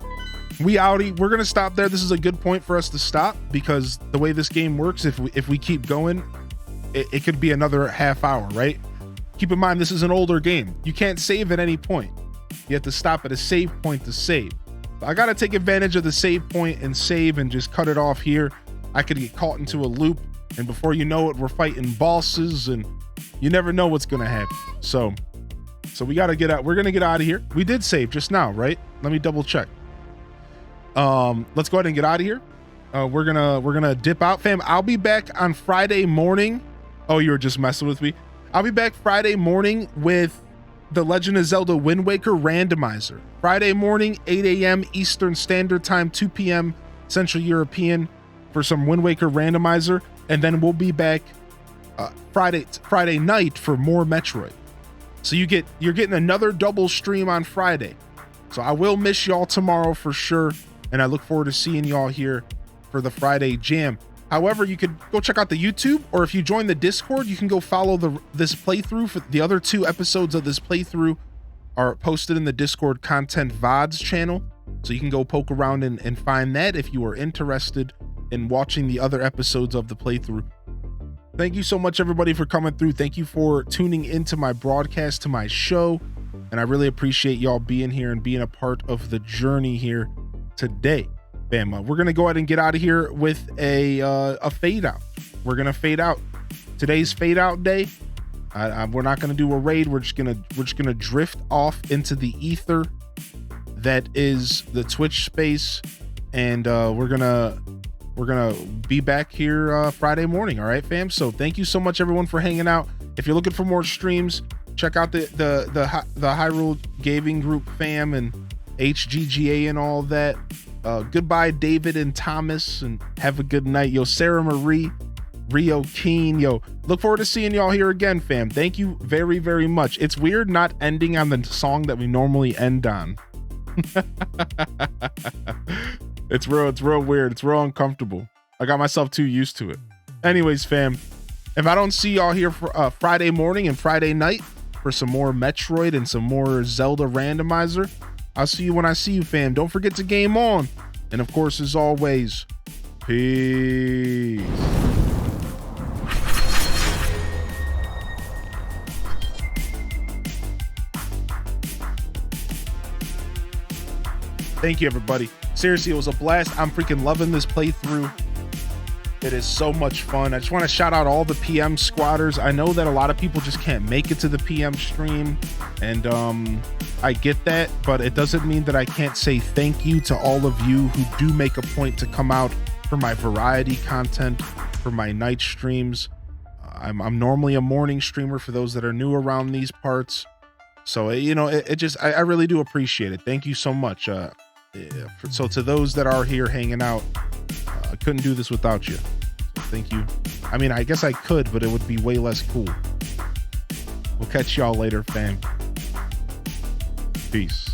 we outie. We're gonna stop there. This is a good point for us to stop because the way this game works, if we keep going, it could be another half hour, right? Keep in mind, this is an older game. You can't save at any point. You have to stop at a save point to save. I gotta take advantage of the save point and save and just cut it off here. I could get caught into a loop, and before you know it, we're fighting bosses, and you never know what's gonna happen. So we gotta get out. We're gonna get out of here. We did save just now, right? Let me double check. Let's go ahead and get out of here. We're gonna dip out, fam. I'll be back on Friday morning. Oh, you were just messing with me. I'll be back Friday morning with the Legend of Zelda Wind Waker randomizer. Friday morning, 8 a.m. Eastern Standard Time, 2 p.m. Central European for some Wind Waker randomizer. And then we'll be back Friday night for more Metroid. So you're getting another double stream on Friday. So I will miss y'all tomorrow for sure. And I look forward to seeing y'all here for the Friday jam. However, you could go check out the YouTube, or if you join the Discord, you can go follow this playthrough. For the other 2 episodes of this playthrough are posted in the Discord Content VODs channel. So you can go poke around and find that if you are interested in watching the other episodes of the playthrough. Thank you so much, everybody, for coming through. Thank you for tuning into my broadcast, to my show. And I really appreciate y'all being here and being a part of the journey here today. Bama, we're gonna go ahead and get out of here with a fade out. We're gonna fade out. Today's fade out day. We're not gonna do a raid. We're just gonna drift off into the ether that is the Twitch space, and we're gonna be back here Friday morning. All right, fam. So thank you so much, everyone, for hanging out. If you're looking for more streams, check out the Hyrule Gaming Group fam and HGGA and all that. Goodbye, David and Thomas, and have a good night. Yo, Sarah Marie, Rio Keen. Yo, look forward to seeing y'all here again, fam. Thank you very, very much. It's weird not ending on the song that we normally end on. It's real weird. It's real uncomfortable. I got myself too used to it. Anyways, fam, if I don't see y'all here for Friday morning and Friday night for some more Metroid and some more Zelda randomizer, I'll see you when I see you, fam. Don't forget to game on. And of course, as always, peace. Thank you, everybody. Seriously, it was a blast. I'm freaking loving this playthrough. It is so much fun. I just want to shout out all the PM squatters. I know that a lot of people just can't make it to the PM stream, and I get that, but it doesn't mean that I can't say thank you to all of you who do make a point to come out for my variety content, for my night streams. I'm normally a morning streamer for those that are new around these parts. So, you know, I really do appreciate it. Thank you so much. So to those that are here hanging out, I couldn't do this without you. So thank you. I mean, I guess I could, but it would be way less cool. We'll catch y'all later, fam. Peace.